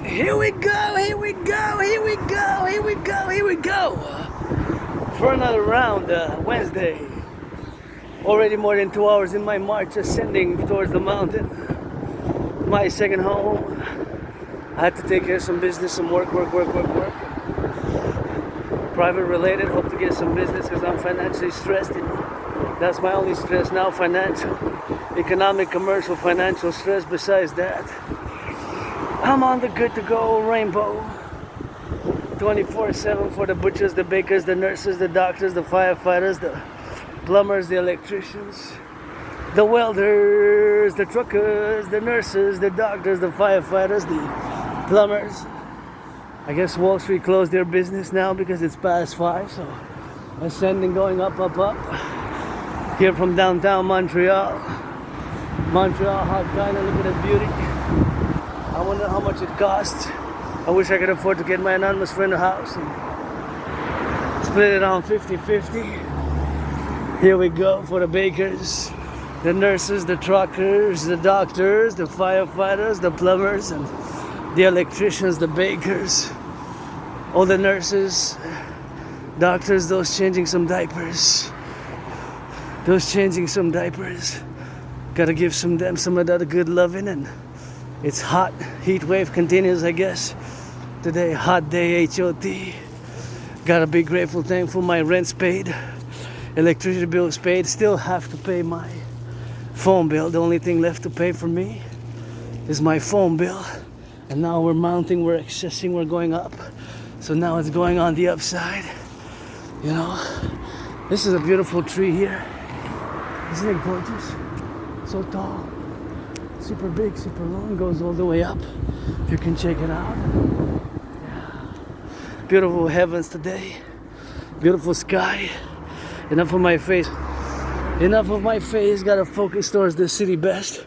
Here we go, here we go, here we go, here we go, here we go. For another round, Wednesday. Already more than 2 hours in my march, ascending towards the mountain. My second home. I had to take care of some business, some work. Private related, hope to get some business because I'm financially stressed, you know. That's my only stress now, financial. Economic, commercial, financial stress. Besides that, I'm on the good to go rainbow. 24/7 for the butchers, the bakers, the nurses, the doctors, the firefighters, the plumbers, the electricians, the welders, the truckers, the nurses, the doctors, the firefighters, the plumbers. I guess Wall Street closed their business now because it's past 5, so ascending, going up. Here from downtown Montreal, hot kind of, look at the beauty. I wonder how much it costs. I wish I could afford to get my anonymous friend a house and split it on 50-50. Here we go for the bakers, the nurses, the truckers, the doctors, the firefighters, the plumbers, and the electricians, the bakers, all the nurses, doctors, those changing some diapers. Gotta give them some of that good loving, and it's hot. Heat wave continues, I guess. Today, hot day, HOT. Gotta be grateful, thankful. My rent's paid. Electricity bill's paid. Still have to pay my phone bill. The only thing left to pay for me is my phone bill. And now we're mounting, we're accessing, we're going up. So now it's going on the upside. You know, this is a beautiful tree here. Isn't it gorgeous? So tall. Super big, super long, goes all the way up. If you can check it out. Yeah. Beautiful heavens today. Beautiful sky. Enough of my face. Gotta focus towards the city best.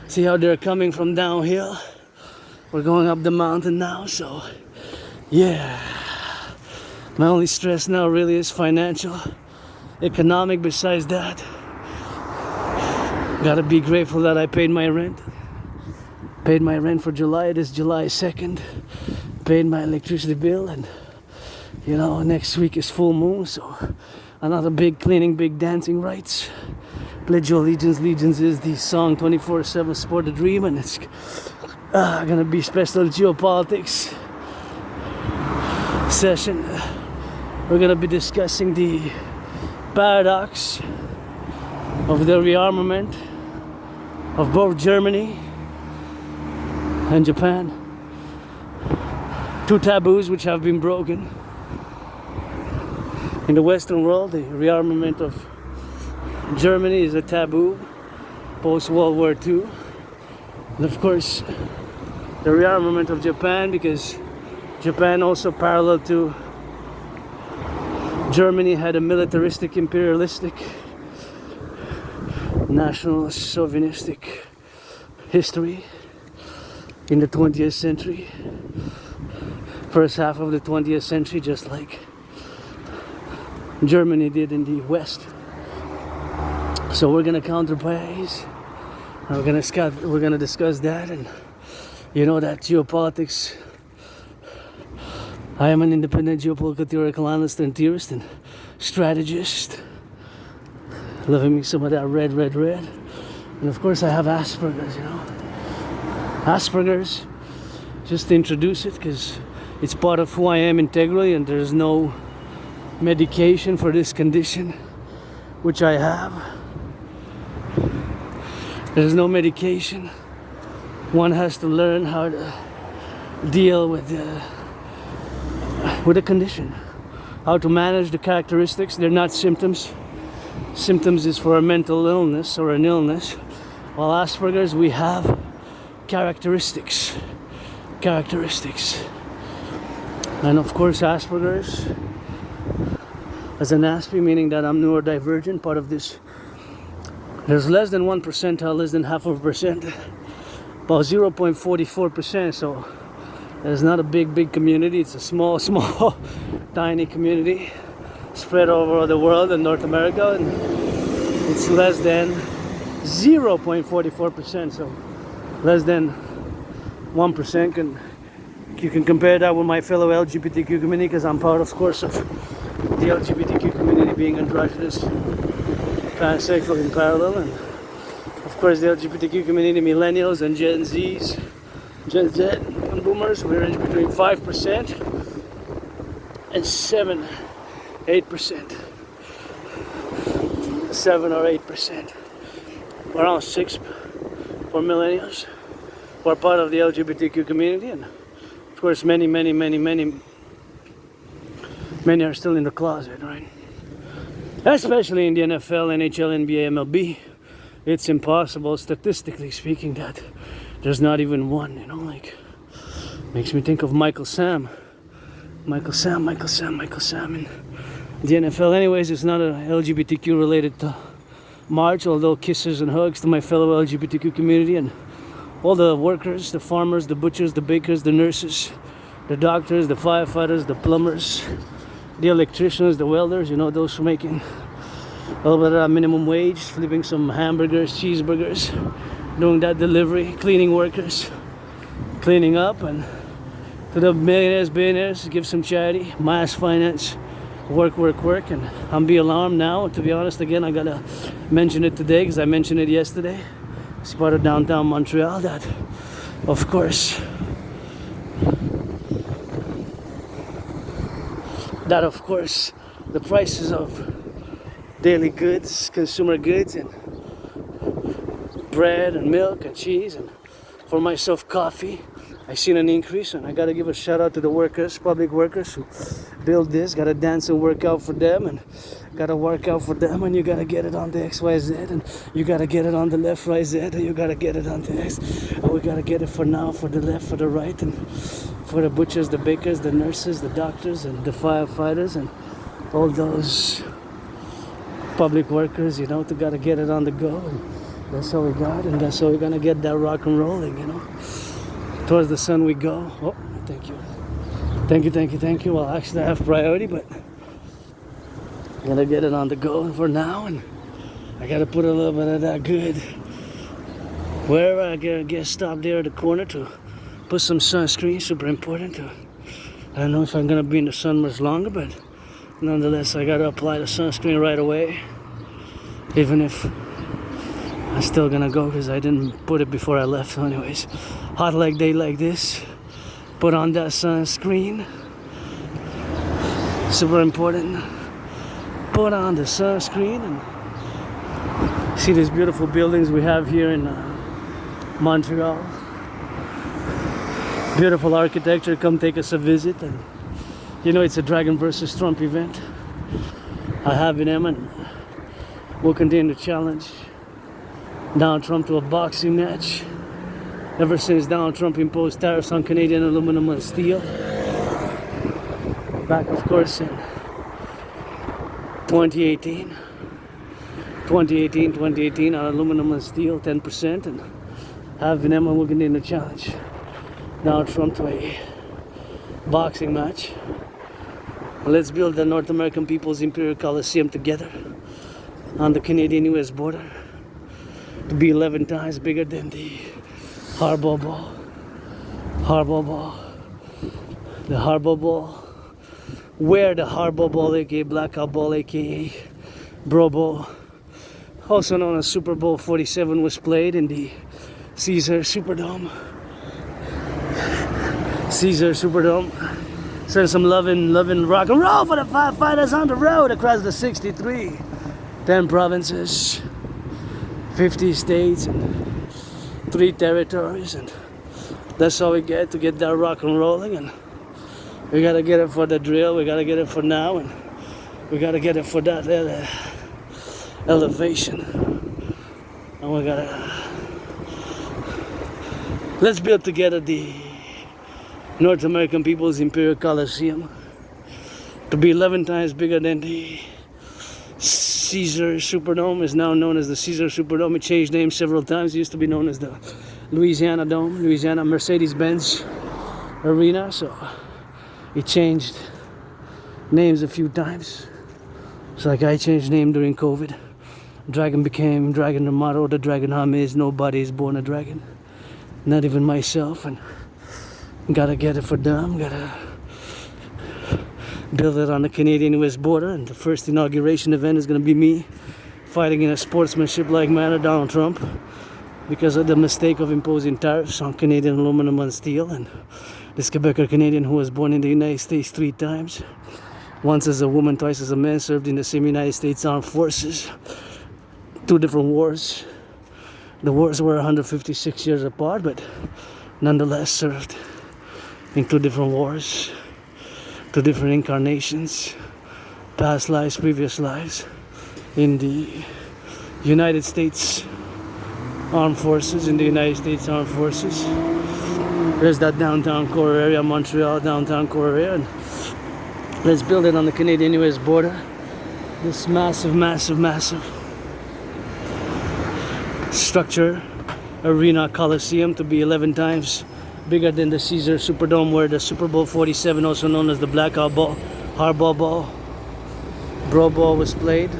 See how they're coming from downhill. We're going up the mountain now, so yeah. My only stress now really is financial, economic. Besides that, gotta be grateful that I paid my rent. Paid my rent for July. It is July 2nd. Paid my electricity bill, and you know, next week is full moon, so another big cleaning, big dancing rites. Pledge your allegiance. Allegiance is the song 24/7 Support the Dream, and it's gonna be special Geopolitiks session. We're gonna be discussing the paradox of the rearmament of both Germany and Japan. Two taboos which have been broken. In the Western world, the rearmament of Germany is a taboo post-World War II. And of course, the rearmament of Japan, because Japan also parallel to Germany had a militaristic, imperialistic, nationalist, chauvinistic history in the 20th century. First half of the 20th century, just like Germany did in the West. So we're gonna counterpoise. We're gonna discuss that, and you know that geopolitics. I am an independent geopolitical theoretical analyst and theorist and strategist. Loving me some of that red. And of course I have Asperger's, you know. Asperger's, just to introduce it, because it's part of who I am integrally, and there's no medication for this condition, which I have. There's no medication. One has to learn how to deal with the condition, how to manage the characteristics. They're not symptoms. Symptoms is for a mental illness or an illness, while Asperger's, we have characteristics. And of course Asperger's as an N.A.C.P, meaning that I'm neurodivergent, part of this. There's less than 1%, less than half of a percent, about 0.44%, so there's not a big community. It's a small tiny community spread over the world and North America, and it's less than 0.44%, so less than 1% can You can compare that with my fellow LGBTQ community, because I'm part, of course, of the LGBTQ community being androgynous, pansexual in parallel, and of course the LGBTQ community, millennials and Gen Zs, Gen Z and boomers, we range between 5% and 8%. 7 or 8%. Around 6 for millennials who are part of the LGBTQ community, and of course many are still in the closet, right? Especially in the NFL, NHL, NBA, MLB. It's impossible, statistically speaking, that there's not even one, you know, like, makes me think of Michael Sam in the NFL. Anyways, it's not a LGBTQ related march, although kisses and hugs to my fellow LGBTQ community and all the workers, the farmers, the butchers, the bakers, the nurses, the doctors, the firefighters, the plumbers, the electricians, the welders, you know, those who making a little bit of minimum wage, flipping some hamburgers, cheeseburgers, doing that delivery, cleaning workers, cleaning up, and to the millionaires, billionaires, give some charity, mass finance, work, and I'm be alarmed now. To be honest, again, I gotta mention it today because I mentioned it yesterday. It's part of downtown Montreal that, of course, the prices of daily goods, consumer goods, and bread and milk and cheese, and for myself coffee, I seen an increase, and I gotta give a shout out to the workers, public workers who build this. Gotta dance and work out for them, and gotta work out for them, and you gotta get it on the XYZ, and you gotta get it on the left, right, Z, and you gotta get it on the X, and we gotta get it for now, for the left, for the right, and for the butchers, the bakers, the nurses, the doctors, and the firefighters, and all those public workers, you know, to gotta get it on the go, and that's all we got, and that's how we're gonna get that rock and rolling, you know. Towards the sun we go. Oh, thank you. Well, actually I have priority, but gotta get it on the go for now, and I gotta put a little bit of that good wherever I get stopped there at the corner to put some sunscreen, super important. I don't know if I'm gonna be in the sun much longer, but nonetheless I gotta apply the sunscreen right away, even if I'm still gonna go because I didn't put it before I left. So anyways, hot like day like this, put on that sunscreen, super important. Put on the sunscreen and see these beautiful buildings we have here in Montreal. Beautiful architecture. Come take us a visit, and you know it's a Dragon versus Trump event. I have him, and we'll continue to challenge Donald Trump to a boxing match. Ever since Donald Trump imposed tariffs on Canadian aluminum and steel, back of course in 2018 on aluminum and steel, 10%, and having them, and we're going to challenge Donald Trump to a boxing match. Let's build the North American People's Imperial Coliseum together on the Canadian-US border to be 11 times bigger than the Harbor Ball, where the Harbor Ball, aka Blackout Ball, aka Bro Bowl, also known as Super Bowl 47, was played in the Caesar Superdome. Send some loving rock and roll for the firefighters on the road across the 63, 10 provinces, 50 states, and 3 territories, and that's all we get to get that rock and rolling. And we gotta get it for the drill, we gotta get it for now, and we gotta get it for that elevation. And we gotta let's build together the North American People's Imperial Coliseum to be 11 times bigger than the Caesar Superdome. Is now known as the Caesar Superdome. It changed names several times. It used to be known as the Louisiana Dome, Louisiana Mercedes-Benz Arena. So it changed names a few times. It's like I changed name during COVID. Dragon became Dragon. The motto of the Dragon hum is nobody is born a dragon, not even myself. And Gotta get it for them. Gotta build it on the Canadian-US border. And the first inauguration event is gonna be me fighting in a sportsmanship-like manner Donald Trump because of the mistake of imposing tariffs on Canadian aluminum and steel. And this Quebecer Canadian who was born in the United States 3 times, once as a woman, twice as a man, served in the same United States Armed Forces, 2 different wars. The wars were 156 years apart, but nonetheless served in 2 different wars, 2 different incarnations, past lives, previous lives, in the United States Armed Forces, There's that downtown core area, Montreal downtown core area, and let's build it on the Canadian-US border. This massive structure, arena, coliseum, to be 11 times bigger than the Caesar Superdome, where the Super Bowl 47, also known as the Blackout Ball, Hardball Ball, Bro Ball, was played.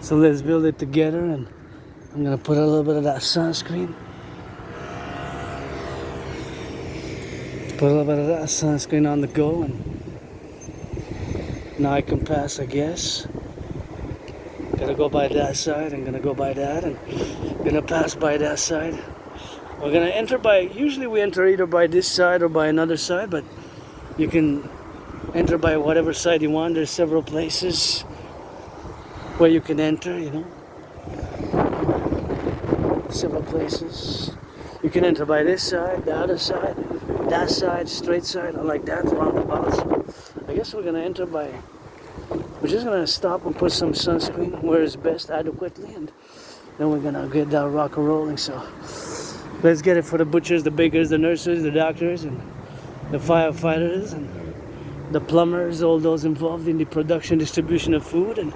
So let's build it together, and I'm gonna put a little bit of that sunscreen. On the go, and now I can pass, I guess. Gotta go by that side, I'm gonna go by that, and gonna pass by that side. We're gonna enter by, usually we enter either by this side or by another side, but you can enter by whatever side you want. There's several places where you can enter, you know. Several places. You can enter by this side, the other side, that side, straight side, or like that, roundabout. So I guess we're gonna enter by, we're just gonna stop and put some sunscreen where it's best adequately, and then we're gonna get that rock and rolling. So let's get it for the butchers, the bakers, the nurses, the doctors, and the firefighters, and the plumbers, all those involved in the production, distribution of food. And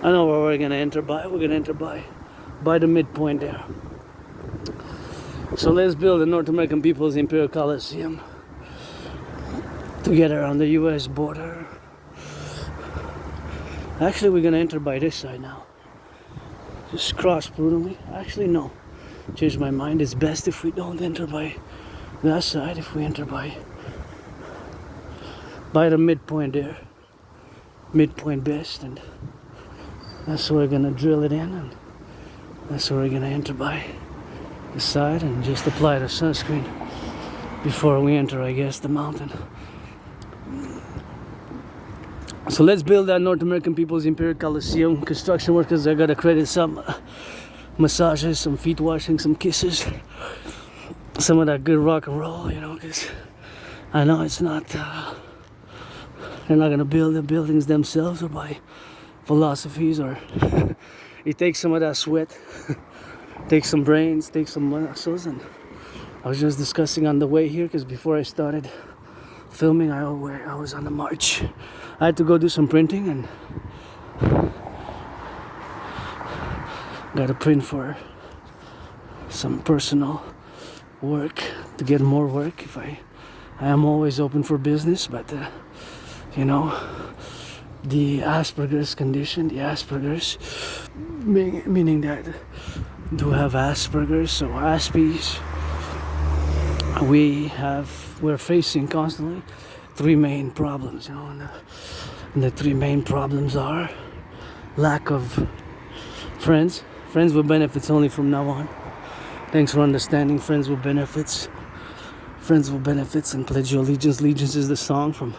I know where we're gonna enter by. We're gonna enter by the midpoint there. So let's build the North American People's Imperial Coliseum together on the US border. Actually, we're gonna enter by this side now. Just cross prudently. Actually, no. Changed my mind. It's best if we don't enter by that side. If we enter by the midpoint there. Midpoint best, and that's where we're gonna drill it in, and that's where we're gonna enter by the side, and just apply the sunscreen before we enter, I guess, the mountain. So let's build that North American People's Imperial Coliseum. Construction workers are gonna credit some massages, some feet washing, some kisses, some of that good rock and roll, you know, because I know it's not, they're not gonna build the buildings themselves or by philosophies, or it takes some of that sweat, takes some brains, takes some muscles. And I was just discussing on the way here, because before I started filming, I was on the march. I had to go do some printing, and got to print for some personal work to get more work. If I am always open for business, but you know, the Asperger's condition, meaning that do have Asperger's, so Aspies, we're facing constantly 3 main problems, you know, and the 3 main problems are lack of friends with benefits only from now on. Thanks for understanding. Friends with benefits, and pledge your allegiance. Allegiance is the song from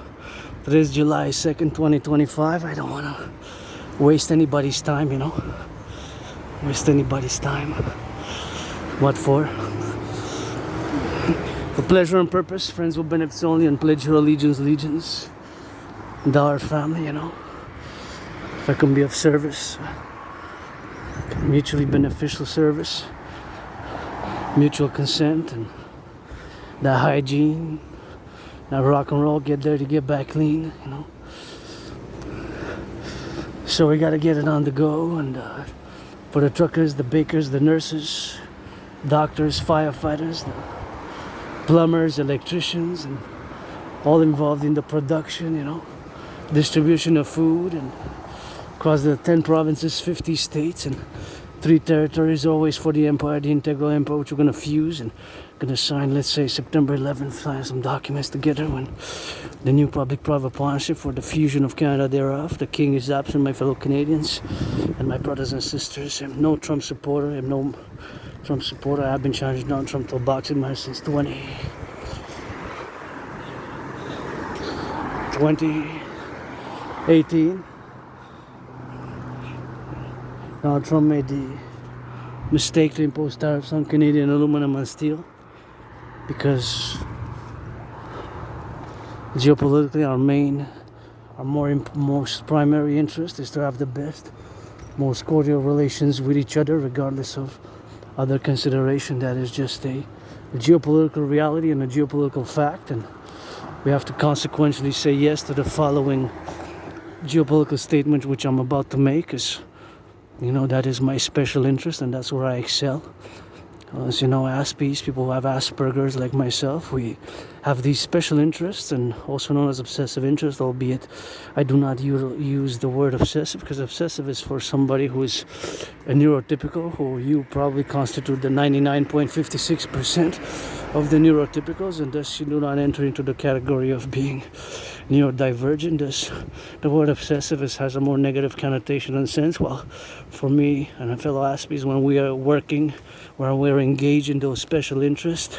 today's July 2nd, 2025. I don't want to waste anybody's time, you know. What for? For pleasure and purpose, friends with benefits only, and pledge your allegiance. And our family, you know. If I can be of service, mutually beneficial service, mutual consent, and that hygiene, that rock and roll, get dirty, get back clean, you know. So we gotta get it on the go, and for the truckers, the bakers, the nurses, doctors, firefighters, the plumbers, electricians, and all involved in the production, you know, distribution of food, and across the 10 provinces, 50 states, and 3 territories, always for the empire, the integral empire, which we're gonna fuse and gonna sign, let's say September 11th, sign some documents together when the new public-private partnership for the fusion of Canada thereof. The king is absent, my fellow Canadians and my brothers and sisters. I'm no Trump supporter. I'm no Trump supporter. I've been challenging Donald Trump to a boxing match since 2018. Donald Trump made the mistake to impose tariffs on Canadian aluminum and steel because geopolitically our most primary interest is to have the best, most cordial relations with each other, regardless of other consideration. That is just a geopolitical reality and a geopolitical fact, and we have to consequently say yes to the following geopolitical statement which I'm about to make, because you know that is my special interest and that's where I excel. As you know, Aspies, people who have Asperger's like myself, we have these special interests, and also known as obsessive interest, albeit I do not use the word obsessive, because obsessive is for somebody who is a neurotypical, who you probably constitute the 99.56% of the neurotypicals, and thus you do not enter into the category of being neurodivergent. Thus the word obsessive has a more negative connotation and sense, while for me and my fellow Aspies, when we are working, when we're engaged in those special interests,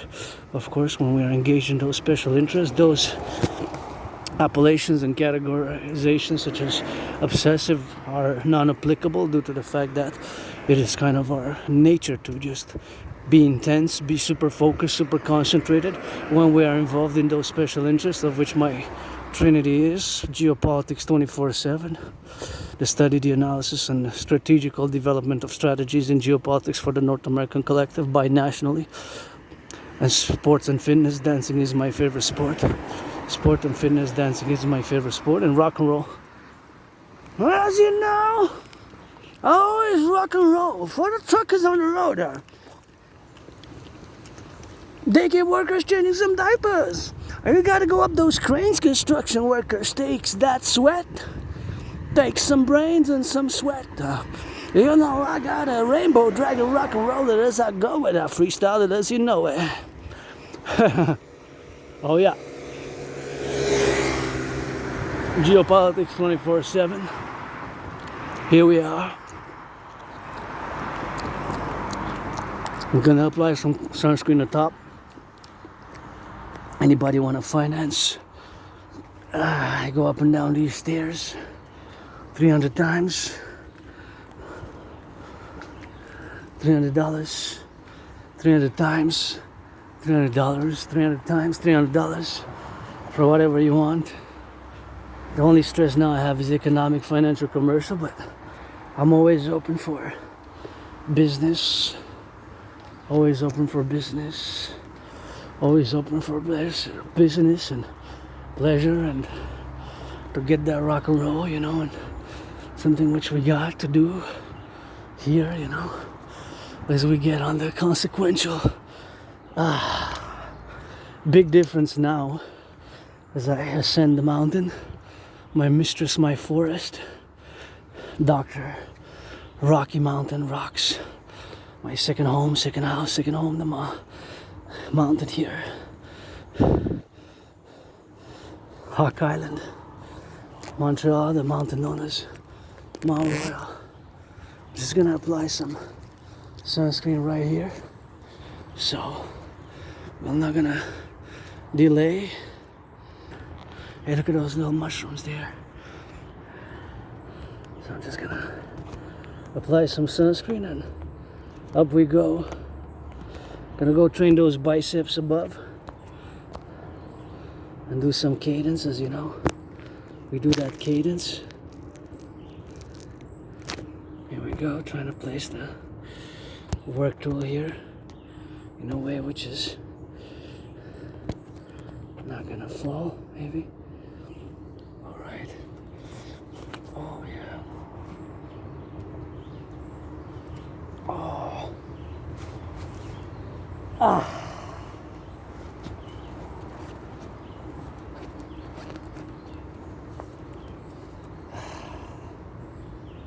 of course, when we are engaged in those special interests, those appellations and categorizations such as obsessive are non-applicable due to the fact that it is kind of our nature to just be intense, be super focused, super concentrated when we are involved in those special interests, of which my trinity is Geopolitiks 24/7, the study, the analysis, and strategical development of strategies in geopolitics for the North American Collective binationally. And sports and fitness, dancing is my favorite sport. Sport and fitness, dancing is my favorite sport, and rock and roll. As you know, always rock and roll for the truckers on the road. Daycare workers changing some diapers. And you gotta go up those cranes, construction workers. Takes that sweat. Takes some brains and some sweat. You know, I got a rainbow dragon rock and roll it as I go it. I freestyle it as you know it. Oh yeah. Geopolitiks 24/7. Here we are. We're gonna apply some sunscreen on top. Anybody want to finance? I go up and down these stairs 300 times. $300, 300 times, $300, 300 times, $300 for whatever you want. The only stress now I have is economic, financial, commercial, but I'm always open for business, always open for business, always open for business and pleasure, and to get that rock and roll, you know, and something which we got to do here, you know, as we get on the consequential. Big difference now as I ascend the mountain. My mistress, my forest, Dr. Rocky Mountain Rocks. My second home, second house, second home, the mountain here. Hawk Island, Montreal, the mountain known as Mount Royal. Just gonna apply some sunscreen right here, so I'm not gonna delay. Hey, look at those little mushrooms there. So I'm just gonna apply some sunscreen and up we go. Gonna go train those biceps above and do some cadence, as you know. We do that cadence. Here we go, trying to place the work tool here in a way which is not gonna fall, maybe. Alright. Oh yeah. Oh. Ah.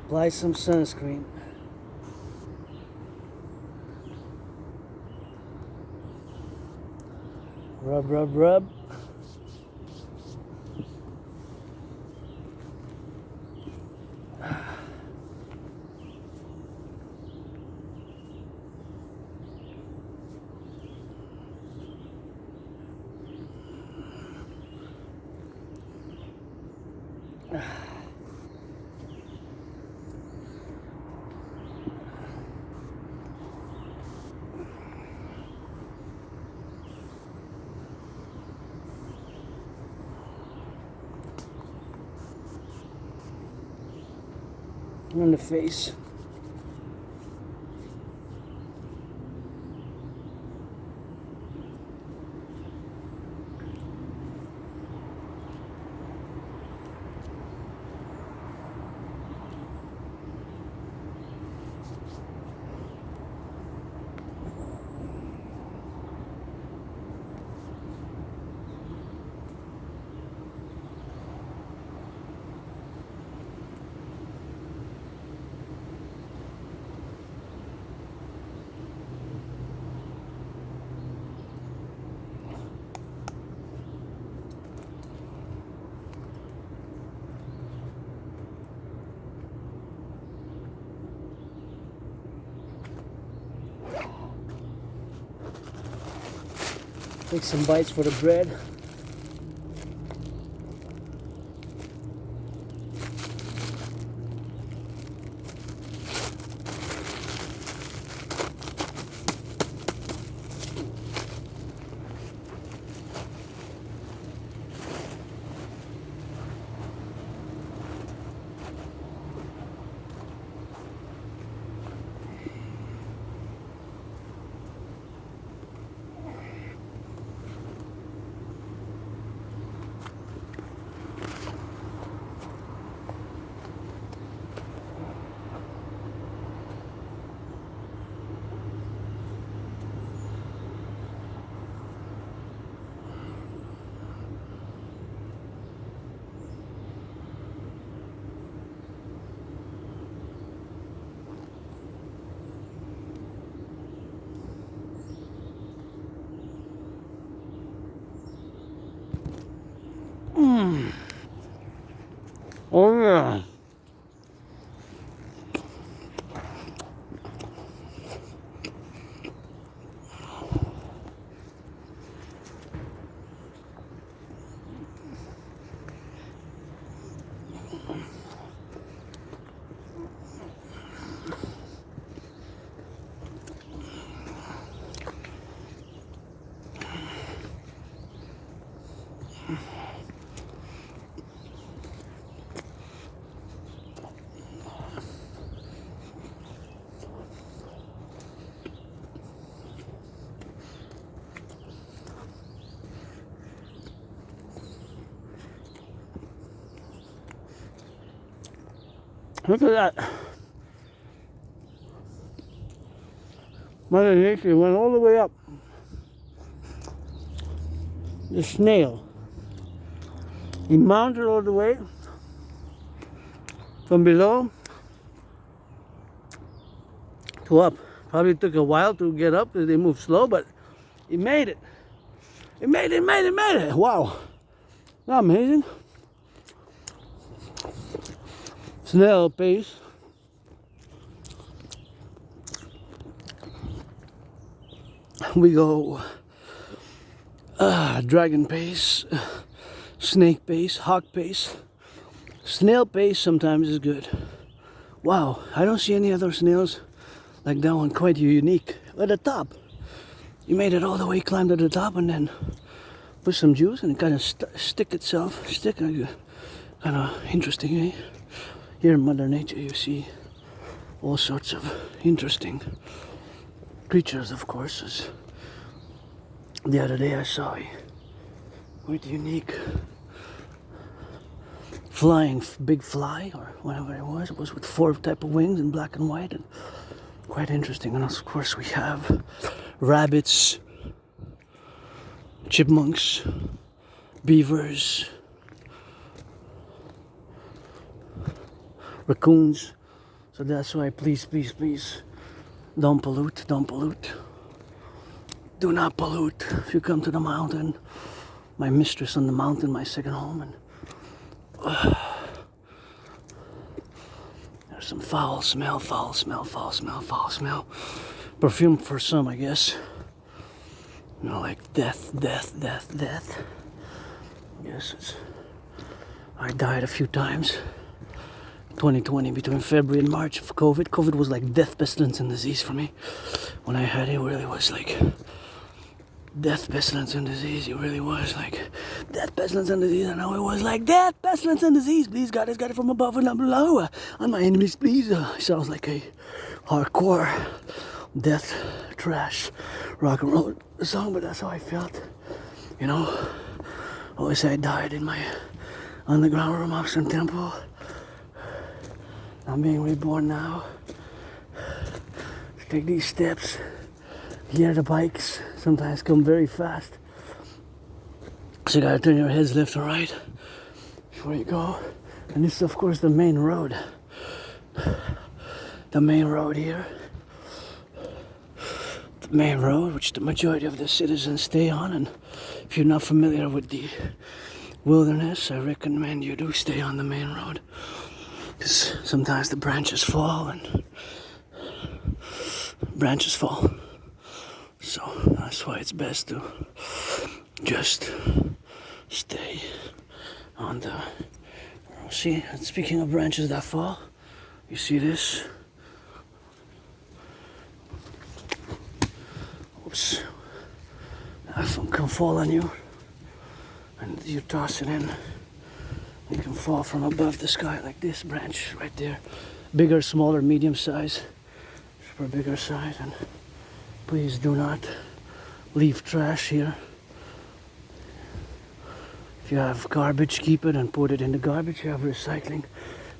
Apply some sunscreen. Rub, rub, rub. On the face. Take some bites for the bread. Oh yeah. Look at that. Mother Nature went all the way up. The snail. He mounted all the way from below to up. Probably took a while to get up because they move slow, but he made it. He made it. Wow. Isn't that amazing? Snail pace. We go dragon pace, snake pace, hawk pace. Snail pace sometimes is good. Wow, I don't see any other snails like that one, quite unique. At the top, you made it all the way, climbed to the top, and then put some juice and it kind of stick, kind of interesting, eh? Here in Mother Nature you see all sorts of interesting creatures, of course. As the other day I saw a quite unique flying big fly, or whatever it was. It was with 4 type of wings in black and white, and quite interesting. And of course we have rabbits, chipmunks, beavers, raccoons. So that's why please don't pollute. Do not pollute if you come to the mountain. My mistress on the mountain, my second home, and there's some foul smell. Perfume for some, I guess. You know, like death. Yes, I died a few times. 2020, between February and March of COVID. COVID was like death, pestilence, and disease for me. When I had it, it really was like death, pestilence, and disease. It really was like death, pestilence, and disease. And now it was like death, pestilence, and disease. Please, God has got it from above and below. On my enemies, please. It sounds like a hardcore death, trash, rock and roll song, but that's how I felt. You know, always say I died in my underground room of some temple. I'm being reborn now. Take these steps. Here the bikes sometimes come very fast. So you gotta turn your heads left and right before you go. And this is of course the main road. The main road here. The main road which the majority of the citizens stay on. And if you're not familiar with the wilderness, I recommend you do stay on the main road. Because sometimes the branches fall. So that's why it's best to just stay on the... See, speaking of branches that fall, you see this? Oops. That can fall on you. And you toss it in. You can fall from above the sky like this branch right there. Bigger, smaller, medium size. For bigger size. And please do not leave trash here. If you have garbage, keep it and put it in the garbage. If you have recycling,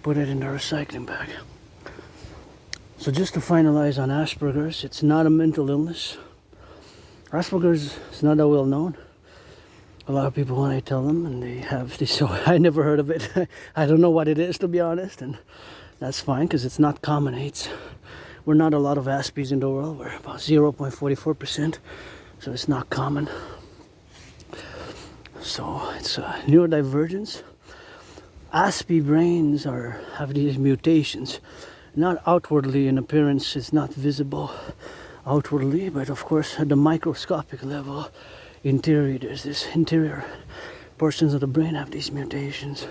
put it in the recycling bag. So just to finalize on Asperger's, it's not a mental illness. Asperger's is not that well known. A lot of people, when I tell them, and they have this, so I never heard of it. I don't know what it is, to be honest, and that's fine because it's not common. We're not a lot of Aspies in the world. We're about 0.44%, so it's not common. So it's neurodivergence. Aspie brains have these mutations, not outwardly in appearance. It's not visible outwardly, but of course at the microscopic level. There's this interior portions of the brain have these mutations,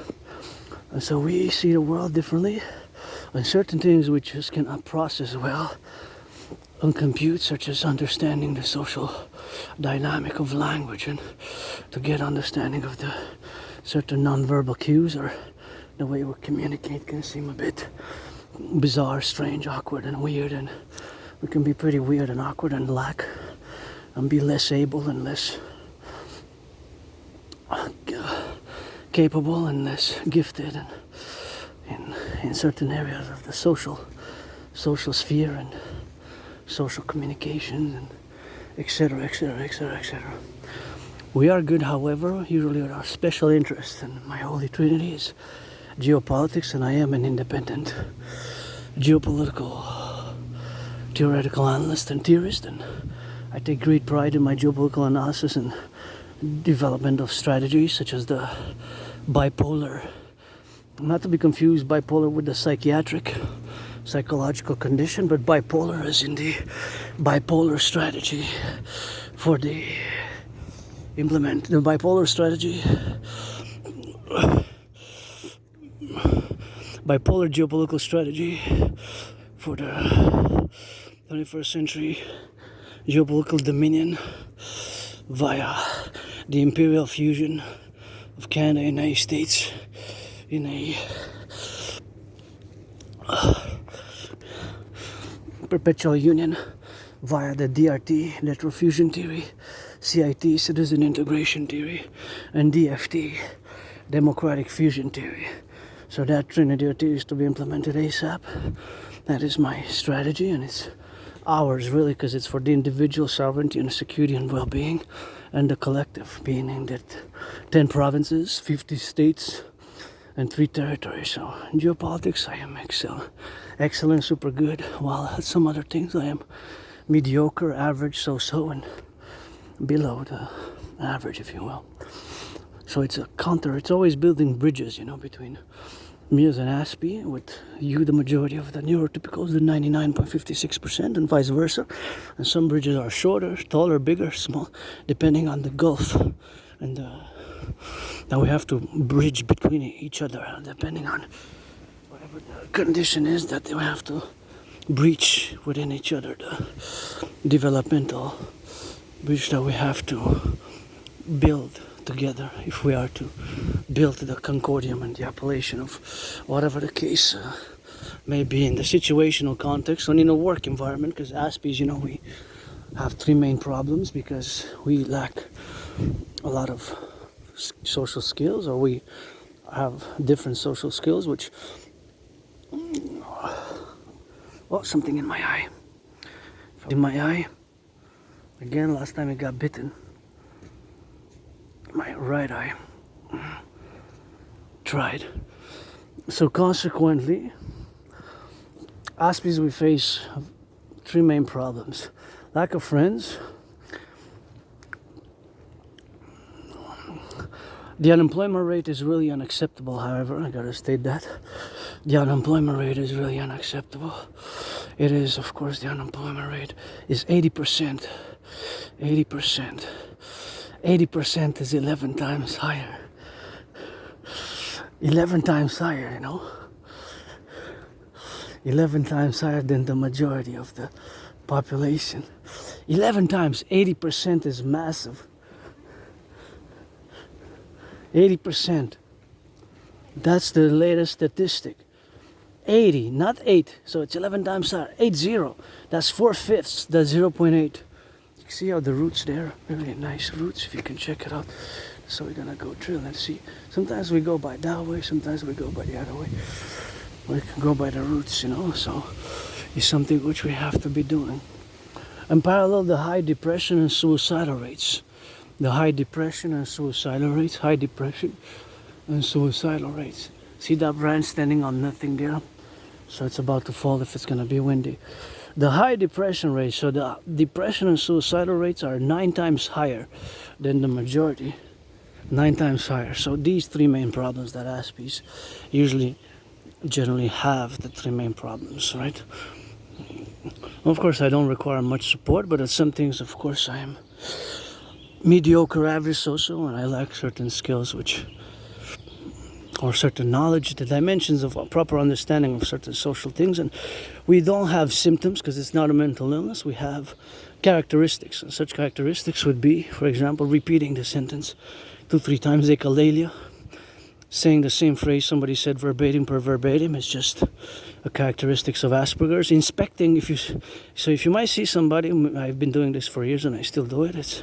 and so we see the world differently, and certain things we just cannot process well and compute, such as understanding the social dynamic of language, and to get understanding of the certain non-verbal cues, or the way we communicate can seem a bit bizarre, strange, awkward, and weird, and we can be pretty weird and awkward and lack and be less able and less capable and less gifted and in certain areas of the social sphere and social communications and etc. We are good, however, usually with our special interests, and my holy trinity is geopolitics, and I am an independent geopolitical theoretical analyst and theorist, and I take great pride in my geopolitical analysis and development of strategies such as the bipolar, not to be confused bipolar with the psychological condition, but bipolar as in the bipolar strategy for the bipolar strategy, bipolar geopolitical strategy for the 21st century geopolitical dominion via the Imperial fusion of Canada and United States in a perpetual union via the DRT, lateral fusion theory, CIT, citizen integration theory, and DFT, democratic fusion theory. So that trinity of theories to be implemented ASAP. That is my strategy, and it's ours really, because it's for the individual sovereignty and security and well-being, and the collective, meaning that 10 provinces, 50 states, and 3 territories. So in geopolitics, I am excellent, super good, while at some other things I am mediocre, average, so-so, and below the average, if you will. So it's a counter, it's always building bridges, you know, between me as an N.A.C.W.P, with you, the majority of the neurotypicals, the 99.56%, and vice versa. And some bridges are shorter, taller, bigger, small, depending on the gulf and that we have to bridge between each other, depending on whatever the condition is that we have to breach within each other, the developmental bridge that we have to build together if we are to build the concordium and the appellation of whatever the case may be in the situational context and in a work environment, because N.A.C.P.s, you know, we have 3 main problems because we lack a lot of social skills, or we have different social skills, which something in my eye. Again, last time it got bitten. My right eye tried. So consequently, N.A.C.P.s, we face 3 main problems: lack of friends, the unemployment rate is really unacceptable. However, I gotta state that the unemployment rate is really unacceptable. It is, of course, the unemployment rate is 80%. 80% is 11 times higher. 11 times higher, you know. 11 times higher than the majority of the population. 11 times, 80% is massive. 80%. That's the latest statistic. 80, not 8. So it's 11 times higher. 80. That's 4/5. That's 0.8. See how the roots there, really nice roots, if you can check it out. So we're gonna go drill and see. Sometimes we go by that way, sometimes we go by the other way. We can go by the roots, you know, so it's something which we have to be doing. And parallel, the high depression and suicidal rates. The high depression and suicidal rates, high depression and suicidal rates. See that branch standing on nothing there? So it's about to fall if it's gonna be windy. The high depression rate, so the depression and suicidal rates are 9 times higher than the majority. 9 times higher. So these 3 main problems that N.A.C.P.s usually generally have, the 3 main problems, right? Of course, I don't require much support, but at some things, of course, I am mediocre, average, so-so, and I lack certain skills or certain knowledge, the dimensions of a proper understanding of certain social things. And we don't have symptoms because it's not a mental illness. We have characteristics, and such characteristics would be, for example, repeating the sentence 2-3 times, echolalia, saying the same phrase somebody said verbatim per verbatim. Is just a characteristics of Asperger's. Inspecting, if you might see somebody, I've been doing this for years and I still do it, it's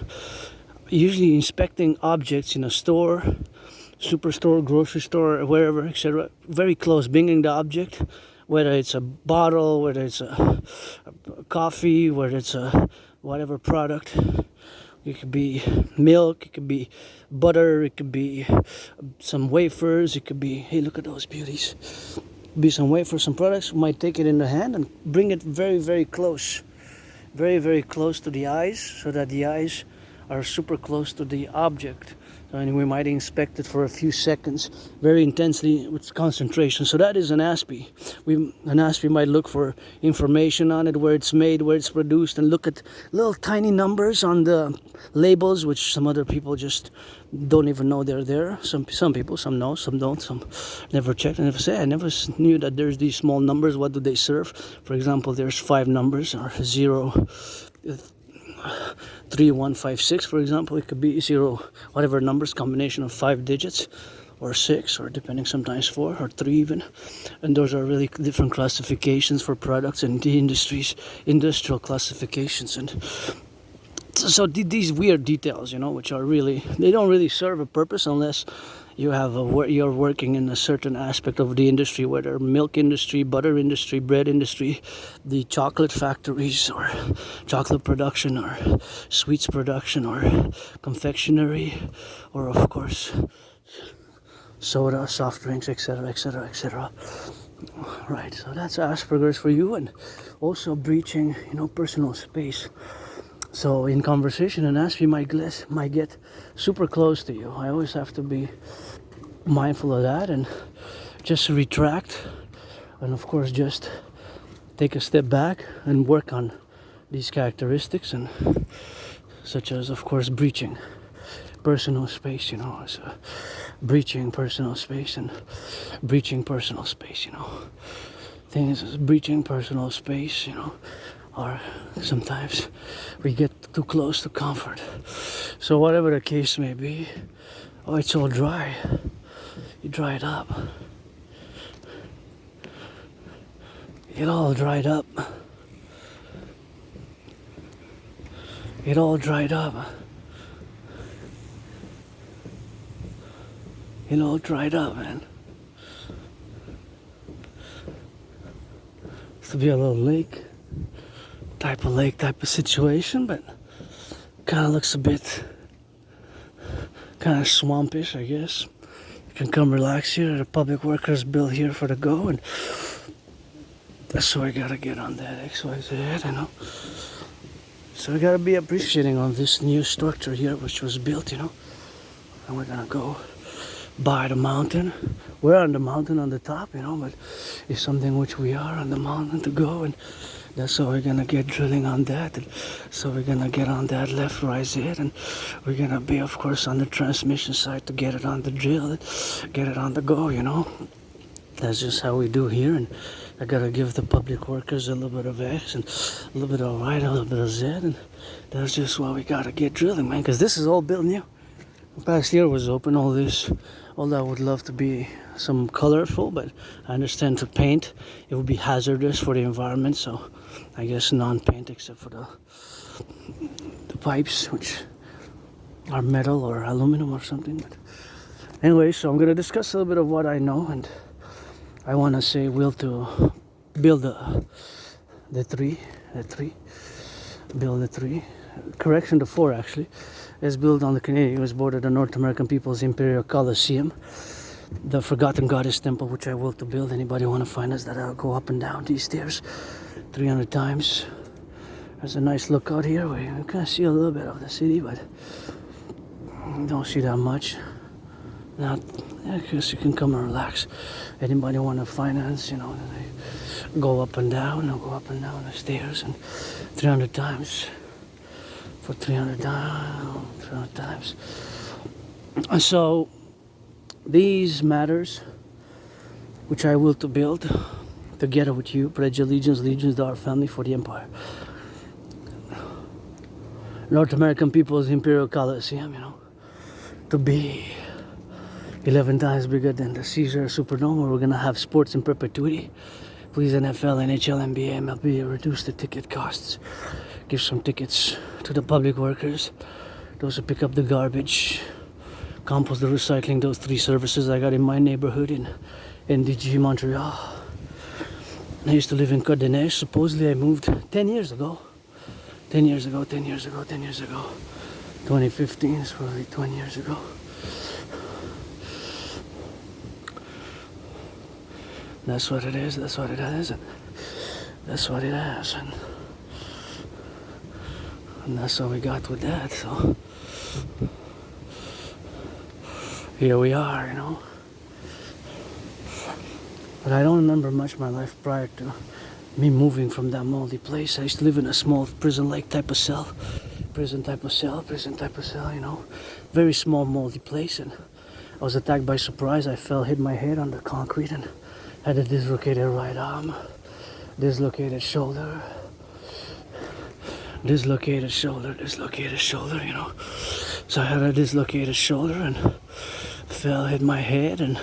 usually inspecting objects in a store, superstore, grocery store, wherever, etc. Very close, bringing the object, whether it's a bottle, whether it's a coffee, whether it's a whatever product. It could be milk, it could be butter, it could be some wafers, it could be, hey, look at those beauties. Be some wafers, some products. You might take it in the hand and bring it very, very close. Very, very close to the eyes, so that the eyes are super close to the object. And we might inspect it for a few seconds very intensely with concentration. So that is an N.A.C.P. An N.A.C.P. might look for information on it, where it's made, where it's produced, and look at little tiny numbers on the labels, which some other people just don't even know they're there. Some people, some know, some don't, some never checked and never say, I never knew that there's these small numbers. What do they serve? For example, there's 5 numbers, or 0, 3, 1, 5, 6, for example. It could be 0, whatever numbers, combination of 5 digits, or 6, or depending sometimes 4 or 3 even. And those are really different classifications for products and the industrial classifications. And so these weird details, which are really, they don't really serve a purpose unless you're working in a certain aspect of the industry, whether milk industry, butter industry, bread industry, the chocolate factories, or chocolate production, or sweets production, or confectionery, or of course soda, soft drinks, etc., etc., etc. Right, so that's Asperger's for you. And also breaching, personal space. So in conversation, an Asp might get super close to you. I always have to be mindful of that and just retract, and of course just take a step back and work on these characteristics, and such as of course breaching personal space, as breaching personal space and breaching personal space, things as breaching personal space, or sometimes we get too close to comfort. So whatever the case may be, it's all dry. You dry it up. It all dried up. It all dried up. It all dried up, man. Used to be a little lake type of situation, but kind of looks a bit kind of swampish, I guess. You can come relax here. The public workers built here for the go, and so I gotta get on that XYZ, So we gotta be appreciating on this new structure here, which was built, and we're gonna go by the mountain. We're on the mountain on the top, but it's something which we are on the mountain to go, and that's how we're gonna get drilling on that. And so we're gonna get on that left, right, Z, and we're gonna be, of course, on the transmission side to get it on the drill, and get it on the go, That's just how we do here, and I gotta give the public workers a little bit of X and a little bit of Y, a little bit of Z, and that's just why we gotta get drilling, man, because this is all built new. The past year was open, all that would love to be some colorful, but I understand to paint, it would be hazardous for the environment, so I guess non-paint except for the pipes, which are metal or aluminum or something. But anyway, so I'm gonna discuss a little bit of what I know, and I wanna say will to build the three, build the 3, correction, the 4 actually, is built on the Canadian US border, the North American People's Imperial Coliseum, the Forgotten Goddess Temple, which I will to build. Anybody want to find us, that I'll go up and down these stairs 300 times. There's a nice lookout here where you can see a little bit of the city, but you don't see that much. Now, I guess you can come and relax. Anybody want to finance, go up and down, I'll go up and down the stairs, and 300 times. For 300 times. And so these matters, which I will to build together with you, pledge allegiance to our family for the empire. North American People's Imperial Coliseum, to be 11 times bigger than the Caesar Superdome. We're gonna have sports in perpetuity. Please, NFL, NHL, NBA, MLB, reduce the ticket costs. Give some tickets to the public workers, those who pick up the garbage, compost, the recycling, those 3 services I got in my neighborhood in NDG, Montreal. I used to live in Côte des Neiges. Supposedly I moved 10 years ago. 2015 is probably 20 years ago. That's what it is, and that's what it is, and that's how we got with that, so here we are, But I don't remember much of my life prior to me moving from that moldy place. I used to live in a small prison-like type of cell, prison type of cell, very small moldy place, and I was attacked by surprise. I hit my head on the concrete, and had a dislocated right arm, dislocated shoulder, So I had a dislocated shoulder, and fell, hit my head, and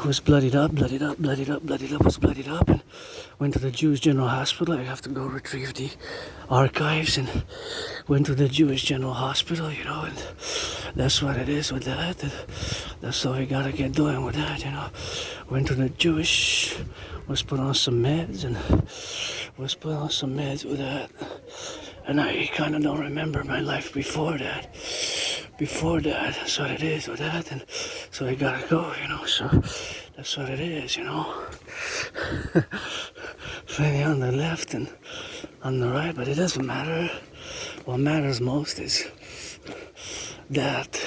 was bloodied up, was bloodied up, and went to the Jewish General Hospital. I have to go retrieve the archives, and went to the Jewish General Hospital, you know, and that's what it is with that. That's all you gotta get doing with that, you know. Went to the Jewish, was put on some meds, and was put on some meds with that. And I kind of don't remember my life before that. That's what it is with that, and so I gotta go, you know, so that's what it is, you know. Plenty on the left and on the right, but it doesn't matter. What matters most is that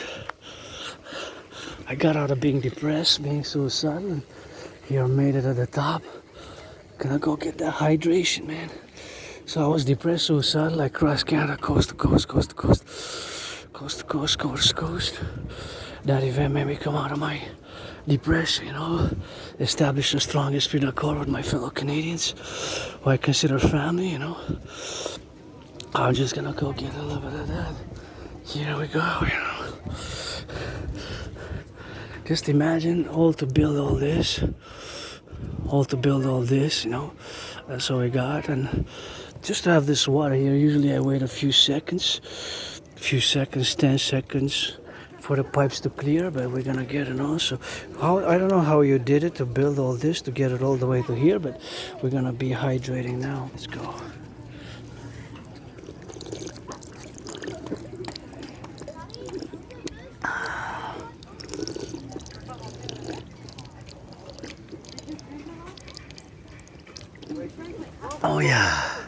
I got out of being depressed, being suicidal, and here I made it at the top. Gonna go get that hydration, man. So I was depressed, suicidal, like cross Canada, coast to coast, coast to coast. Coast to coast, coast to coast. That event made me come out of my depression, you know. Establish a strong esprit de corps with my fellow Canadians, who I consider family, you know. I'm just gonna go get a little bit of that. Here we go, you know. Just imagine all to build all this, you know. That's all we got, and just to have this water here. Usually I wait a few seconds, 10 seconds for the pipes to clear, but we're gonna get it on. So I don't know how you did it to build all this to get it all the way to here, but we're gonna be hydrating now. Let's go. Oh yeah.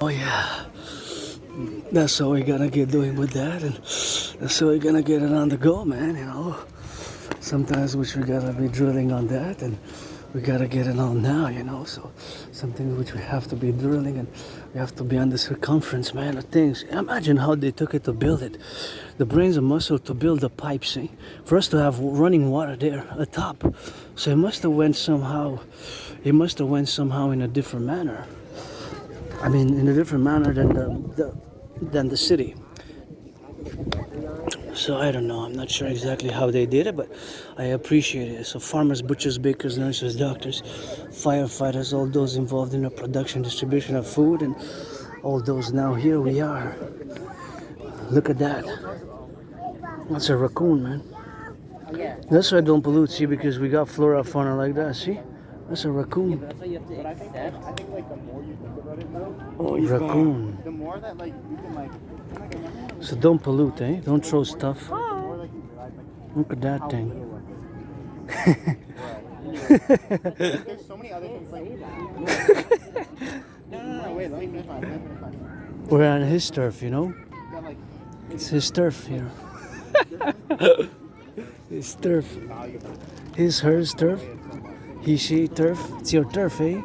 Oh yeah. That's all we're gonna get doing with that, and that's how we're gonna get it on the go, man, you know. Sometimes which we gotta be drilling on that, and we gotta get it on now, you know. So something which we have to be drilling, and we have to be on the circumference, man, of things. Imagine how they took it to build it. The brains and muscle to build the pipe, see? For us to have running water there at top. So it must have went somehow in a different manner. I mean, in a different manner than the city. So I don't know. I'm not sure exactly how they did it, but I appreciate it. So farmers, butchers, bakers, nurses, doctors, firefighters, all those involved in the production, distribution of food, and all those. Now here we are. Look at that. That's a raccoon, man. That's why I don't pollute, see, because we got flora, fauna like that, see? That's a raccoon. But that's why you have to accept. I think like the more you think about it though, Raccoon. the more that like you can like So don't pollute, eh? Don't throw stuff. Look at that thing. There's so many other things like No, wait, let me finish mine. We're on his turf, you know? It's his turf here. His turf. His, hers turf. He, she, turf. It's your turf, eh?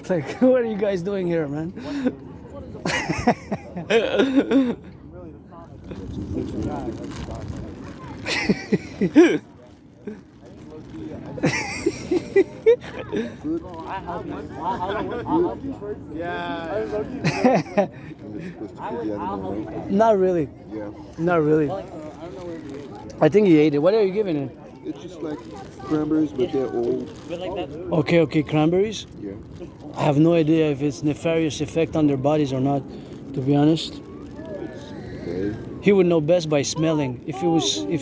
Like, what are you guys doing here, man? Not really. Yeah. Not really. I think he ate it. What are you giving it? It's just like cranberries, but they're old. Okay, cranberries? Yeah. I have no idea if it's nefarious effect on their bodies or not, to be honest. Okay. He would know best by smelling. If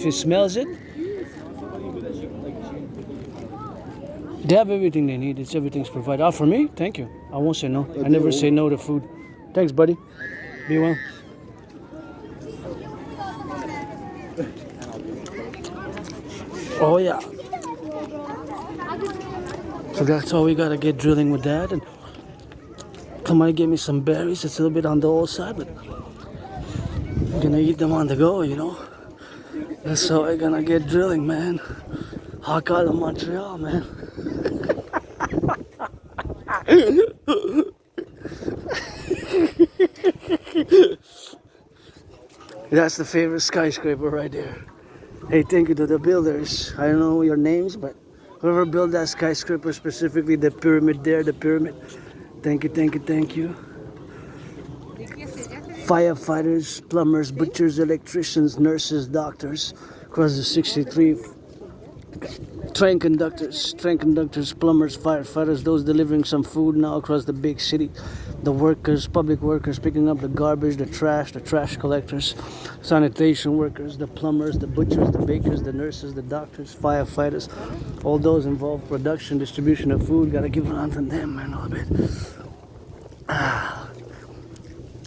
he smells it, they have everything they need. Everything's provided. Ah, for me? Thank you. I won't say no. I never say no to food. Thanks, buddy. Be well. Oh yeah. So that's all we gotta get drilling with that, and somebody gave me some berries. It's a little bit on the old side, but I'm gonna eat them on the go, you know. That's how we're gonna get drilling, man. Hot out of Montreal, man. That's the favorite skyscraper right there. Hey, thank you to the builders. I don't know your names, but whoever built that skyscraper, specifically the pyramid there, the pyramid. Thank you, thank you, thank you. firefighters, plumbers, butchers, electricians, nurses, doctors, across the 63 train conductors, plumbers, firefighters, those delivering some food now across the big city, the workers, public workers picking up the garbage, the trash collectors, sanitation workers, the plumbers, the butchers, the bakers, the nurses, the doctors, firefighters, all those involved, production, distribution of food, gotta give it on to them, man, a little bit.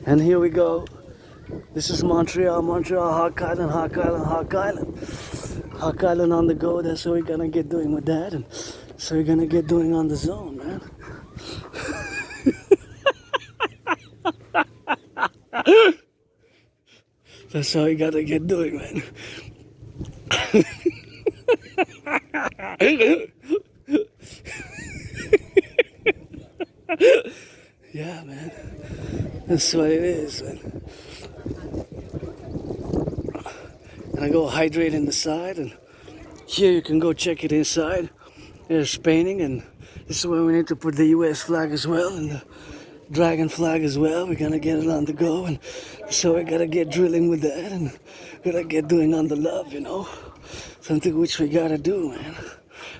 And here we go. This is Montreal, Hawk Island. Hawk Island on the go, that's what we're gonna get doing with that, and so we're gonna get doing on the zone, man. That's how we gotta get doing, man. Yeah, man. That's what it is, man. And I go hydrate in the side, and here you can go check it inside. There's painting, and this is where we need to put the US flag as well, and the dragon flag as well. We're gonna get it on the go, and so we gotta get drilling with that, and gotta get doing on the love, you know. Something which we gotta do, man.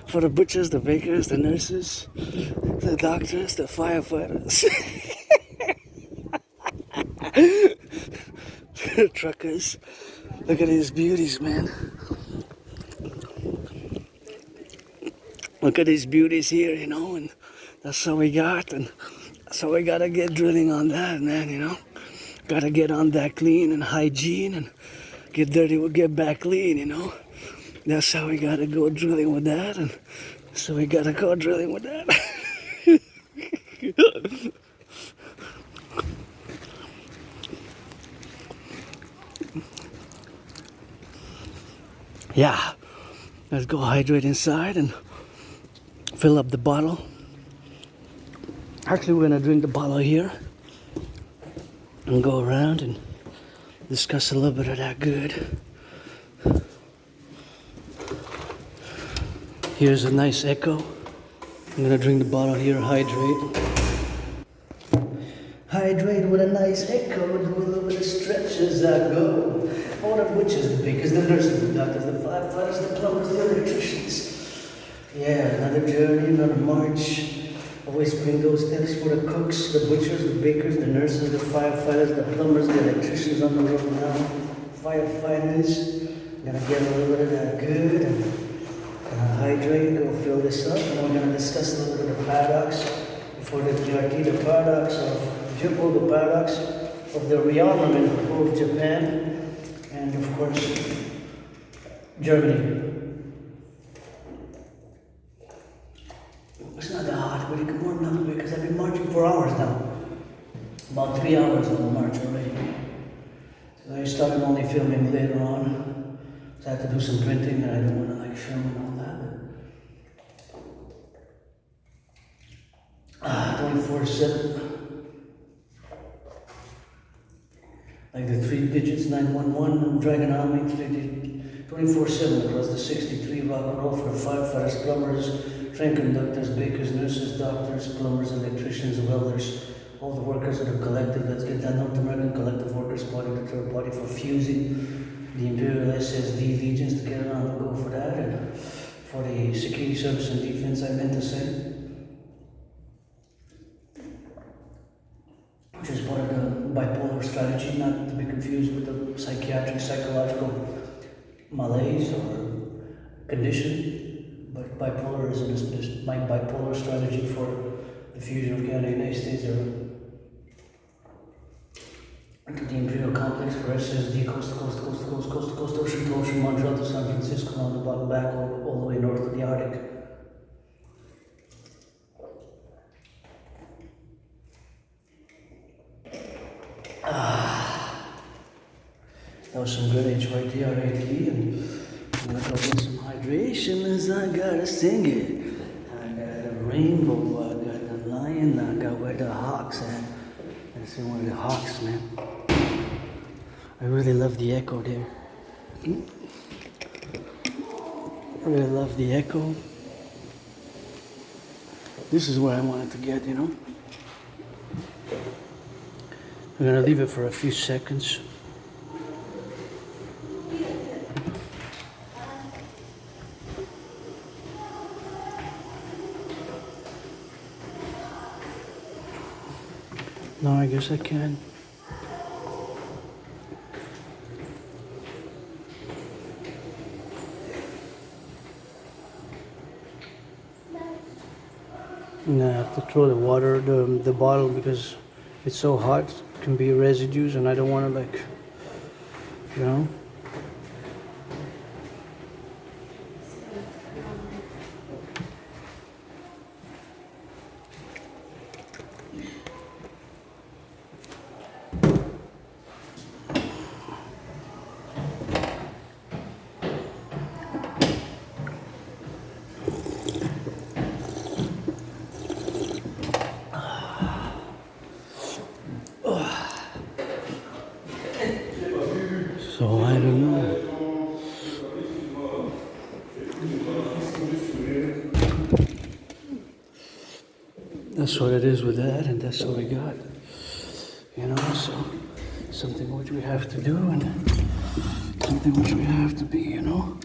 For the butchers, the bakers, the nurses, the doctors, the firefighters, the truckers. Look at these beauties, man. Look at these beauties here, you know, and that's what we got, and so we gotta get drilling on that, man, you know. Gotta get on that clean and hygiene, and get dirty, we'll get back clean, you know. That's how we gotta go drilling with that, and so we gotta go drilling with that. Yeah, let's go hydrate inside and fill up the bottle. Actually, we're gonna drink the bottle here and go around and discuss a little bit of that good. Here's a nice echo. I'm gonna drink the bottle here, hydrate. Hydrate with a nice echo, do a little bit of stretch as I go. All the butchers, the bakers, the nurses, the doctors, the firefighters, the plumbers, the electricians. Yeah, another journey, another march. Always bring those things for the cooks, the butchers, the bakers, the nurses, the firefighters, the plumbers, the electricians on the road now. Firefighters, gonna get a little bit of that good, and hydrate, go fill this up, and we're gonna discuss a little bit of the paradox before the GRT, the paradox of the paradox of the rearmament of both Japan and, of course, Germany. It's not that hot, but you can warm up a bit because I've been marching for hours now. About 3 hours on the march already. So I started only filming later on. So I had to do some printing, and I didn't want to like film and all that. 24/7. Like the 3 digits, 911, I'm dragging on me 24/7 across the 63 Rock&Roll for firefighters, plumbers, train conductors, bakers, nurses, doctors, plumbers, electricians, welders, all the workers of the collective. Let's get that North American collective workers party, the third party for fusing the Imperial SSD legions to get on the go for that, and for the security service and defense, I meant to say. Which is part of the bipolar strategy, not to be confused with the psychiatric, psychological malaise or condition, but bipolarism is just my bipolar strategy for the fusion of Canada and the United States into the Imperial complex for SSD, coast to coast, ocean to ocean, Montreal to San Francisco, on the bottom back all the way north to the Arctic. That was some good HYTRATE, and I'm gonna go get some hydration as I gotta sing it. I got a rainbow, I got the lion, I got where the hawks at. That's one of the hawks, man. I really love the echo there. I really love the echo. This is where I wanted to get, you know. We're gonna leave it for a few seconds. No, I guess I can. And I have to throw the water, the bottle, because it's so hot, it can be residues, and I don't want to, like, you know. So I don't know. That's what it is with that, and that's what we got. You know, so something which we have to do, and something which we have to be, you know.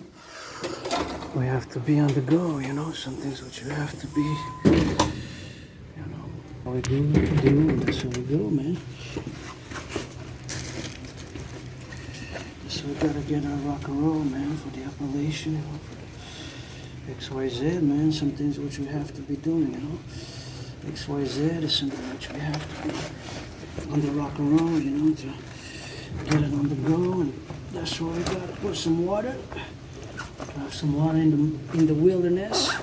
We have to be on the go, you know, some things which we have to be, you know. We do, and that's how we go, man. So we gotta get our rock and roll, man, for the appellation, you know, for the XYZ, man, some things which we have to be doing, you know. XYZ is something which we have to be on the rock and roll, you know, to get it on the go, and that's why we gotta put some water, have some water in the wilderness,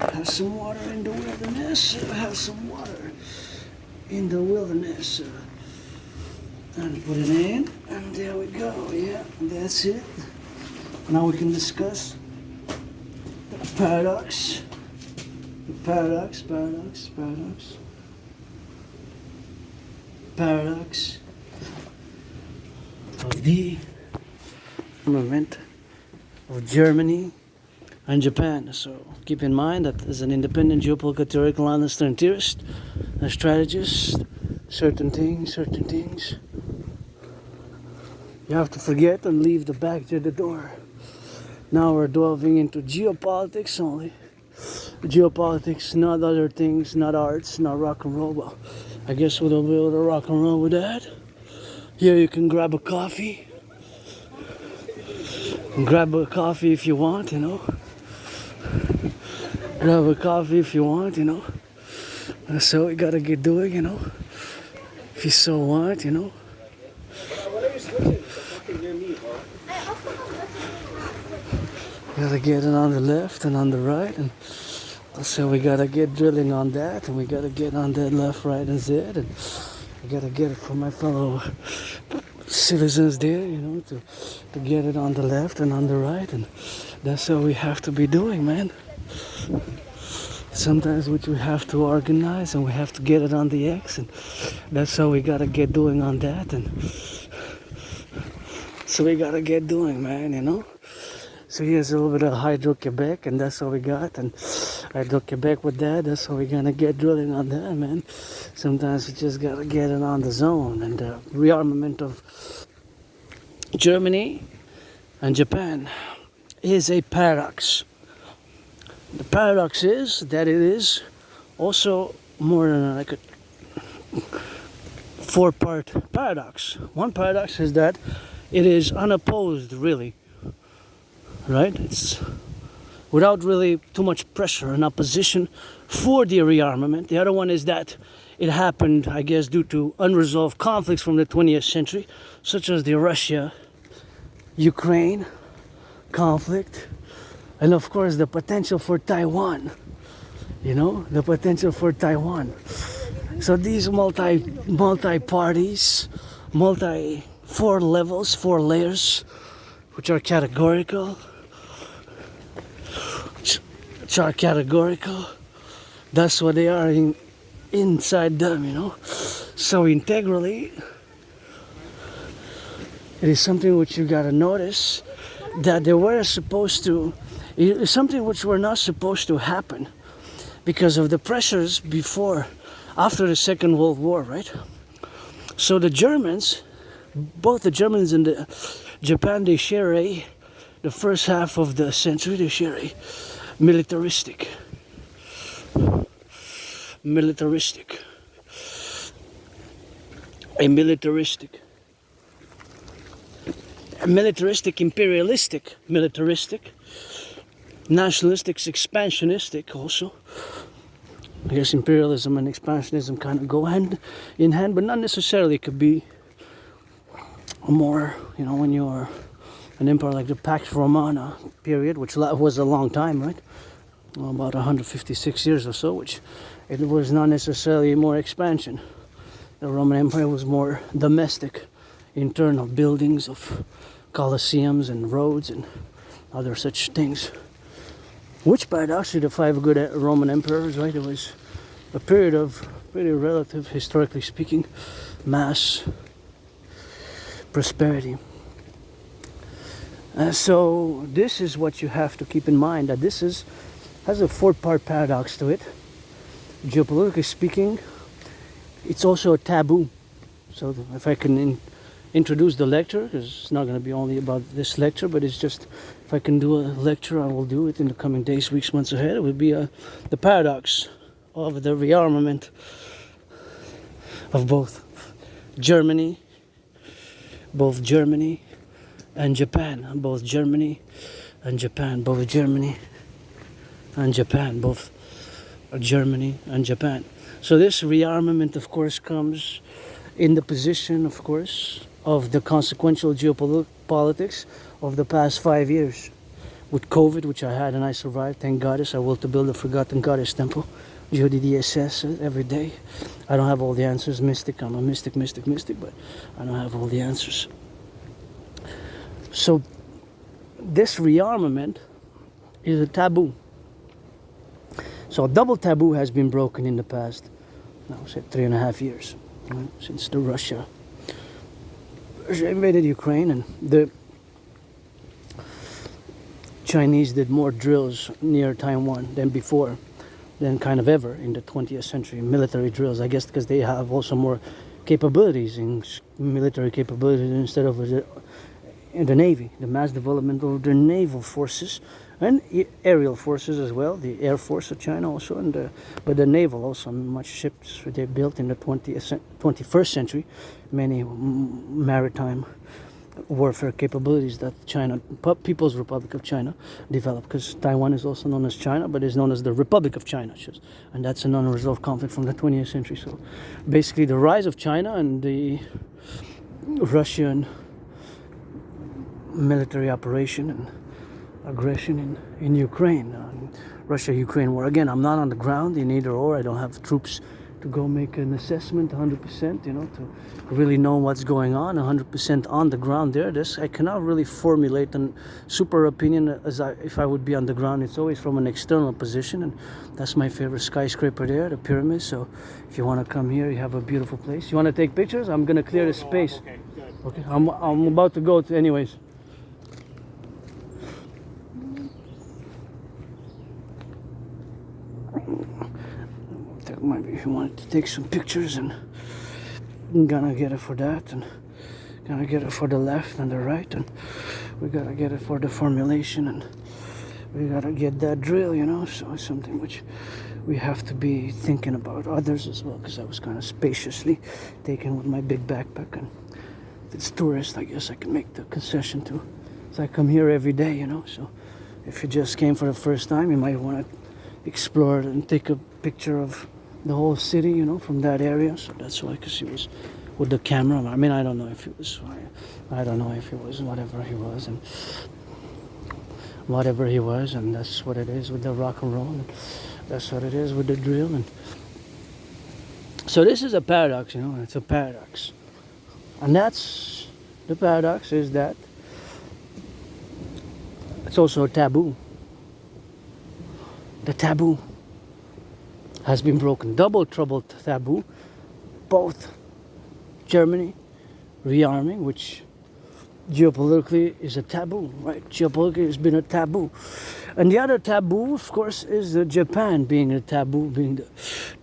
have some water in the wilderness, have some water in the wilderness. And put it in, and there we go, yeah, that's it. Now we can discuss the paradox of the movement of Germany and Japan. So keep in mind that as an independent geopolitical analyst and theorist, a strategist, certain things you have to forget and leave the back to the door. Now we're delving into geopolitics only. Geopolitics, not other things, not arts, not rock and roll. Well, I guess we'll be able to rock and roll with that. Here you can grab a coffee. And grab a coffee if you want, you know. Grab a coffee if you want, you know. That's what we gotta get doing, you know. If you so want, you know. Gotta get it on the left and on the right, and so we gotta get drilling on that, and we gotta get on that left, right, and Z, and we gotta get it for my fellow citizens there, you know, to get it on the left and on the right, and that's what we have to be doing, man. Sometimes which we have to organize, and we have to get it on the X, and that's how we gotta get doing on that, and so we gotta get doing, man, you know. So here's a little bit of Hydro-Quebec, and that's what we got, and Hydro-Quebec with that, that's how we're gonna get drilling on that, man. Sometimes we just gotta get it on the zone, and the rearmament of Germany and Japan is a paradox. The paradox is that it is also more than like a four-part paradox. One paradox is that it is unopposed, really. Right? It's without really too much pressure and opposition for the rearmament. The other one is that it happened, I guess, due to unresolved conflicts from the 20th century, such as the Russia-Ukraine conflict, and of course the potential for Taiwan. You know, the potential for Taiwan. So these multi-parties, four levels, four layers, which are categorical. That's what they are inside them, you know. So integrally, it is something which you gotta notice that they were supposed to. It is something which were not supposed to happen because of the pressures after the Second World War, right? So the Germans, both the Germans and the Japan, they share the first half of the century, they share a militaristic imperialistic, militaristic, nationalistic, expansionistic also. I guess imperialism and expansionism kind of go hand in hand, but not necessarily. It could be a more, when you're an empire like the Pax Romana period, which was a long time, right? About 156 years or so, which it was not necessarily more expansion. The Roman Empire was more domestic, internal buildings of colosseums and roads and other such things. Which paradoxically, the 5 good Roman emperors, right? It was a period of pretty relative, historically speaking, mass prosperity. So this is what you have to keep in mind, that this has a 4-part paradox to it. Geopolitically speaking, it's also a taboo. So if I can introduce the lecture, because it's not going to be only about this lecture, but it's just, if I can do a lecture, I will do it in the coming days, weeks, months ahead. It would be the paradox of the rearmament of both Germany and Japan, both Germany and Japan, both Germany and Japan, both Germany and Japan. So this rearmament, of course, comes in the position, of course, of the consequential geopolitics of the past 5 years. With COVID, which I had and I survived, thank Goddess. I will to build a forgotten Goddess temple. dedie every day. I don't have all the answers. Mystic, I'm a mystic, but I don't have all the answers. So this rearmament is a taboo. So a double taboo has been broken in the past, now say 3.5 years, right? Since the Russia invaded Ukraine, and the Chinese did more drills near Taiwan than kind of ever in the 20th century, military drills, I guess, because they have also more capabilities in military capabilities instead of in the Navy, the mass development of the naval forces and aerial forces as well, the Air Force of China also, but the naval also, much ships they built in the 21st century, many maritime warfare capabilities that China, People's Republic of China, developed, because Taiwan is also known as China, but is known as the Republic of China, and that's an unresolved conflict from the 20th century. So basically the rise of China and the Russian military operation and aggression in Ukraine, Russia-Ukraine war. Again, I'm not on the ground in either or. I don't have troops to go make an assessment 100%, to really know what's going on 100% on the ground there. I cannot really formulate a super opinion if I would be on the ground. It's always from an external position, and that's my favorite skyscraper there, the pyramids. So if you want to come here, you have a beautiful place. You want to take pictures? I'm going to clear the space. Okay, good. Okay, I'm about to go anyways. Maybe if you wanted to take some pictures, and I'm gonna get it for that, and gonna get it for the left and the right, and we gotta get it for the formulation, and we gotta get that drill, so it's something which we have to be thinking about others as well, because I was kind of spaciously taken with my big backpack, and if it's tourist, I guess I can make the concession too. So I come here every day, so if you just came for the first time, you might want to explore and take a picture of the whole city, from that area. So that's why, because he was with the camera. I mean, I don't know if he was whatever he was, and that's what it is with the rock and roll, and that's what it is with the drill. And so this is a paradox, it's a paradox, and that's the paradox is that it's also a taboo. The taboo has been broken. Double trouble taboo. Both Germany rearming, which geopolitically is a taboo, right? Geopolitically has been a taboo. And the other taboo, of course, is Japan being the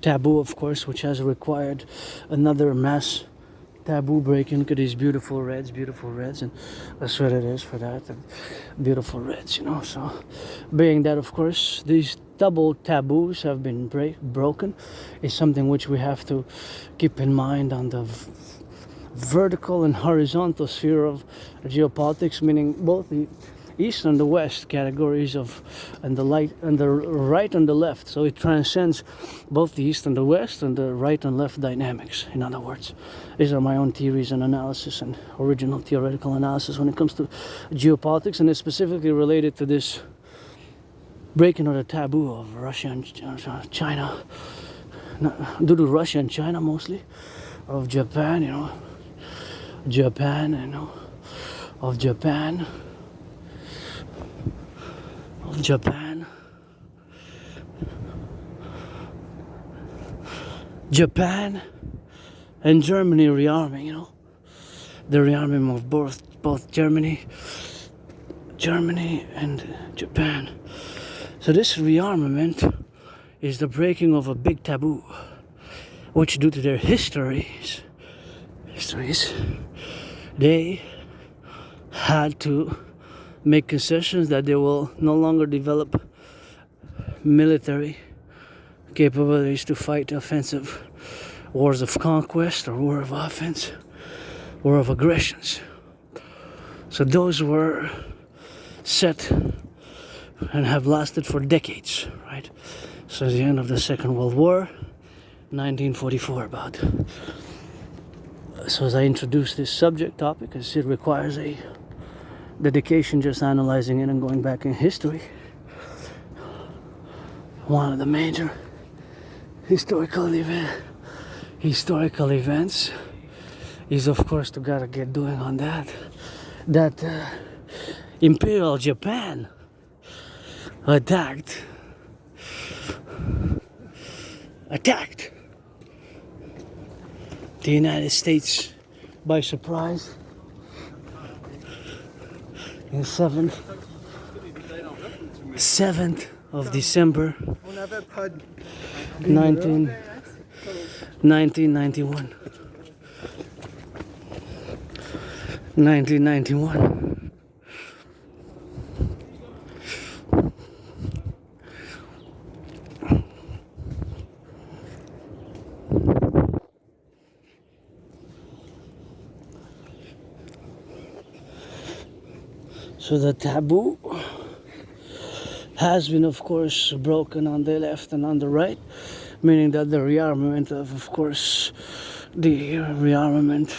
taboo, of course, which has required another mass taboo breaking. Look at these beautiful reds, and that's what it is for that. And beautiful reds, you know. So, being that, of course, these double taboos have been broken, is something which we have to keep in mind on the vertical and horizontal sphere of geopolitics, meaning both the east and the west categories of, and the light and the right and the left. So it transcends both the east and the west and the right and left dynamics. In other words, these are my own theories and analysis and original theoretical analysis when it comes to geopolitics, and it's specifically related to this breaking of the taboo of Russia and China, due to Russia and China mostly, of Japan, you know, Japan, of Japan and Germany rearming, you know, the rearming of both Germany and Japan. So this rearmament is the breaking of a big taboo, which due to their histories, they had to make concessions that they will no longer develop military capabilities to fight offensive wars of conquest or war of offense, war of aggressions. So those were set and have lasted for decades, right? So the end of the Second World War, 1944 about. So as I introduce this subject topic, as it requires a dedication just analyzing it and going back in history, one of the major historical events is, of course, to gotta get doing on that Imperial Japan attacked the United States by surprise in 7th of December 1991. So the taboo has been, of course, broken on the left and on the right, meaning that the rearmament of course, the rearmament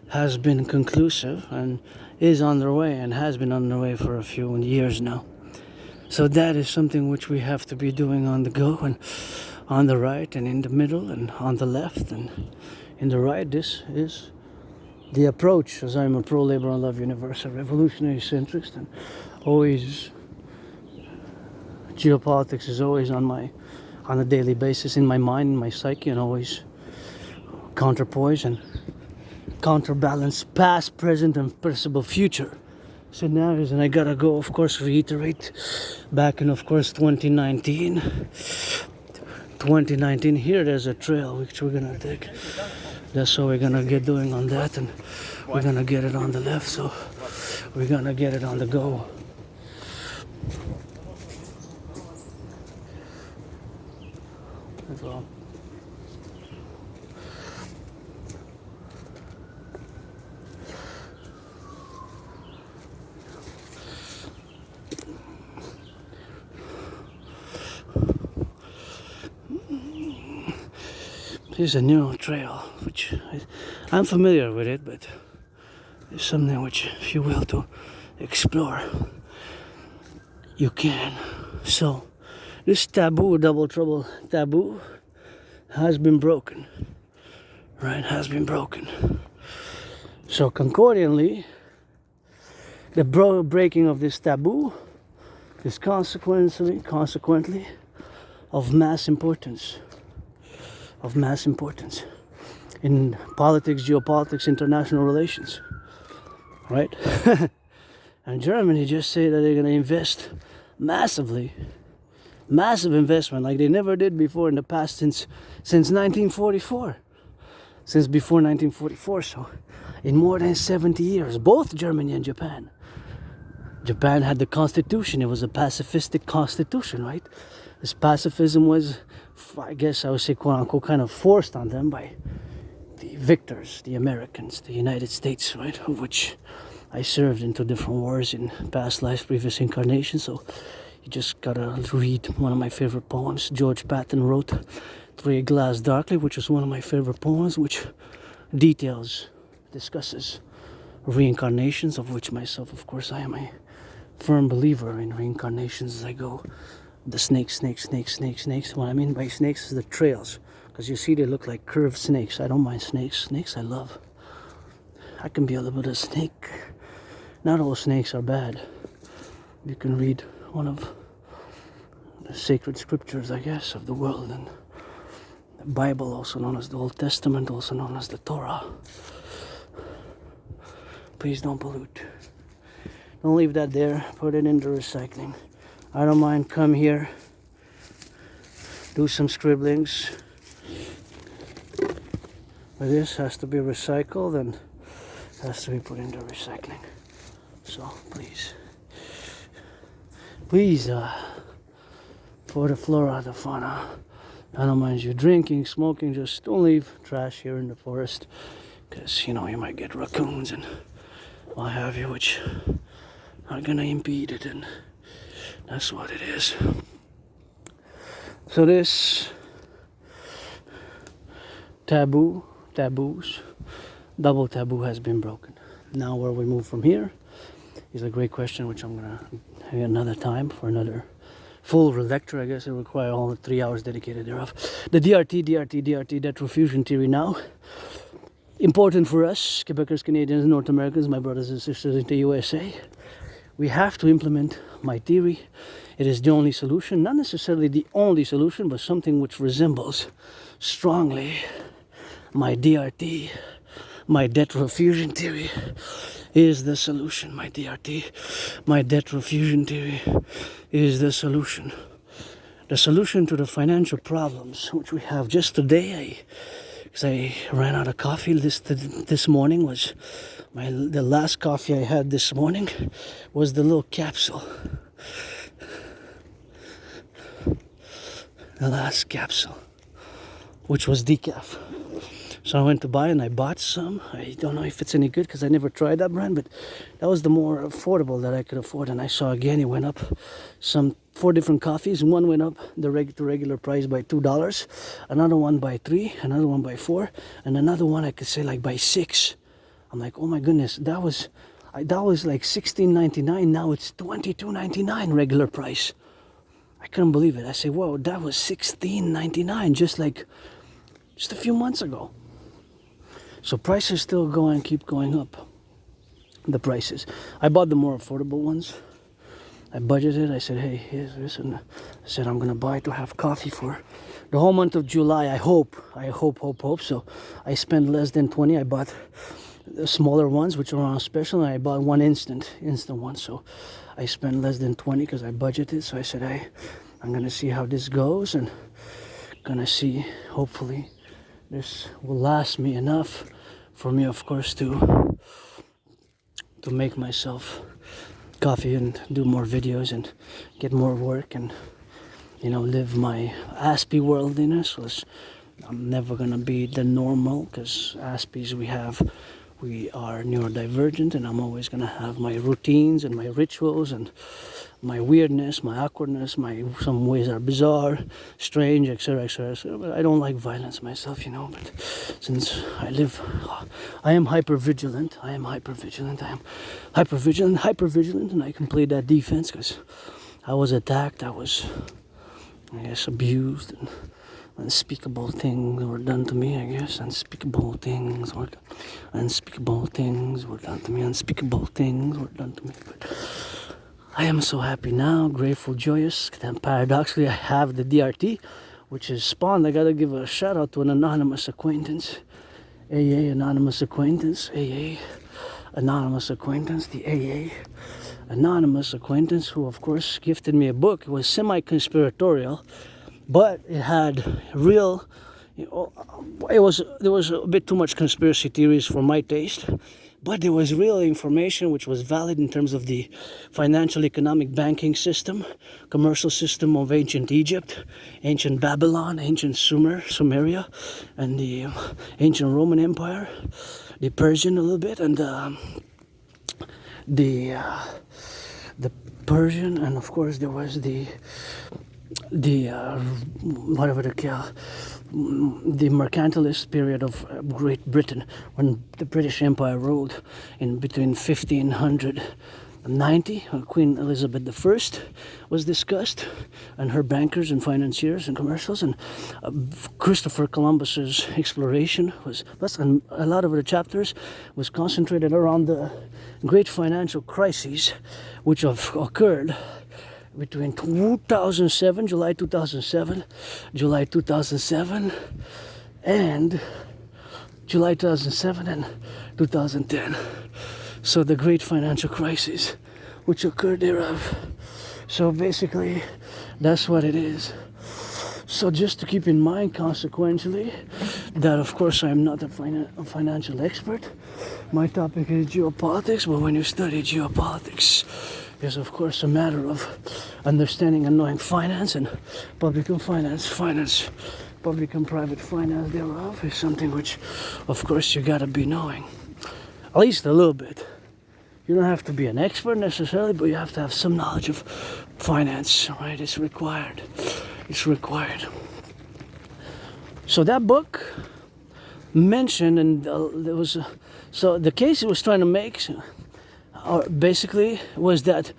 has been conclusive and is on their way and has been on their way for a few years now. So that is something which we have to be doing on the go and on the right and in the middle and on the left and in the right. This is the approach, as I'm a pro-labor and love universal revolutionary centrist, and always geopolitics is always on a daily basis in my mind, in my psyche, and always counterpoise and counterbalance past, present, and possible future scenarios. And I gotta go, of course, reiterate back in, of course, 2019 here there's a trail which we're gonna take. That's what we're gonna get doing on that, and we're gonna get it on the left, so we're gonna get it on the go. That's all. This is a new trail, which I'm familiar with it, but it's something which, if you will, to explore, you can. So, this taboo, double trouble taboo, has been broken, right? Has been broken. So, concordantly, the breaking of this taboo is consequently of mass importance. In politics, geopolitics, international relations, right? And Germany just say that they're going to invest massive investment like they never did before in the past since 1944. since before 1944. So in more than 70 years, both Germany and Japan had the constitution. It was a pacifistic constitution, right? This pacifism was, I guess I would say, quote unquote, kind of forced on them by the victors, the Americans, the United States, right? Of which I served in 2 different wars in past lives, previous incarnations. So you just gotta read one of my favorite poems. George Patton wrote "Three Glass Darkly," which is one of my favorite poems, which discusses reincarnations, of which myself, of course, I am a firm believer in reincarnations as I go. The snakes. What I mean by snakes is the trails, because you see they look like curved snakes. I don't mind snakes. Snakes I love. I can be a little bit of snake. Not all snakes are bad. You can read one of the sacred scriptures, I guess, of the world, and the Bible, also known as the Old Testament, also known as the Torah. Please don't pollute. Don't leave that there. Put it into recycling. I don't mind. Come here, do some scribblings. But this has to be recycled and has to be put into recycling. So please, for the flora, the fauna, I don't mind you drinking, smoking, just don't leave trash here in the forest, because you might get raccoons and what have you, which are gonna impede it, and that's what it is. So this taboos, double taboo has been broken. Now where we move from here is a great question, which I'm gonna have another time for another full lecture. I guess it will require all the 3 hours dedicated thereof. The DRT, debt refusion theory now. Important for us, Quebecers, Canadians, North Americans, my brothers and sisters in the USA. We have to implement my theory. It is the only solution, not necessarily the only solution, but something which resembles strongly my DRT, my debt refusion theory is the solution. My DRT, my debt refusion theory is the solution. The solution to the financial problems which we have. Just today, because I ran out of coffee this morning, was the last coffee I had this morning was the little capsule. The last capsule, which was decaf. So I went to buy and I bought some. I don't know if it's any good because I never tried that brand, but that was the more affordable that I could afford. And I saw again it went up 4 different coffees. One went up the regular price by $2, another one by $3, another one by $4, and another one I could say like by $6. I'm like, oh my goodness, that was like $16.99. Now it's $22.99 regular price. I couldn't believe it. I say, whoa, that was $16.99 just a few months ago. So prices still keep going up. The prices. I bought the more affordable ones. I budgeted. I said, hey, here's this, and I said I'm gonna buy to have coffee for the whole month of July. I hope. So I spent less than 20. I bought the smaller ones, which are on special, and I bought one instant one. So I spent less than 20 because I budgeted. So I said, hey, I'm gonna see how this goes, and gonna see. Hopefully, this will last me enough for me, of course, to make myself coffee and do more videos and get more work and live my N.A.C.P worldliness. I'm never gonna be the normal, because N.A.C.Ps we are neurodivergent, and I'm always gonna have my routines and my rituals and my weirdness, my awkwardness, some ways are bizarre, strange, etc. But I don't like violence myself, but since I am hyper vigilant, and I can play that defense because I was attacked, I was, I guess, abused, and unspeakable things were done to me, I guess. Unspeakable things were done to me. But I am so happy now, grateful, joyous. Then paradoxically, I have the DRT, which is spawned. I gotta give a shout out to an anonymous acquaintance. The anonymous acquaintance, who of course gifted me a book. It was semi-conspiratorial, but it had real there was a bit too much conspiracy theories for my taste, but there was real information which was valid in terms of the financial, economic, banking system, commercial system of ancient Egypt, ancient Babylon, ancient Sumeria, and the ancient Roman Empire, the Persian a little bit, and the Persian, and of course there was the whatever the mercantilist period of Great Britain, when the British Empire ruled in between 1590. Queen Elizabeth I was discussed, and her bankers and financiers and commercials, and Christopher Columbus's exploration was, plus, and a lot of the chapters was concentrated around the great financial crises which have occurred between 2007, July 2007, and July 2007 and 2010. So the great financial crisis which occurred thereof. So basically, that's what it is. So just to keep in mind, consequentially, that of course I'm not a financial expert. My topic is geopolitics, but when you study geopolitics, it's of course a matter of understanding and knowing finance and public and public and private finance thereof is something which of course you gotta be knowing. At least a little bit. You don't have to be an expert necessarily, but you have to have some knowledge of finance, right? It's required. It's required. So that book mentioned, and there was, so the case it was trying to make, basically, was that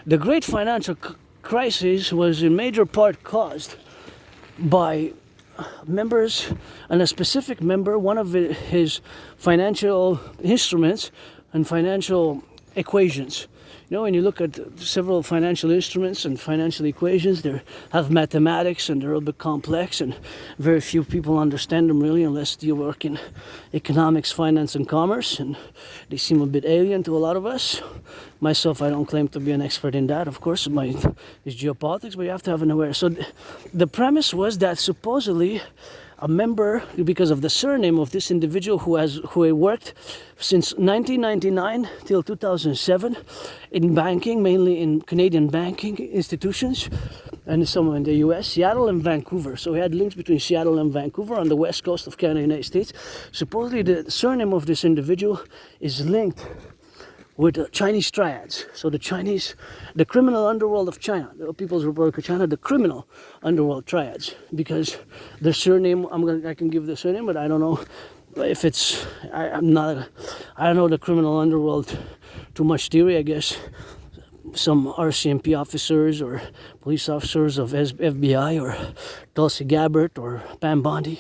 the great financial crisis was in major part caused by members, and a specific member, one of his financial instruments and financial equations. You know, when you look at several financial instruments and financial equations, they have mathematics and they're a little bit complex, and very few people understand them really unless you work in economics, finance, and commerce, and they seem a bit alien to a lot of us. Myself, I don't claim to be an expert in that, of course. Mine is geopolitics, but you have to have an awareness. So the premise was that supposedly a member, because of the surname of this individual who worked since 1999 till 2007 in banking, mainly in Canadian banking institutions, and some in the US, Seattle and Vancouver. So he had links between Seattle and Vancouver on the west coast of Canada and United States. Supposedly the surname of this individual is linked with Chinese triads. So the criminal underworld of China, the People's Republic of China, the criminal underworld triads, because their surname, I can give the surname, but I don't know if it's, I don't know the criminal underworld too much theory, I guess. Some RCMP officers or police officers of FBI or Tulsi Gabbard or Pam Bondi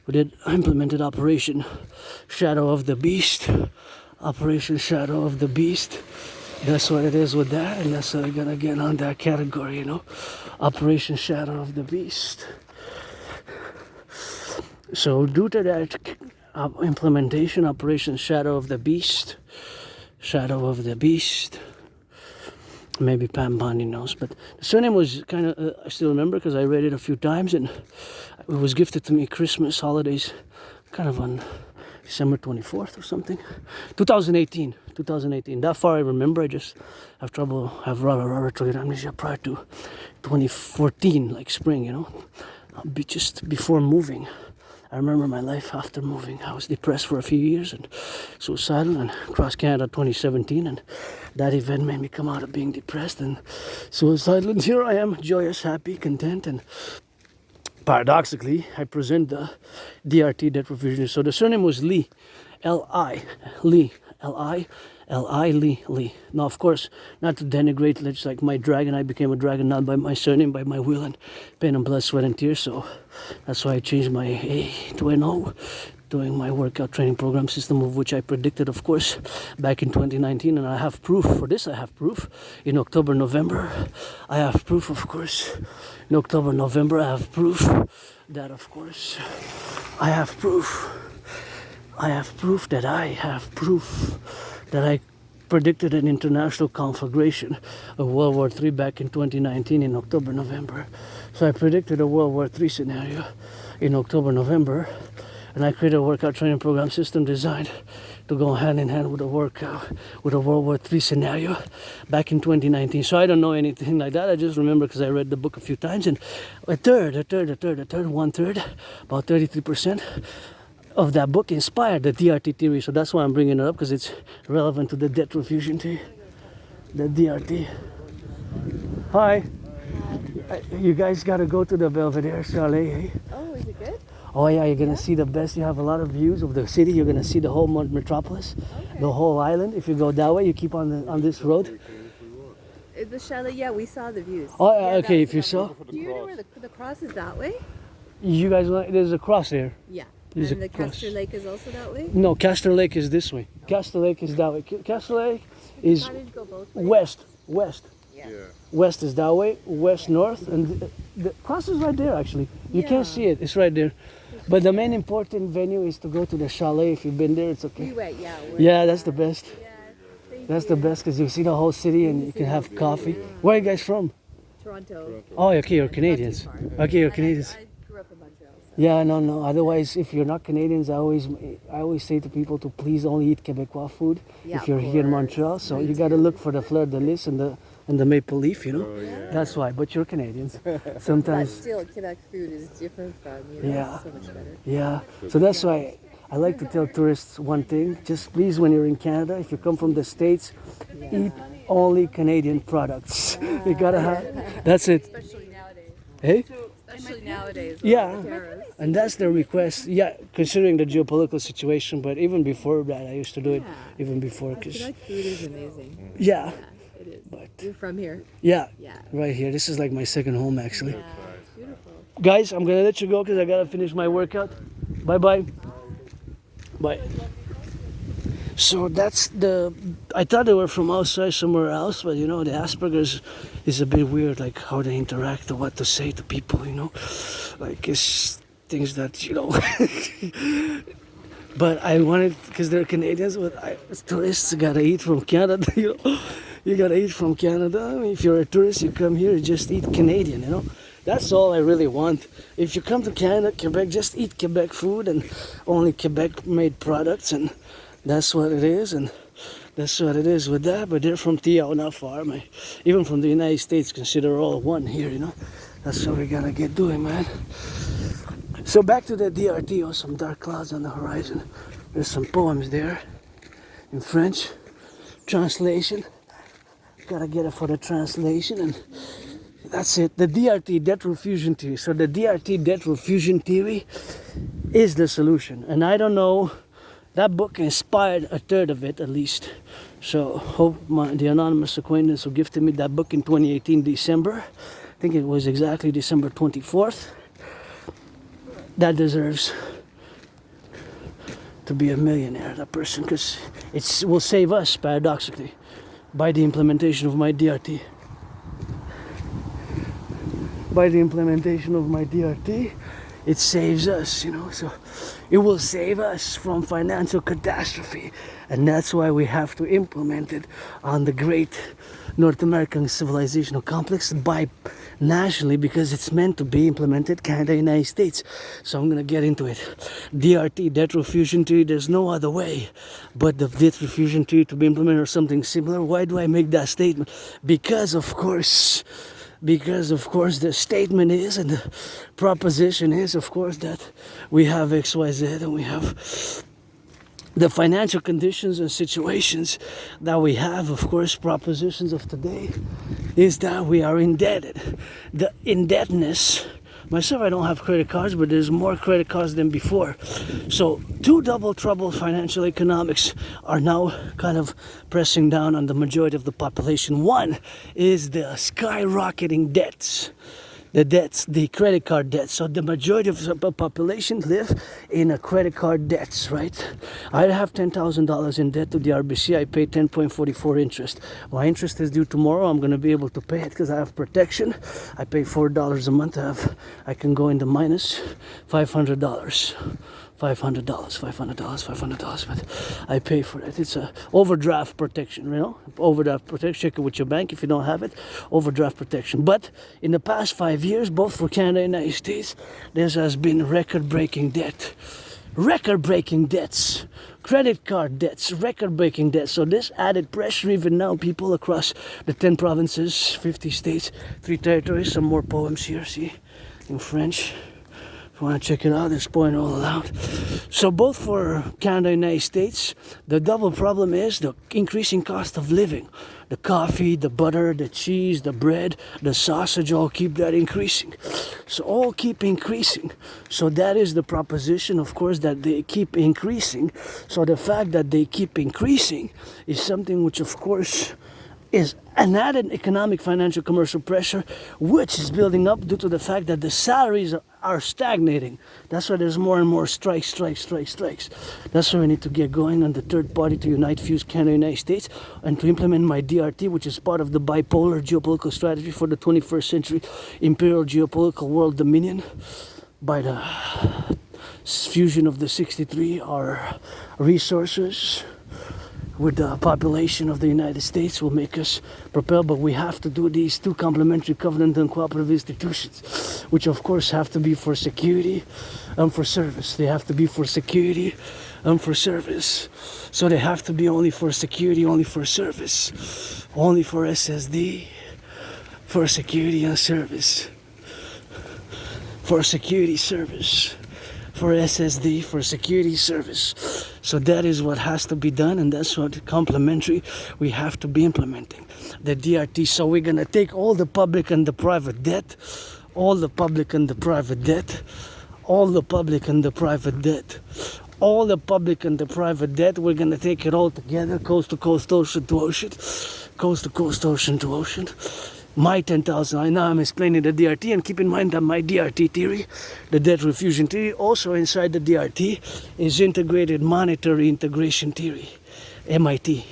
who did implemented Operation Shadow of the Beast. Operation Shadow of the Beast. That's what it is with that, and that's what we're gonna get on that category, you know. Operation Shadow of the Beast. So due to that implementation, Operation Shadow of the Beast, maybe Pam Bondi knows, but the surname was kind of, I still remember because I read it a few times, and it was gifted to me Christmas holidays, kind of on December 24th or something. 2018. That far I remember. I just have rheumatoid amnesia prior to 2014, like spring, you know, just before moving. I remember my life after moving. I was depressed for a few years and suicidal, and across Canada 2017, and that event made me come out of being depressed and suicidal, and here I am, joyous, happy, content, and paradoxically, I present the DRT, debt provision. So the surname was Lee, L-I, Lee. Now, of course, not to denigrate, it's like my dragon. I became a dragon not by my surname, by my will and pain and blood, sweat and tears. So that's why I changed my A to an O, doing my workout training program system, of which I predicted, of course, back in 2019. And I have proof for this. I have proof in October, November. I have proof, of course. In October, November, I have proof that, of course, I have proof that I predicted an international conflagration of World War III back in 2019 in October, November. So I predicted a World War III scenario in October, November, and I created a workout training program system designed to go hand in hand with a workout, with a World War III scenario back in 2019. So I don't know anything like that. I just remember because I read the book a few times, and one third, about 33% of that book inspired the DRT theory. So that's why I'm bringing it up, because it's relevant to the debt refusion theory, the DRT. Hi. You guys got to go to the Belvedere Chalet, eh? Oh, is it good? Oh yeah, you're gonna see the best. You have a lot of views of the city. You're gonna see the whole metropolis, the whole island. If you go that way, you keep on this road. The chalet, yeah, we saw the views. Oh yeah, okay. If you saw, Do you know where the cross is that way? you guys, there's a cross there. Yeah. There's and a the Castor cross. Lake is also that way? No, Castor Lake is this way. Castor Lake is that way. Castor Lake is How did you go both ways? west. Yeah. West is that way. West, north, and the cross is right there. Actually, you Yeah. can't see it. It's right there. But the main important venue is to go to the chalet. If you've been there, it's okay. We went, yeah. Yeah, that's the best. Yeah, thank That's you. the best because you see the whole city and you can have coffee. Where are you guys from? Toronto. Oh, okay, you're Not too Canadians. far. Okay, you're And Canadians. I grew up in Montreal. So. Yeah, no. Otherwise, if you're not Canadians, I always say to people to please only eat Quebecois food Yeah, if you're of here in course. Montreal. So you got to look for the fleur de lis and the maple leaf, you know. That's why. But you're Canadians. But Sometimes. still, Quebec food is different from, Yeah. so much better. Yeah, so that's why I like to tell tourists one thing. Just please, when you're in Canada, if you come from the States, eat only Canadian products. You gotta have, that's it. Especially nowadays. Hey? Especially nowadays. with Yeah. the tariffs. And that's the request, yeah, considering the geopolitical situation, but even before that, I used to do it even before, because, Quebec food is amazing. yeah, It is. But- You're from here. yeah, Yeah. right here. This is like my second home, actually. Yeah, it's beautiful. Guys, I'm gonna let you go because I gotta finish my workout. Bye-bye. Bye. So that's I thought they were from outside somewhere else, but you know, the Asperger's is a bit weird, like how they interact or what to say to people, you know? Like it's things that, you know. But I wanted, because they're Canadians, but tourists gotta eat from Canada, you know? You gotta eat from Canada. I mean, if you're a tourist, you come here, you just eat Canadian, you know? That's all I really want. If you come to Canada, Quebec, just eat Quebec food and only Quebec-made products, and that's what it is, and that's what it is with that. But they're from T.O., not far, man. Even from the United States, consider all one here, you know? That's what we gotta get doing, man. So back to the DRT, some dark clouds on the horizon. There's some poems there in French. Translation. Gotta get it for the translation, and that's it. The DRT, debt refusion theory. So the DRT debt refusion theory is the solution. And I don't know, that book inspired a third of it at least. So hope the anonymous acquaintance who gifted me that book in 2018 December. I think it was exactly December 24th. That deserves to be a millionaire, that person, because it will save us, paradoxically, by the implementation of my DRT. By the implementation of my DRT, it saves us, you know, so it will save us from financial catastrophe, and that's why we have to implement it on the great North American civilizational complex by nationally, because it's meant to be implemented Canada, United States. So I'm gonna get into it. DRT, debt refusion theory, there's no other way but the debt refusion theory to be implemented or something similar. Why do I make that statement? Because of course the statement is, and the proposition is, of course, that we have XYZ and we have the financial conditions and situations that we have. Of course, propositions of today is that we are indebted. The indebtedness, myself, I don't have credit cards, but there's more credit cards than before. So two double trouble financial economics are now kind of pressing down on the majority of the population. One is the skyrocketing debts. The debts, the credit card debts. So the majority of the population live in a credit card debts, right? I have $10,000 in debt to the RBC. I pay 10.44 interest. My interest is due tomorrow. I'm going to be able to pay it because I have protection. I pay $4 a month. I can go in the minus $500. $500, $500, but I pay for it. It's a overdraft protection, you know, overdraft protection. Check it with your bank if you don't have it. Overdraft protection. But in the past 5 years, both for Canada and United States, there has been record-breaking debt. Record-breaking debts, credit card debts, record-breaking debts. So this added pressure even now, people across the 10 provinces, 50 states, 3 territories. Some more poems here, see, in French. If you want to check it out, there's poem all around. So both for Canada and United States, the double problem is the increasing cost of living. The coffee, the butter, the cheese, the bread, the sausage, all keep that increasing. So all keep increasing. So that is the proposition, of course, that they keep increasing. So the fact that they keep increasing is something which, of course, is an added economic, financial, commercial pressure, which is building up due to the fact that the salaries are stagnating. That's why there's more and more strikes. That's why we need to get going on the third party to unite, fuse Canada and United States, and to implement my DRT, which is part of the bipolar geopolitical strategy for the 21st century Imperial geopolitical world dominion. By the fusion of the 63, our resources with the population of the United States will make us propel, but we have to do these two complementary covenant and cooperative institutions, which of course have to be for security and for service. They have to be for security and for service. So they have to be only for security, only for service, only for SSD, for security and service, for security service, for SSD, for security service. So that is what has to be done, and that's what complementary we have to be implementing. The DRT, so we're going to take all the public and the private debt, all the public and the private debt, all the public and the private debt, all the public and the private debt. We're going to take it all together, coast to coast, ocean to ocean, coast to coast, ocean to ocean. My 10,000, now I'm explaining the DRT, and keep in mind that my DRT theory, the debt refusion theory, also inside the DRT is integrated monetary integration theory, MIT,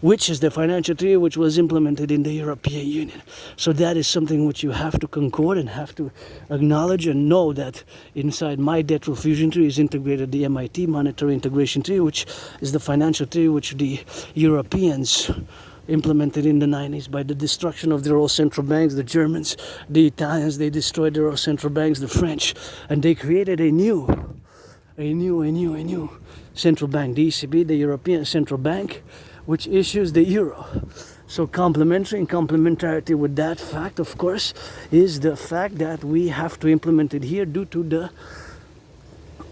which is the financial theory which was implemented in the European Union. So that is something which you have to concord and have to acknowledge and know that inside my debt refusion theory is integrated the MIT monetary integration theory, which is the financial theory which the Europeans implemented in the 90s by the destruction of their own central banks. The Germans, the Italians, they destroyed their own central banks, the French, and they created a new central bank, the ECB, the European Central Bank, which issues the euro. So complementary and complementarity with that fact, of course, is the fact that we have to implement it here due to the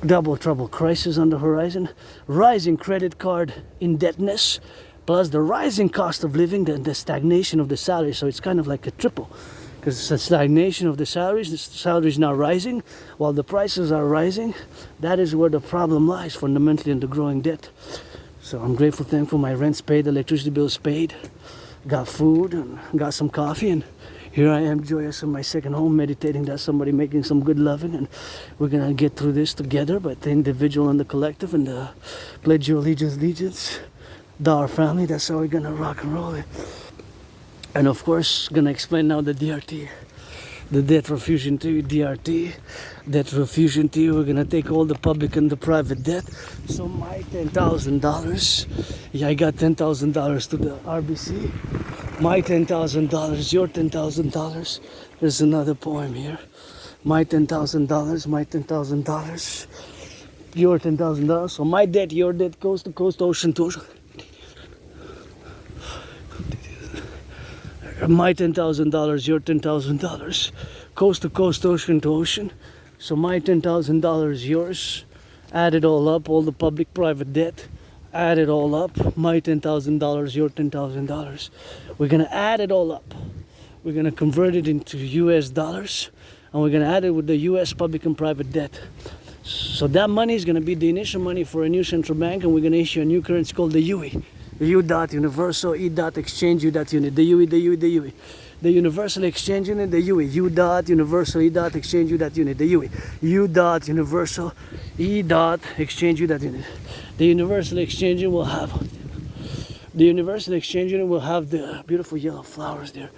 double trouble crisis on the horizon, rising credit card indebtedness, plus the rising cost of living, the stagnation of the salary. So it's kind of like a triple, because it's a stagnation of the salaries now rising, while the prices are rising. That is where the problem lies, fundamentally, in the growing debt. So I'm grateful, thankful, my rent's paid, electricity bill's paid, got food, and got some coffee, and here I am, joyous in my second home, meditating that somebody making some good loving, and we're gonna get through this together, but the individual and the collective, and the pledge your allegiance, our family. That's how we're gonna rock and roll it. And of course, gonna explain now the DRT, the debt refusion theory, DRT, debt refusion theory. We're gonna take all the public and the private debt. So my $10,000, yeah, I got $10,000 to the RBC. My $10,000, your $10,000. There's another poem here. My $10,000, my $10,000, your $10,000. So my debt, your debt, coast to coast, ocean to ocean. My $10,000, your $10,000, coast to coast, ocean to ocean. So my $10,000, yours, add it all up, all the public private debt, add it all up. My $10,000, your $10,000. We're gonna add it all up. We're gonna convert it into US dollars, and we're gonna add it with the US public and private debt. So that money is gonna be the initial money for a new central bank, and we're gonna issue a new currency called the UE. U dot universal, E dot exchange, U dot unit, the UE, the UE, the UE. The universal exchange unit, the UE, U dot universal, E dot exchange, U dot unit, the UE. U dot universal, E dot exchange, U dot unit. The universal exchange unit will have the beautiful yellow flowers there.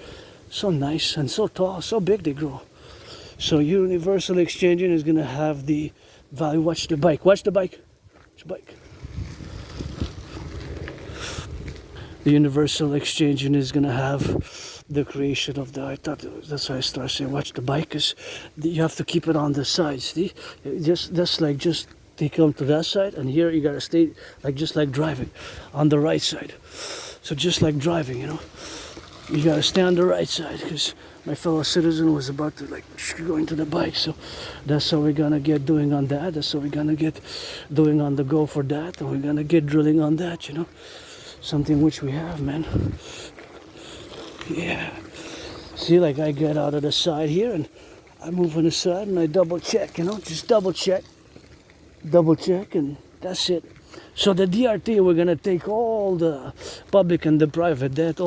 So nice and so tall, so big they grow. So universal exchange unit is gonna have the Valley, watch the bike. Watch the bike. Watch the bike. The universal exchange is gonna have the creation of the. I thought that's why I started saying watch the bike, cause you have to keep it on the side. See, just they come to that side, and here you gotta stay just like driving, on the right side. So just like driving, you gotta stay on the right side, cause my fellow citizen was about to go into the bike. So that's how we're gonna get doing on that. That's how we're gonna get doing on the go for that, and we're gonna get drilling on that. Something which we have, man. Yeah. See, I get out of the side here and I move on the side and I double check, just double check, and that's it. So the DRT, we're gonna take all the public and the private debt, my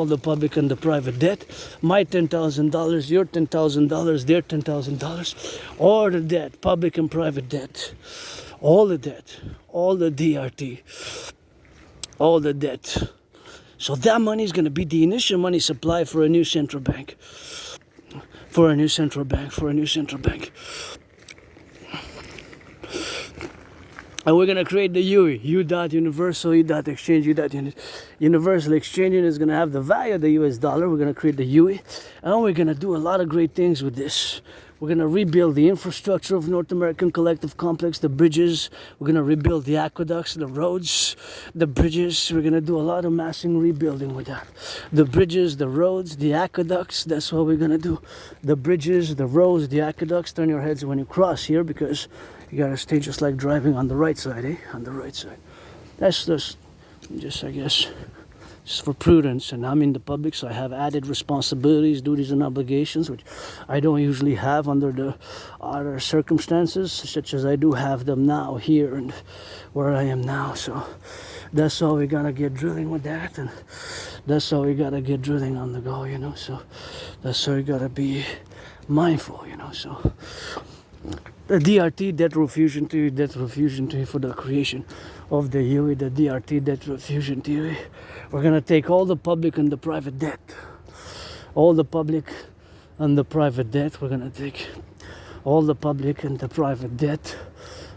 $10,000, your $10,000, their $10,000, or the debt, public and private debt, all the debt, all the DRT. All the debt. So that money is going to be the initial money supply for a new central bank. For a new central bank. And we're going to create the UE, U.Universal, U.Exchange, U.Unit. Universal exchange is going to have the value of the US dollar. We're going to create the UE. And we're going to do a lot of great things with this. We're going to rebuild the infrastructure of North American Collective Complex, the bridges. We're going to rebuild the aqueducts, the roads, the bridges. We're going to do a lot of massing rebuilding with that. The bridges, the roads, the aqueducts, that's what we're going to do. The bridges, the roads, the aqueducts. Turn your heads when you cross here, because you got to stay just like driving on the right side, On the right side. That's just I guess, just for prudence, and I'm in the public, so I have added responsibilities, duties, and obligations, which I don't usually have under the other circumstances, such as I do have them now here and where I am now. So that's how we gotta get drilling with that, and that's how we gotta get drilling on the go, So that's how we gotta be mindful, So the DRT, debt refusion theory for the creation of the UE, the DRT, debt refusion theory. We're going to take all the public and the private debt. All the public and the private debt. We're going to take all the public and the private debt.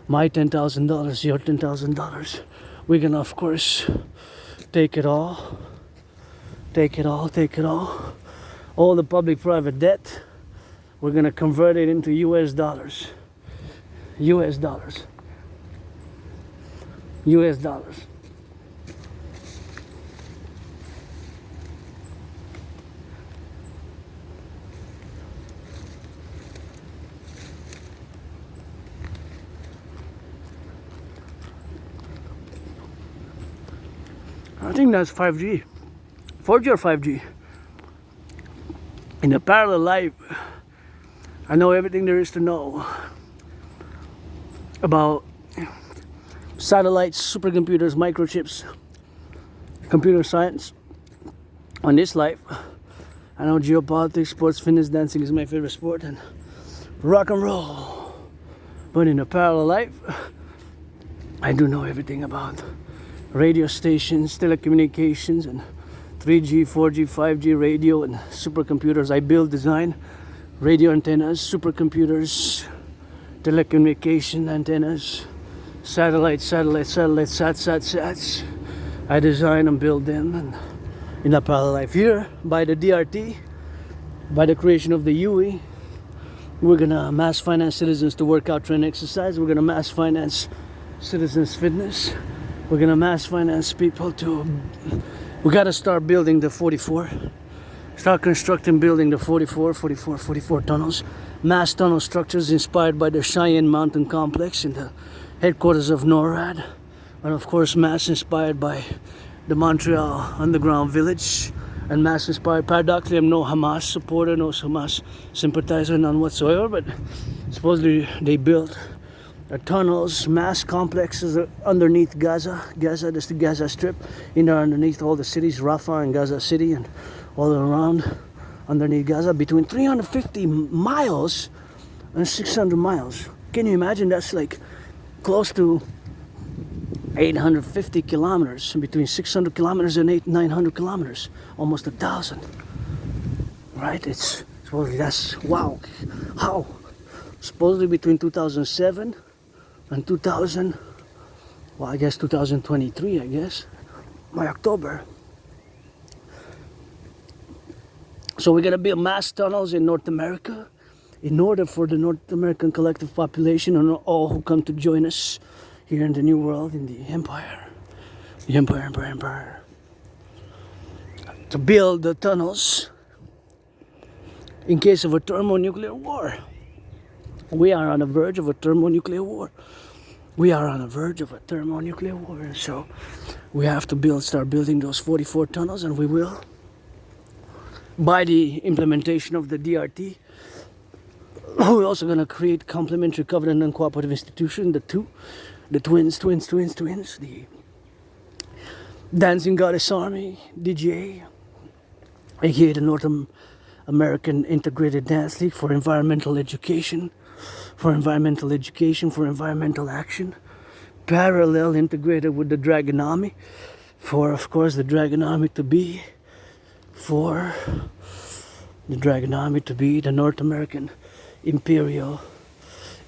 My $10,000, your $10,000. We're going to, of course, take it all. All the public private debt. We're going to convert it into US dollars. US dollars. I think that's 5G. 4G or 5G? In a parallel life, I know everything there is to know about satellites, supercomputers, microchips, computer science. On this life, I know geopolitics, sports, fitness, dancing is my favorite sport, and rock and roll. But in a parallel life, I do know everything about radio stations, telecommunications, and 3G, 4G, 5G radio, and supercomputers. I build, design radio antennas, supercomputers, telecommunication antennas, satellites, sats. I design and build them, and in a parallel life here, by the DRT, by the creation of the UE, we're gonna mass finance citizens to work out, train, exercise. We're gonna mass finance citizens fitness. We're gonna mass finance people to, we gotta start building the 44. Start constructing, building the 44 tunnels. Mass tunnel structures inspired by the Cheyenne Mountain Complex in the headquarters of NORAD. And of course, mass inspired by the Montreal Underground Village. And mass inspired, paradoxically, I'm no Hamas supporter, no Hamas sympathizer, none whatsoever. But supposedly they built tunnels, mass complexes underneath Gaza. That's the Gaza Strip. In there underneath all the cities, Rafah and Gaza City, and all around underneath Gaza, between 350 miles and 600 miles. Can you imagine? That's like close to 850 kilometers, between 600 kilometers and 900 kilometers, almost 1,000. Right? It's supposedly, that's wow. How? Supposedly between 2007 and 2023, I guess, by October. So we're gonna build mass tunnels in North America in order for the North American collective population and all who come to join us here in the New World, in the Empire. The Empire. To build the tunnels in case of a thermonuclear war. We are on the verge of a thermonuclear war. And so we have to start building those 44 tunnels, and we will. By the implementation of the DRT, we're also going to create complementary covenant and cooperative institution, the twins, the Dancing Goddess Army, DJ, aka the North American Integrated Dance League for environmental education, for environmental action, parallel integrated with the Dragon Army, for of course the Dragon Army to be the North American Imperial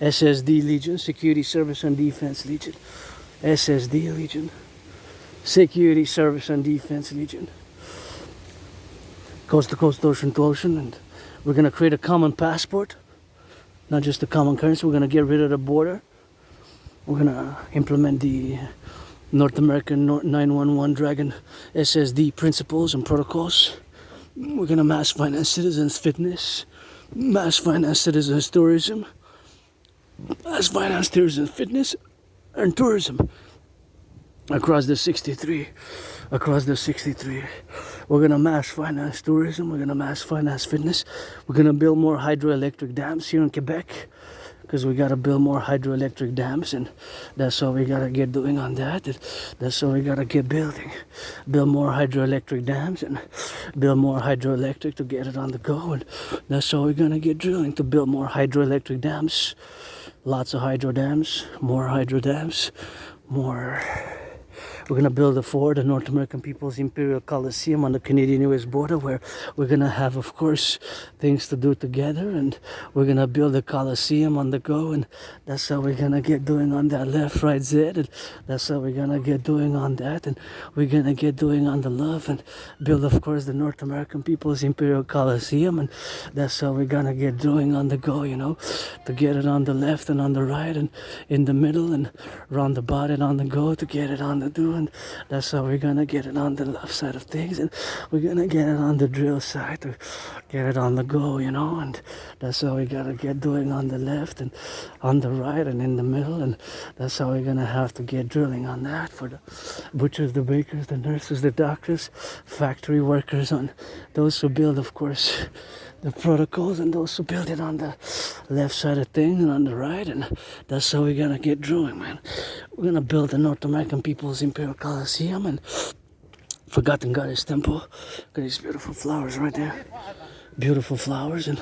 SSD Legion, Security Service and Defense Legion, SSD Legion, Security Service and Defense Legion, coast to coast, ocean to ocean, and we're going to create a common passport, not just a common currency. We're going to get rid of the border. We're going to implement the North American 911 Dragon SSD principles and protocols. We're going to mass finance citizens fitness, mass finance citizens tourism, mass finance citizens fitness and tourism across the 63. We're going to mass finance tourism, we're going to mass finance fitness. We're going to build more hydroelectric dams here in Quebec, because we got to build more hydroelectric dams, and that's all we got to get doing on that. That's all we got to get building. Build more hydroelectric dams and build more hydroelectric to get it on the go, and that's all we're going to get drilling, to build more hydroelectric dams. Lots of hydro dams, more hydro dams, more. We're going to build the North American People's Imperial Coliseum on the Canadian-US border, where we're going to have, of course, things to do together, and we're going to build a Coliseum on the go, and that's how we're going to get doing on that left, right, Z, and that's how we're going to get doing on that, and we're going to get doing on the love, and build, of course, the North American People's Imperial Coliseum, and that's how we're going to get doing on the go, to get it on the left and on the right and in the middle and roundabout and on the go, to get it on the do. And that's how we're gonna get it on the left side of things, and we're gonna get it on the drill side to get it on the go, and that's how we gotta get doing on the left and on the right and in the middle, and that's how we're gonna have to get drilling on that for the butchers, the bakers, the nurses, the doctors, factory workers, on those who build, of course, the protocols, and those who build it on the left side of things and on the right, and that's how we're gonna get drilling, man. We're gonna build the North American People's Imperial Coliseum and Forgotten Goddess Temple. Got these beautiful flowers right there, beautiful flowers, and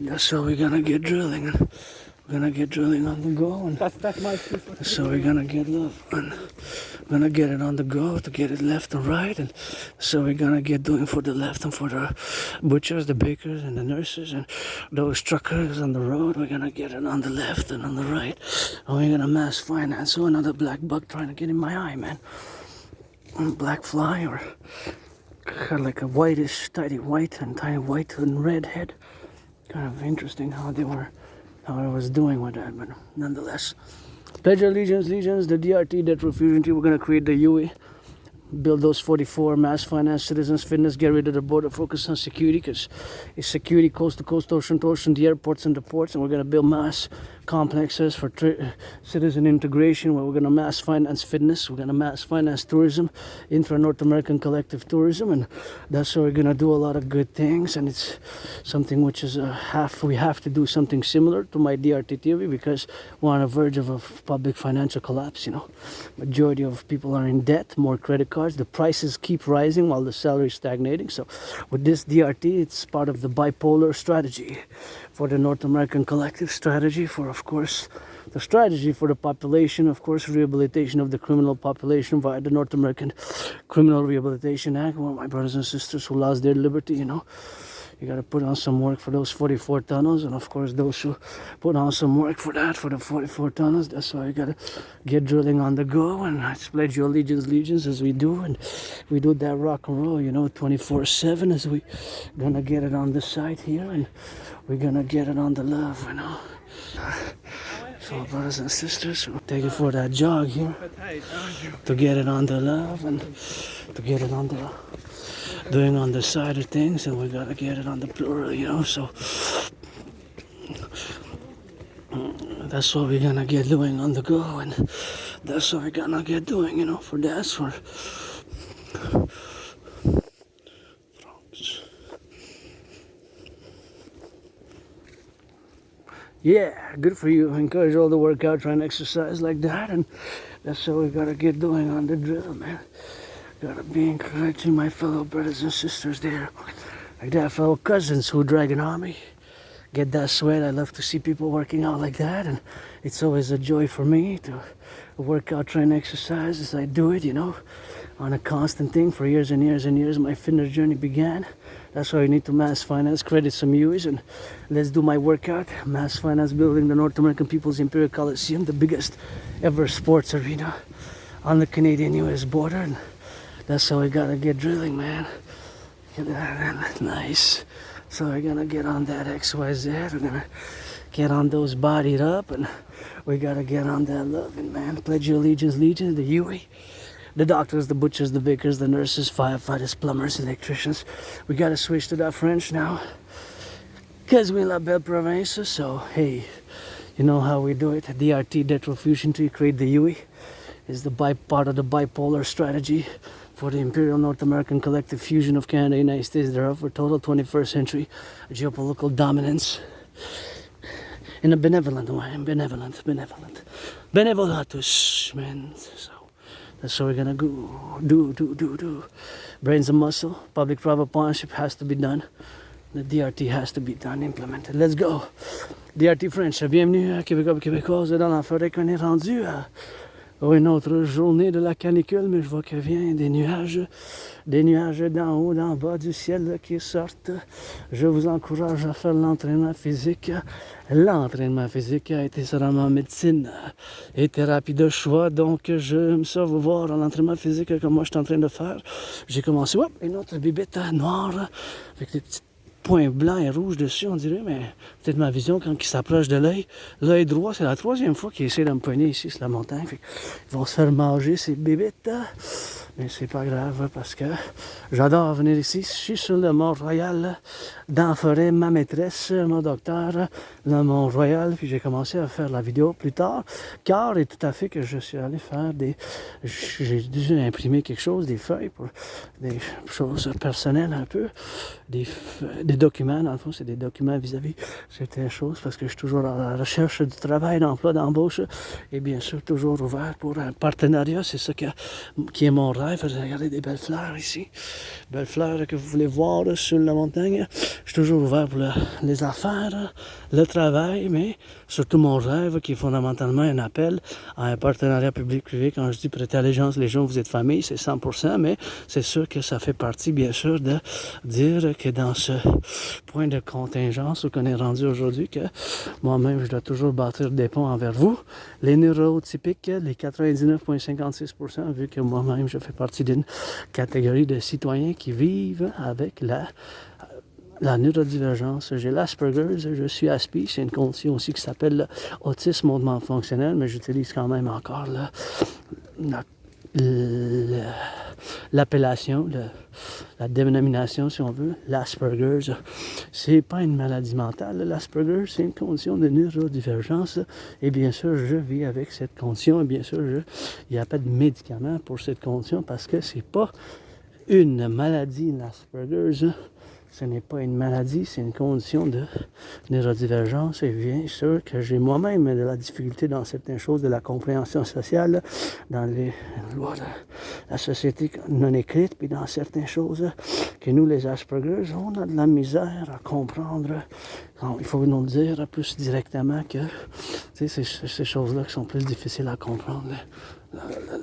that's how we're gonna get drilling. And we're gonna get drilling on the go, and That's my so we're gonna get love, and we're gonna get it on the go to get it left and right, and so we're gonna get doing for the left and for the butchers, the bakers, and the nurses, and those truckers on the road. We're gonna get it on the left and on the right, and we're gonna mass finance. Oh, another black bug trying to get in my eye, man. Black fly, or kind of like a whitish, tiny white and red head. Kind of interesting how I was doing with that, but nonetheless. Pledge allegiance, the DRT, debt refugee. We're going to create the UE, build those 44 mass finance citizens fitness, get rid of the border, focus on security, because it's security coast to coast, ocean to ocean, the airports and the ports, and we're going to build mass complexes for citizen integration, where we're going to mass finance fitness, we're going to mass finance tourism, intra-North American collective tourism, and that's how we're going to do a lot of good things. And it's something which is we have to do something similar to my DRT theory, because we're on the verge of a public financial collapse. Majority of people are in debt, more credit cards, the prices keep rising while the salary is stagnating. So with this DRT, it's part of the bipolar strategy for the North American collective strategy, for, of course, the strategy for the population, of course, rehabilitation of the criminal population via the North American Criminal Rehabilitation Act, where my brothers and sisters who lost their liberty, You got to put on some work for those 44 tunnels, and of course those who put on some work for that, for the 44 tunnels. That's why you got to get drilling on the go, and I pledge your allegiance as we do, and we do that rock and roll, you know, 24/7 as we gonna get it on the site here, and we're gonna get it on the love, you know. So brothers and sisters, we'll take it for that jog here to get it on the love and to get it on the doing on the side of things, and we gotta get it on the plural, you know. So that's what we're gonna get doing on the go, and that's what we're gonna get doing, you know, for that's for yeah, good for you. Encourage all the workout, try and exercise like that, and that's what we gotta get doing on the drill, man. Gotta be encouraging my fellow brothers and sisters there, like that, fellow cousins who drag an army. Get that sweat. I love to see people working out like that, and it's always a joy for me to work out, try and exercise as I do it, you know, on a constant thing for years and years and years. My fitness journey began. That's why I need to mass finance, credit some US, and let's do my workout. Mass finance building the North American People's Imperial Coliseum, the biggest ever sports arena on the Canadian-US border, and that's how I gotta get drilling, man. Get that, nice. So we're gonna get on that XYZ, we're gonna get on those bodied up, and we gotta get on that loving, man. Pledge your allegiance, the UE. The doctors, the butchers, the bakers, the nurses, firefighters, plumbers, electricians. We gotta switch to that French now, because we're in la belle province, so hey, you know how we do it. DRT, detrofusion to create the UE, is the part of the bipolar strategy for the Imperial North American Collective fusion of Canada, United States, thereof, for total 21st century geopolitical dominance in a benevolent way, benevolentus, man. So that's what we're gonna do. Brains and muscle, public-private partnership has to be done. The DRT has to be done, implemented. Let's go. DRT French, bienvenue à Québécois, Québécoises dans la forêt qu'on est rendu à une autre journée de la canicule, mais je vois qu'il vient des nuages d'en haut, d'en bas du ciel qui sortent. Je vous encourage à faire l'entraînement physique. L'entraînement physique a été seulement médecine et thérapie de choix, donc j'aime ça vous voir à l'entraînement physique comme moi je suis en train de faire. J'ai commencé, hop, une autre bibette noire avec des petites points blancs et rouges dessus, on dirait, mais peut-être ma vision quand il s'approche de l'œil. L'œil droit, c'est la troisième fois qu'il essaie de me poigner ici sur la montagne. Fait ils vont se faire manger ces bébites. Mais c'est pas grave parce que j'adore venir ici. Je suis sur le Mont-Royal, dans la forêt, ma maîtresse, mon docteur, le Mont-Royal. Puis j'ai commencé à faire la vidéo plus tard, car est tout à fait que je suis allé faire j'ai dû imprimer quelque chose, des feuilles pour des choses personnelles un peu, des documents, dans le fond, c'est des documents vis-à-vis certaines choses, parce que je suis toujours à la recherche du travail, d'emploi, d'embauche, et bien sûr toujours ouvert pour un partenariat. C'est ça qui est mon rêve. Regardez des belles fleurs ici, belles fleurs que vous voulez voir sur la montagne. Je suis toujours ouvert pour les affaires, le travail, mais surtout mon rêve qui est fondamentalement un appel à un partenariat public-privé. Quand je dis prêter allégeance, les gens, vous êtes famille, c'est 100%, mais c'est sûr que ça fait partie, bien sûr, de dire que dans ce point de contingence où qu'on est rendu aujourd'hui, que moi-même, je dois toujours bâtir des ponts envers vous, les neurotypiques, les 99,56%, vu que moi-même, je fais partie d'une catégorie de citoyens qui vivent avec la neurodivergence. J'ai l'Asperger's, je suis Aspi, c'est une condition aussi qui s'appelle autisme hautement fonctionnel, mais j'utilise quand même encore l'appellation, la dénomination, si on veut, l'Asperger's. C'est pas une maladie mentale, l'Asperger's, c'est une condition de neurodivergence. Et bien sûr, je vis avec cette condition. Et bien sûr, il n'y a pas de médicament pour cette condition parce que c'est pas une maladie, l'Asperger's. Ce n'est pas une maladie, c'est une condition de neurodivergence. Et bien sûr que j'ai moi-même de la difficulté dans certaines choses, de la compréhension sociale, dans les lois de la société non écrite, puis dans certaines choses que nous, les Aspergers, on a de la misère à comprendre il faut nous le dire plus directement que c'est ces choses-là qui sont plus difficiles à comprendre.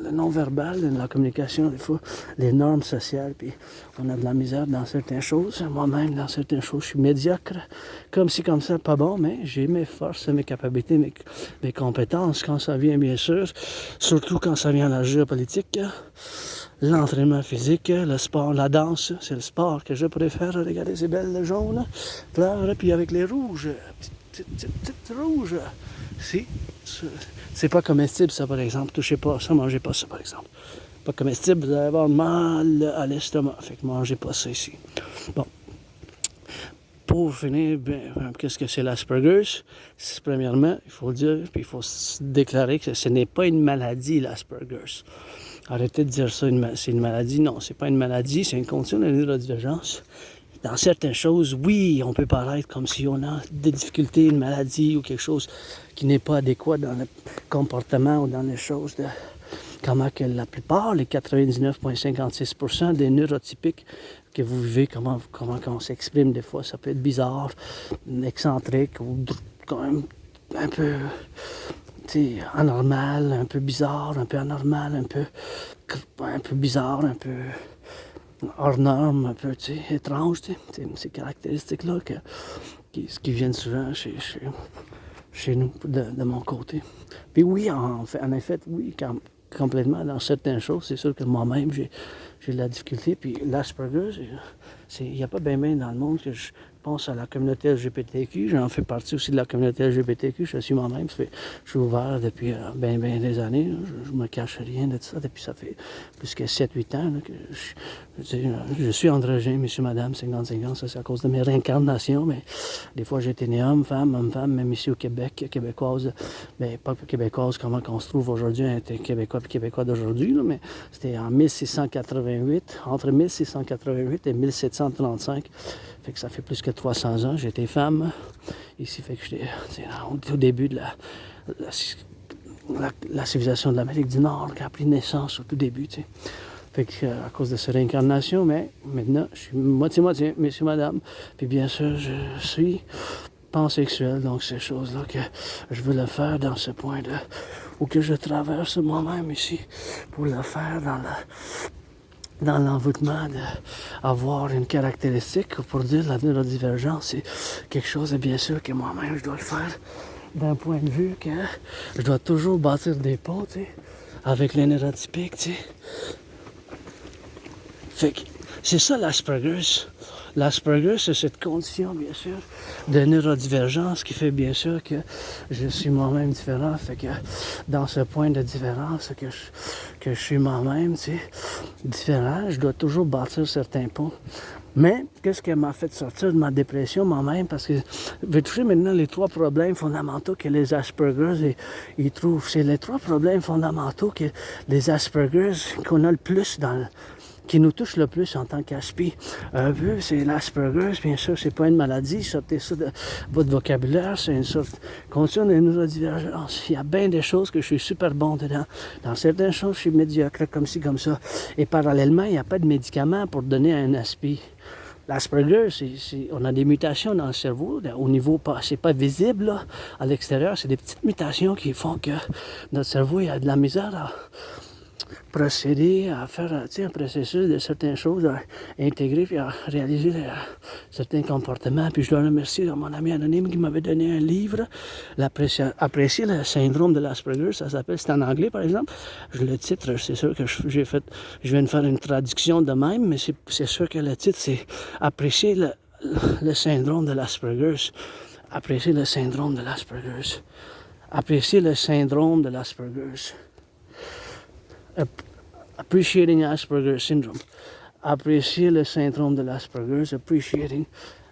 Le non-verbal, la communication, des fois, les normes sociales, puis on a de la misère dans certaines choses. Moi-même, dans certaines choses, je suis médiocre, comme ci, comme ça, pas bon, mais j'ai mes forces, mes capacités, mes compétences quand ça vient, bien sûr, surtout quand ça vient à la géopolitique, l'entraînement physique, le sport, la danse, c'est le sport que je préfère. Regardez ces belles jaunes fleurs, puis avec les rouges, petites rouges. Si, c'est pas comestible ça par exemple, touchez pas ça, mangez pas ça par exemple. Pas comestible, vous allez avoir mal à l'estomac, fait que mangez pas ça ici. Bon. Pour finir, qu'est-ce que c'est l'Asperger's? Premièrement, il faut le dire, puis il faut déclarer que ce n'est pas une maladie, l'Asperger's. Arrêtez de dire ça, c'est une maladie. Non, c'est pas une maladie, c'est une condition de neurodivergence. Dans certaines choses, oui, on peut paraître comme si on a des difficultés, une maladie ou quelque chose qui n'est pas adéquat dans le comportement ou dans les choses de comment que la plupart, les 99,56% des neurotypiques que vous vivez, comment on s'exprime des fois, ça peut être bizarre, excentrique ou quand même un peu anormal, un peu bizarre, un peu anormal, un peu bizarre, un peu hors norme, un peu étrange, ces caractéristiques-là qui viennent souvent chez nous, de mon côté. Puis oui, en effet, oui, complètement dans certaines choses, c'est sûr que moi-même, j'ai de la difficulté. Puis l'Asperger's, il n'y a pas bien dans le monde que je pense à la communauté LGBTQ. J'en fais partie aussi de la communauté LGBTQ. Je suis moi-même. Je suis ouvert depuis bien des années. Je me cache rien de ça. Depuis ça fait plus que 7-8 ans là, que je suis androgyne, monsieur, madame, 50-50. Ça, c'est à cause de mes réincarnations. Mais des fois, j'ai été né homme, femme, même ici au Québec, québécoise. Mais pas québécoise, comment on se trouve aujourd'hui, était québécois et québécois d'aujourd'hui. Mais c'était en 1688, entre 1688 et 1735. Fait que ça fait plus que 300 ans. J'étais femme ici. Fait que j'étais au début de la civilisation de l'Amérique du Nord qui a pris naissance au tout début. T'sais. Fait que à cause de cette réincarnation, mais maintenant, je suis moitié-moitié, monsieur, madame. Puis bien sûr, je suis pansexuel. Donc ces choses-là que je veux le faire dans ce point de ou que je traverse moi-même ici pour le faire dans l'envoûtement d'avoir une caractéristique, pour dire la neurodivergence, c'est quelque chose, et bien sûr que moi-même, je dois le faire d'un point de vue que je dois toujours bâtir des ponts, avec les neurotypiques, Fait que c'est ça l'Asperger's. L'Asperger's, c'est cette condition, bien sûr, de neurodivergence qui fait bien sûr que je suis moi-même différent. Fait que dans ce point de différence que je suis moi-même, différent, je dois toujours bâtir certains ponts. Mais qu'est-ce qui m'a fait sortir de ma dépression moi-même? Parce que je vais toucher maintenant les 3 problèmes fondamentaux que les Asperger's ils trouvent. C'est les 3 problèmes fondamentaux que les Asperger's qu'on a le plus qui nous touche le plus en tant qu'ASPI. Un peu, c'est l'Asperger's, bien sûr, c'est pas une maladie, sortez ça de votre vocabulaire, c'est une sorte de condition de neurodivergence. Il y a bien des choses que je suis super bon dedans. Dans certaines choses, je suis médiocre, comme ci, comme ça. Et parallèlement, il n'y a pas de médicaments pour donner un ASPI. L'Asperger, on a des mutations dans le cerveau, au niveau, c'est pas visible là, à l'extérieur, c'est des petites mutations qui font que notre cerveau il a de la misère à procéder à faire un processus de certaines choses, à intégrer et à réaliser certains comportements. Puis je dois remercier mon ami anonyme qui m'avait donné un livre, Apprécier le syndrome de l'Asperger, ça s'appelle, c'est en anglais par exemple. Le titre, c'est sûr que je viens de faire une traduction de même, mais c'est sûr que le titre c'est Apprécier le syndrome de l'Asperger. Apprécier le syndrome de l'Asperger. Apprécier le syndrome de l'Asperger. Appreciating Asperger syndrome. Apprécier le syndrome de l'Asperger. Appreciating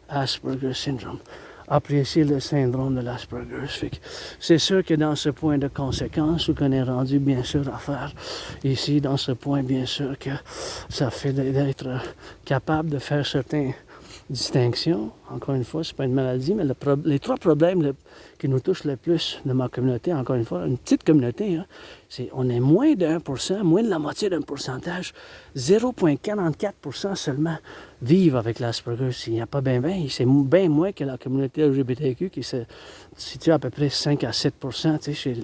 Asperger syndrome. Apprécier le syndrome de l'Asperger. C'est sûr que dans ce point de conséquence, où qu'on est rendu bien sûr à faire ici, dans ce point bien sûr que ça fait d'être capable de faire certains distinction. Encore une fois, c'est pas une maladie, mais les 3 problèmes qui nous touchent le plus de ma communauté, encore une fois, une petite communauté, hein, c'est on est moins de 1%, moins de la moitié d'un pourcentage, 0,44% seulement vivent avec l'Asperger. Il n'y a pas bien, c'est bien moins que la communauté LGBTQ qui se situe à peu près 5 à 7% chez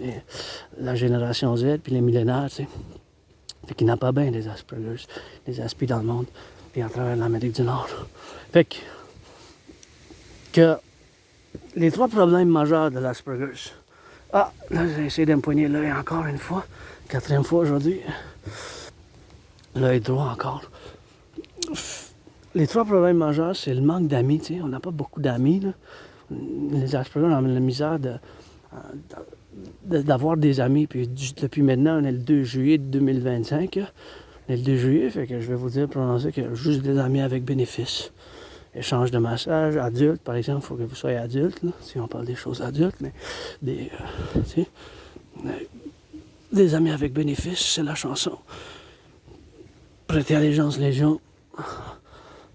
la génération Z puis les millénaires. T'sais. Fait qu'il n'y a pas bien des Asperger, des Aspi dans le monde, puis à travers l'Amérique du Nord. Fait que les 3 problèmes majeurs de l'Asperger. Ah, là, j'ai essayé de me poigner l'œil encore une fois. 4e fois aujourd'hui. L'œil droit encore. Les 3 problèmes majeurs, c'est le manque d'amis. Tu sais. On n'a pas beaucoup d'amis. Là. Les Asperger ont la misère d'avoir des amis. Puis depuis maintenant, on est le 2 juillet 2025. Là. On est le 2 juillet, fait que je vais vous dire, prononcer que juste des amis avec bénéfice. Échange de massage, adulte, par exemple, il faut que vous soyez adulte, là, si on parle des choses adultes, mais des amis avec bénéfice, c'est la chanson. Prêtez allégeance, légion.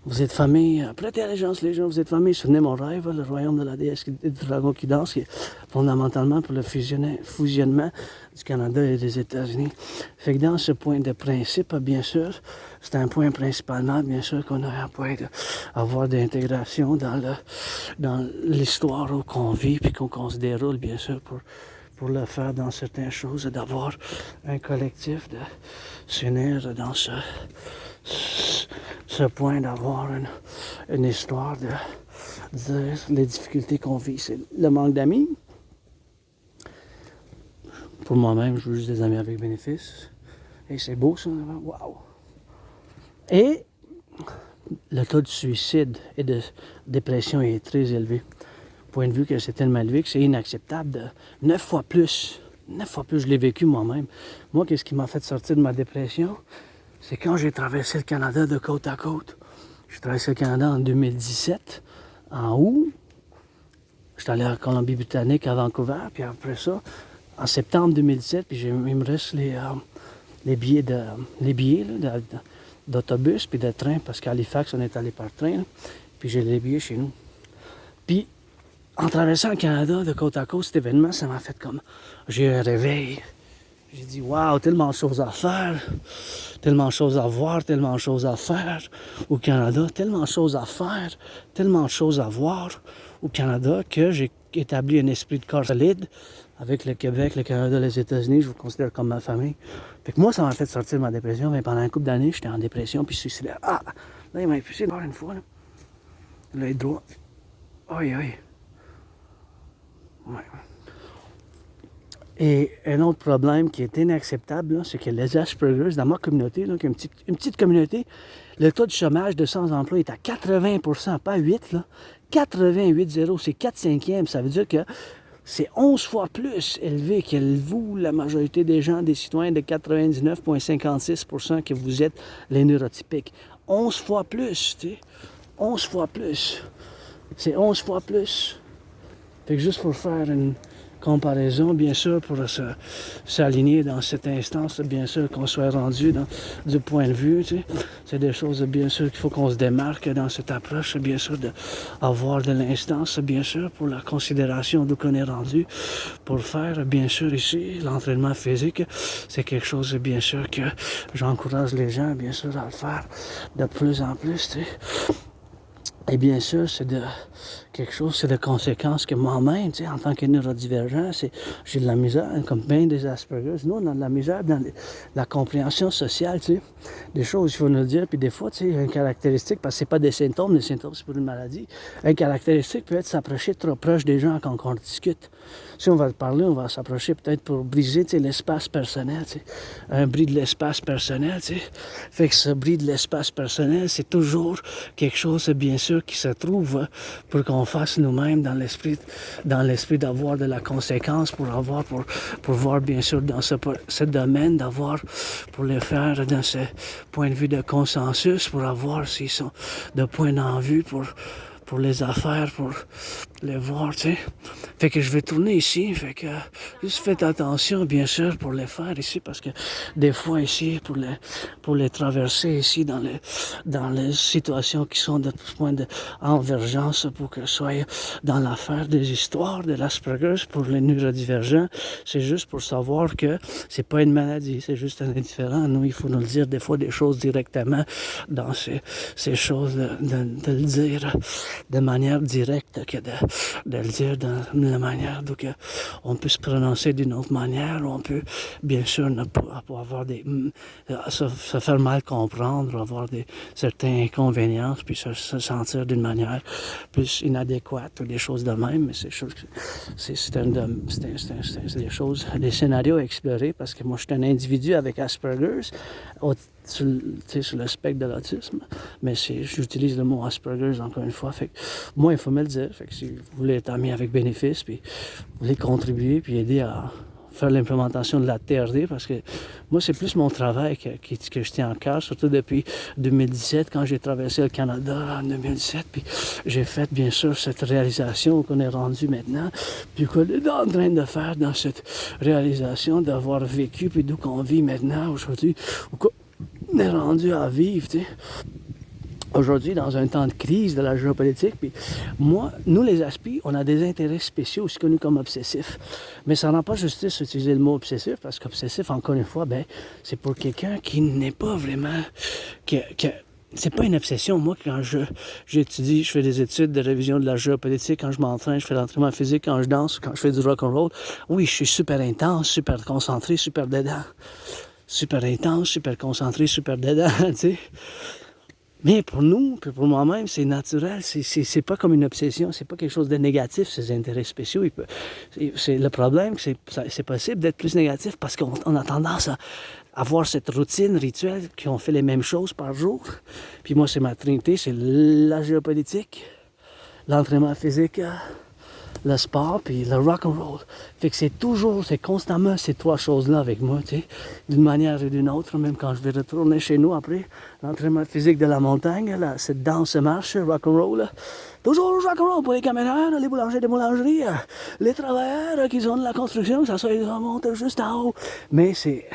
Vous êtes famille, prêtez allégeance, légion, vous êtes famille. Souvenez mon rêve, le royaume de la déesse et du dragon qui danse, qui est fondamentalement pour le fusionnement du Canada et des États-Unis. Fait que dans ce point de principe, bien sûr, c'est un point principalement, bien sûr, qu'on a un point d'avoir d'intégration dans l'histoire qu'on vit puis qu'on se déroule, bien sûr, pour le faire dans certaines choses, d'avoir un collectif, de s'unir dans ce point d'avoir une histoire de les difficultés qu'on vit. C'est le manque d'amis. Pour moi-même, je veux juste des amis avec bénéfice. Et c'est beau ça, wow! Et le taux de suicide et de dépression est très élevé. Point de vue que c'est tellement élevé que c'est inacceptable de 9 fois plus. 9 fois plus, je l'ai vécu moi-même. Moi, qu'est-ce qui m'a fait sortir de ma dépression? C'est quand j'ai traversé le Canada de côte à côte. J'ai traversé le Canada en 2017, en août. J'étais allé à Colombie-Britannique, à Vancouver, puis après ça, en septembre 2017, puis il me reste les billets d'autobus puis de train, parce qu'à Halifax, on est allé par train, là, puis j'ai les billets chez nous. Puis, en traversant le Canada de côte à côte, cet événement, ça m'a fait comme... J'ai eu un réveil. J'ai dit, waouh, tellement de choses à faire, tellement de choses à voir, tellement de choses à faire au Canada, tellement de choses à faire, tellement de choses à voir au Canada que j'ai établi un esprit de corps solide avec le Québec, le Canada, les États-Unis. Je vous considère comme ma famille. Fait que moi, ça m'a fait sortir de ma dépression, mais pendant un couple d'années, j'étais en dépression puis suicidaire. Ah, là, il m'a épuisé encore une fois, là. L'œil droit. Aïe, aïe. Ouais. Et un autre problème qui est inacceptable, là, c'est que les Asperger, dans ma communauté, là, qui est une petite communauté, le taux de chômage de sans-emploi est à 80%, pas 8, là. 88,0, c'est 4/5. Ça veut dire que c'est 11 fois plus élevé que vous, la majorité des gens, des citoyens de 99,56% que vous êtes les neurotypiques. 11 fois plus, tu sais. 11 fois plus. C'est 11 fois plus. Fait que juste pour faire une comparaison, bien sûr, pour s'aligner dans cette instance, bien sûr, qu'on soit rendu du point de vue, tu sais. C'est des choses, bien sûr, qu'il faut qu'on se démarque dans cette approche, bien sûr, d'avoir de l'instance, bien sûr, pour la considération d'où qu'on est rendu, pour faire, bien sûr, ici, l'entraînement physique, c'est quelque chose, bien sûr, que j'encourage les gens, bien sûr, à le faire de plus en plus, tu sais. Et bien sûr, c'est quelque chose, c'est de conséquences que moi-même, tu sais, en tant que neurodivergent, j'ai de la misère, comme bien des Asperger. Nous, on a de la misère dans la compréhension sociale, tu sais. Des choses, il faut nous le dire. Puis des fois, tu sais, une caractéristique, parce que c'est pas des symptômes, les symptômes, c'est pour une maladie. Une caractéristique peut être s'approcher trop proche des gens quand on discute. Si on va parler, on va s'approcher peut-être pour briser, tu sais, l'espace personnel, tu sais. Un bris de l'espace personnel, tu sais. Fait que ce bris de l'espace personnel, c'est toujours quelque chose, bien sûr, qui se trouve pour qu'on fasse nous-mêmes dans l'esprit d'avoir de la conséquence, pour voir bien sûr dans ce domaine, d'avoir, pour le faire dans ce point de vue de consensus, pour avoir s'ils sont de point en vue pour les affaires, pour les voir, tu sais. Fait que je vais tourner ici, fait que juste faites attention, bien sûr, pour les faire ici, parce que des fois ici, pour les traverser ici dans les situations qui sont de point d'envergence, pour que soient dans l'affaire des histoires de l'Asperger's pour les neurodivergents, c'est juste pour savoir que c'est pas une maladie, c'est juste un indifférent. Nous, il faut nous le dire des fois des choses directement dans ces choses, de le dire de manière directe que de le dire de la manière d'où on peut se prononcer d'une autre manière, on peut bien sûr ne pas avoir se faire mal comprendre, avoir certains inconvénients, puis se sentir d'une manière plus inadéquate ou des choses de même, mais c'est des choses, des scénarios à explorer, parce que moi je suis un individu avec Asperger's, sur le spectre de l'autisme, mais j'utilise le mot Asperger's encore une fois, fait que moi il faut me le dire, fait que si vous voulez être ami avec bénéfice, puis vous voulez contribuer, puis aider à faire l'implémentation de la TRD, parce que moi c'est plus mon travail que je tiens en cœur, surtout depuis 2017, quand j'ai traversé le Canada en 2017, puis j'ai fait bien sûr cette réalisation qu'on est rendu maintenant, puis qu'on est en train de faire dans cette réalisation, d'avoir vécu, puis d'où qu'on vit maintenant, aujourd'hui, on est rendu à vivre, tu sais. Aujourd'hui, dans un temps de crise de la géopolitique, puis nous les ASPI, on a des intérêts spéciaux, aussi connus comme obsessifs. Mais ça rend pas justice d'utiliser le mot obsessif, parce qu'obsessif, encore une fois, c'est pour quelqu'un qui n'est pas vraiment... C'est pas une obsession. Moi, quand j'étudie, je fais des études de révision de la géopolitique, quand je m'entraîne, je fais l'entraînement physique, quand je danse, quand je fais du rock-and-roll, oui, je suis super intense, super concentré, super dedans. Super intense, super concentré, super dedans, tu sais. Mais pour nous, puis pour moi-même, c'est naturel, c'est pas comme une obsession, c'est pas quelque chose de négatif, ces intérêts spéciaux. Le problème, c'est possible d'être plus négatif parce qu'on a tendance à avoir cette routine rituelle, qu'on fait les mêmes choses par jour. Puis moi, c'est ma trinité, c'est la géopolitique, l'entraînement physique, le sport, puis le rock&roll. Fait que c'est constamment ces trois choses-là avec moi, tu sais, d'une manière ou d'une autre, même quand je vais retourner chez nous après, l'entraînement physique de la montagne, là, cette danse-marche, rock&roll, là. Toujours rock&roll pour les caméras, les boulangers des boulangeries, les travailleurs qui sont de la construction, ça monte juste en haut. Mais c'est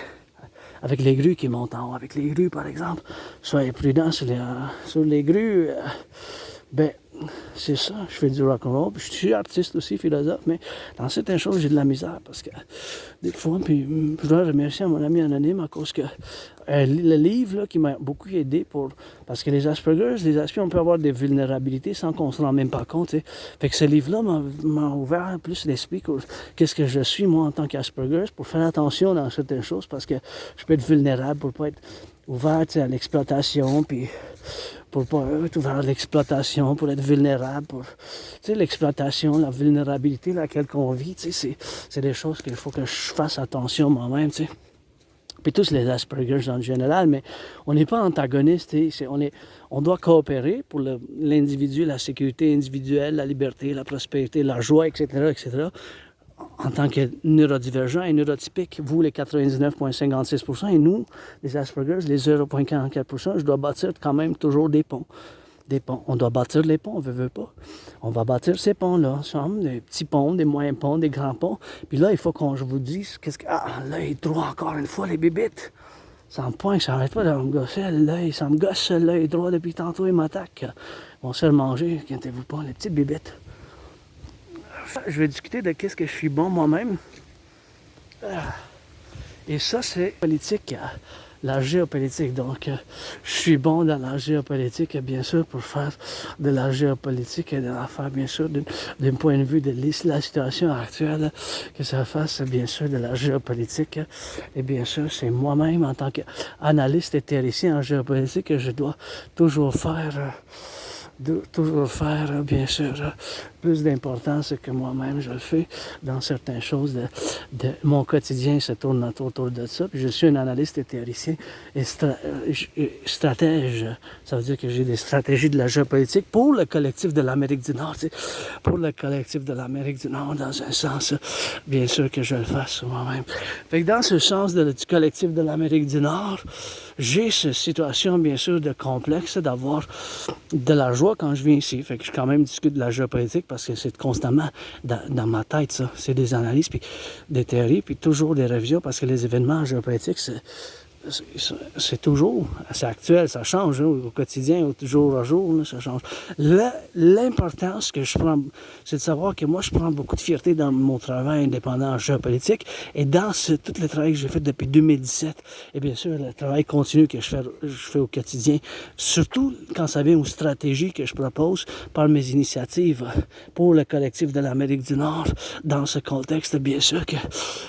avec les grues qui montent en haut, avec les grues par exemple, soyez prudents sur les grues, c'est ça, je fais du rock'n'roll, puis je suis artiste aussi, philosophe, mais dans certaines choses, j'ai de la misère, parce que des fois, puis je dois remercier à mon ami anonyme, à cause que le livre là, qui m'a beaucoup aidé parce que les Asperger's, les Asperger's, on peut avoir des vulnérabilités sans qu'on se rende même pas compte, t'sais. Fait que ce livre-là m'a ouvert plus l'esprit qu'est-ce que je suis, moi, en tant qu'Asperger's, pour faire attention dans certaines choses, parce que je peux être vulnérable pour pas être ouvert à l'exploitation, puis pour pas être ouvert à l'exploitation, pour être vulnérable, l'exploitation, la vulnérabilité laquelle on vit, c'est des choses qu'il faut que je fasse attention moi-même, tu sais. Puis tous les Asperger's en général, mais on n'est pas antagonistes, on doit coopérer pour l'individu, la sécurité individuelle, la liberté, la prospérité, la joie, etc., etc., en tant que neurodivergent et neurotypique, vous les 99,56% et nous, les Asperger's, les 0,44%, je dois bâtir quand même toujours des ponts. On doit bâtir les ponts, on veut pas. On va bâtir ces ponts-là, ensemble, des petits ponts, des moyens ponts, des grands ponts. Puis là, il faut je vous dise, l'œil droit encore une fois, les bébites. Ça me pointe, ça n'arrête pas de me gosser l'œil, ça me gosse l'œil droit depuis tantôt, il m'attaque. On sait le manger, inquiétez-vous pas, les petites bébites. Je vais discuter de qu'est-ce que je suis bon moi-même. Et ça, c'est politique, la géopolitique. Donc, je suis bon dans la géopolitique, bien sûr, pour faire de la géopolitique et de la faire, bien sûr, d'un point de vue de la situation actuelle, que ça fasse, bien sûr, de la géopolitique. Et bien sûr, c'est moi-même, en tant qu'analyste et théoricien en géopolitique, que je dois toujours faire... bien sûr, plus d'importance que moi-même je le fais dans certaines choses de mon quotidien se tourne autour de ça. Puis je suis un analyste et théoricien et stratège. Ça veut dire que j'ai des stratégies de la géopolitique pour le collectif de l'Amérique du Nord. Pour le collectif de l'Amérique du Nord, dans un sens, bien sûr que je le fasse moi-même. Fait que dans ce sens du collectif de l'Amérique du Nord, j'ai cette situation, bien sûr, de complexe, d'avoir de la joie quand je viens ici. Fait que je quand même discute de la géopolitique parce que c'est constamment dans ma tête, ça. C'est des analyses, puis des théories, puis toujours des révisions parce que les événements géopolitiques, c'est toujours, c'est actuel, ça change, hein, au quotidien, au jour à jour, là, ça change. L'importance que je prends, c'est de savoir que moi, je prends beaucoup de fierté dans mon travail indépendant en géopolitique et dans tout le travail que j'ai fait depuis 2017. Et bien sûr, le travail continu que je fais au quotidien, surtout quand ça vient aux stratégies que je propose par mes initiatives pour le collectif de l'Amérique du Nord. Dans ce contexte, bien sûr que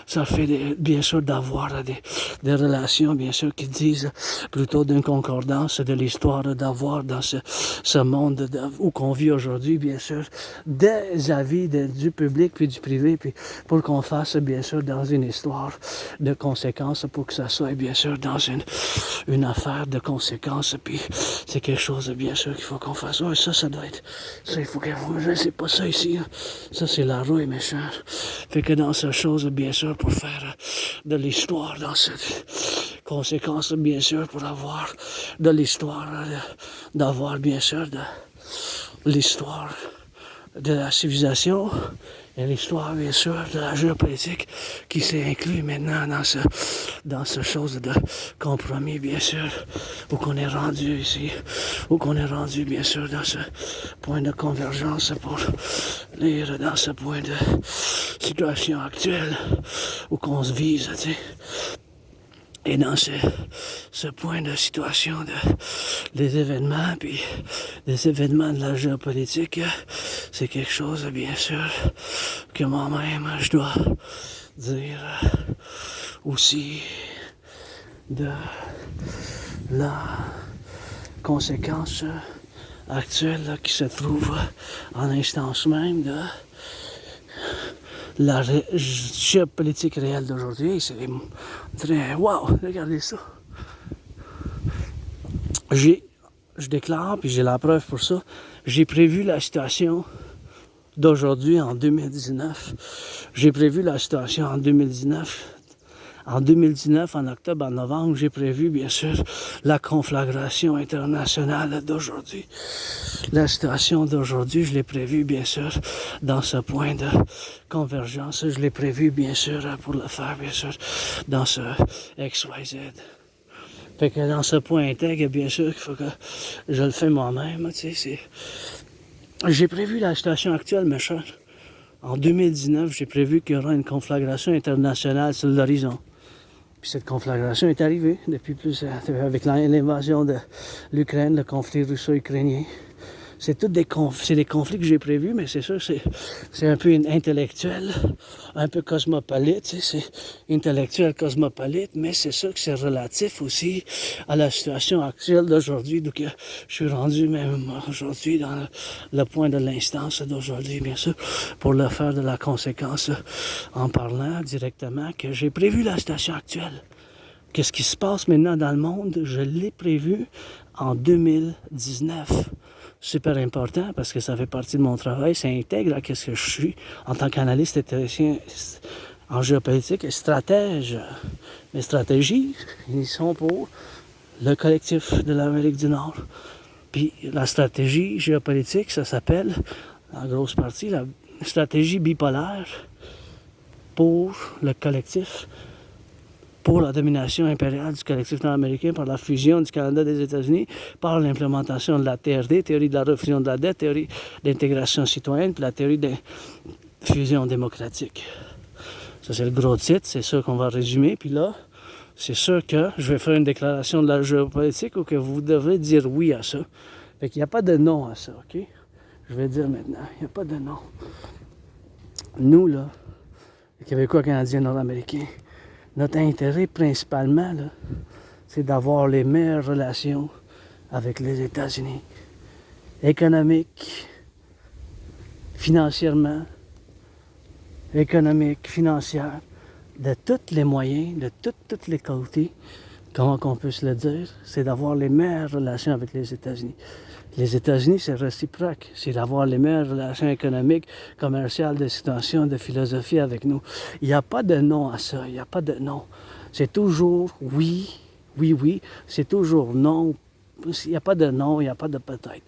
ça fait, bien sûr, d'avoir des relations, bien sûr, qui disent plutôt d'une concordance de l'histoire d'avoir dans ce monde où qu'on vit aujourd'hui, bien sûr, des avis du public puis du privé, puis pour qu'on fasse, bien sûr, dans une histoire de conséquences, pour que ça soit, bien sûr, dans une affaire de conséquences, puis c'est quelque chose, bien sûr, qu'il faut qu'on fasse. Ouais, ça doit être, ça, il faut que je sais pas ça ici, hein. Ça, c'est la rouille méchante. Fait que dans cette chose, bien sûr, pour faire de l'histoire, dans cette conséquence, bien sûr, pour avoir de l'histoire, d'avoir, bien sûr, de l'histoire de la civilisation et l'histoire, bien sûr, de la géopolitique qui s'est inclus maintenant dans ce chose de compromis, bien sûr, où qu'on est rendu ici, où qu'on est rendu, bien sûr, dans ce point de convergence pour lire dans ce point de situation actuelle où qu'on se vise, tu sais. Et dans ce point de situation des événements, puis des événements de la géopolitique, c'est quelque chose, bien sûr, que moi-même, je dois dire aussi de la conséquence actuelle qui se trouve en instance même de la géopolitique réelle d'aujourd'hui. C'est très wow, regardez ça. Je déclare, puis j'ai la preuve pour ça, j'ai prévu la situation d'aujourd'hui en 2019. J'ai prévu la situation en 2019. En 2019, en octobre, en novembre, j'ai prévu, bien sûr, la conflagration internationale d'aujourd'hui. La situation d'aujourd'hui, je l'ai prévue, bien sûr, dans ce point de convergence. Je l'ai prévu, bien sûr, pour le faire, bien sûr, dans ce XYZ. Fait que dans ce point intègre, bien sûr, qu'il faut que je le fais moi-même, tu sais, j'ai prévu la situation actuelle, mes chers. En 2019, j'ai prévu qu'il y aura une conflagration internationale sur l'horizon. Puis cette conflagration est arrivée depuis avec l'invasion de l'Ukraine, le conflit russo-ukrainien. C'est des conflits que j'ai prévus, mais c'est sûr, c'est un peu intellectuel, un peu cosmopolite, tu sais, c'est intellectuel, cosmopolite, mais c'est sûr que c'est relatif aussi à la situation actuelle d'aujourd'hui. Donc, je suis rendu même aujourd'hui dans le point de l'instance d'aujourd'hui, bien sûr, pour le faire de la conséquence en parlant directement que j'ai prévu la situation actuelle. Qu'est-ce qui se passe maintenant dans le monde? Je l'ai prévu en 2019. Super important parce que ça fait partie de mon travail, ça intègre à ce que je suis en tant qu'analyste et théoricien en géopolitique et stratège. Mes stratégies, ils sont pour le collectif de l'Amérique du Nord. Puis la stratégie géopolitique, ça s'appelle, en grosse partie, la stratégie bipolaire pour le collectif, pour la domination impériale du collectif nord-américain, par la fusion du Canada des États-Unis, par l'implémentation de la TRD, théorie de la refusion de la dette, théorie d'intégration citoyenne, puis la théorie de fusion démocratique. Ça, c'est le gros titre, c'est ça qu'on va résumer. Puis là, c'est sûr que je vais faire une déclaration de la géopolitique ou que vous devrez dire oui à ça. Fait qu'il n'y a pas de non à ça, OK? Je vais dire maintenant, il n'y a pas de non. Nous, là, les Québécois, Canadiens, Nord-Américains, notre intérêt principalement, là, c'est d'avoir les meilleures relations avec les États-Unis. Économique, financièrement, financière, de tous les moyens, de tous les côtés, comment qu'on peut se le dire, c'est d'avoir les meilleures relations avec les États-Unis. Les États-Unis, c'est réciproque. C'est d'avoir les meilleures relations économiques, commerciales, de situation, de philosophie avec nous. Il n'y a pas de non à ça. Il n'y a pas de non. C'est toujours oui, oui, c'est toujours non. Il n'y a pas de non, il n'y a pas de peut-être.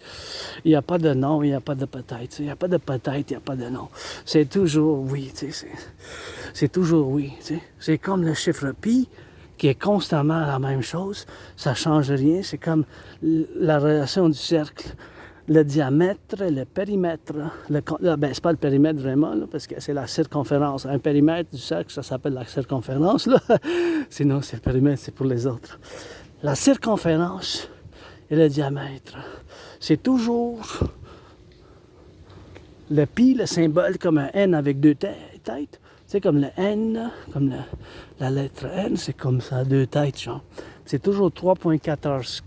Il n'y a pas de non, il n'y a pas de peut-être. Il n'y a pas de peut-être, il n'y a pas de non. C'est toujours oui, tu sais. C'est toujours oui, tu sais. C'est comme le chiffre pi, qui est constamment la même chose. Ça ne change rien. C'est comme la relation du cercle. Le diamètre, le périmètre. C'est pas le périmètre vraiment, là, parce que c'est la circonférence. Un périmètre du cercle, ça s'appelle la circonférence. Là. Sinon, c'est le périmètre, c'est pour les autres. La circonférence et le diamètre, c'est toujours le pi, le symbole comme un N avec deux têtes. C'est comme le N, comme la lettre N, c'est comme ça, deux têtes, genre. C'est toujours 3.1416.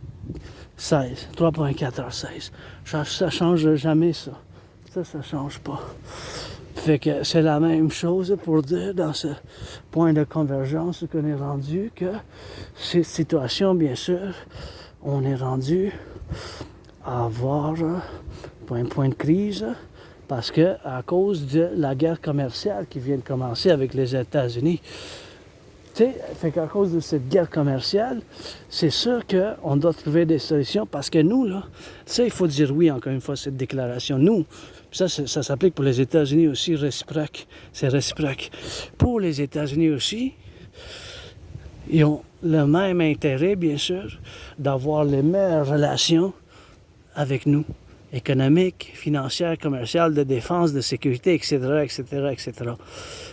3.1416. Ça change jamais, ça. Ça change pas. Fait que c'est la même chose pour dire, dans ce point de convergence qu'on est rendu, que cette situation, bien sûr, on est rendu à avoir un point de crise, parce que à cause de la guerre commerciale qui vient de commencer avec les États-Unis. Tu sais, fait qu'à cause de cette guerre commerciale, c'est sûr qu'on doit trouver des solutions, parce que nous, là, ça, il faut dire oui, encore une fois, cette déclaration. Nous, ça s'applique pour les États-Unis aussi, réciproque. C'est réciproque. Pour les États-Unis aussi, ils ont le même intérêt, bien sûr, d'avoir les meilleures relations avec nous. Économique, financière, commerciale, de défense, de sécurité, etc., etc., etc.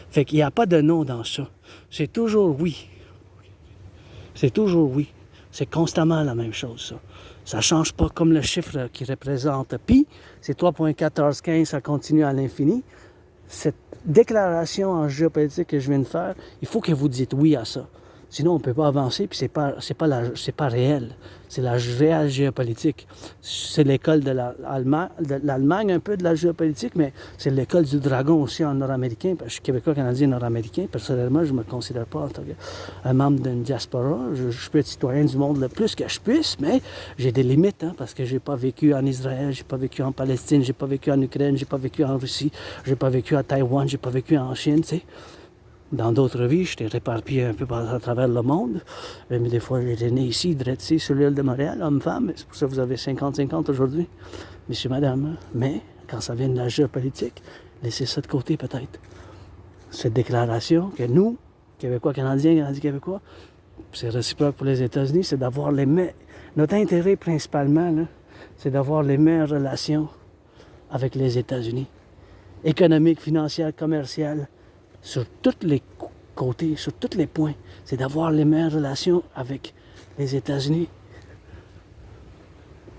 Fait qu'il n'y a pas de non dans ça. C'est toujours oui. C'est toujours oui. C'est constamment la même chose, ça. Ça ne change pas comme le chiffre qui représente pi. C'est 3.1415, ça continue à l'infini. Cette déclaration en géopolitique que je viens de faire, il faut que vous dites oui à ça. Sinon, on ne peut pas avancer, puis c'est pas réel. C'est la réelle géopolitique. C'est l'école de l'Allemagne, un peu de la géopolitique, mais c'est l'école du dragon aussi en nord-américain. Parce que je suis québécois, canadien, nord-américain. Personnellement, je ne me considère pas en tant qu'un membre d'une diaspora. Je peux être citoyen du monde le plus que je puisse, mais j'ai des limites, hein, parce que je n'ai pas vécu en Israël, je n'ai pas vécu en Palestine, je n'ai pas vécu en Ukraine, je n'ai pas vécu en Russie, je n'ai pas vécu à Taïwan, je n'ai pas vécu en Chine, tu sais. Dans d'autres vies, j'étais réparpillé un peu à travers le monde. Mais des fois, j'étais né ici, direct ici, sur l'île de Montréal, homme-femme. C'est pour ça que vous avez 50-50 aujourd'hui, messieurs, madame. Mais, quand ça vient de la géopolitique, laissez ça de côté peut-être. Cette déclaration que nous, Québécois, Canadiens, Québécois, c'est réciproque pour les États-Unis, c'est d'avoir notre intérêt principalement, là, c'est d'avoir les meilleures relations avec les États-Unis. Économique, financière, commerciale, sur tous les côtés, sur tous les points, c'est d'avoir les meilleures relations avec les États-Unis.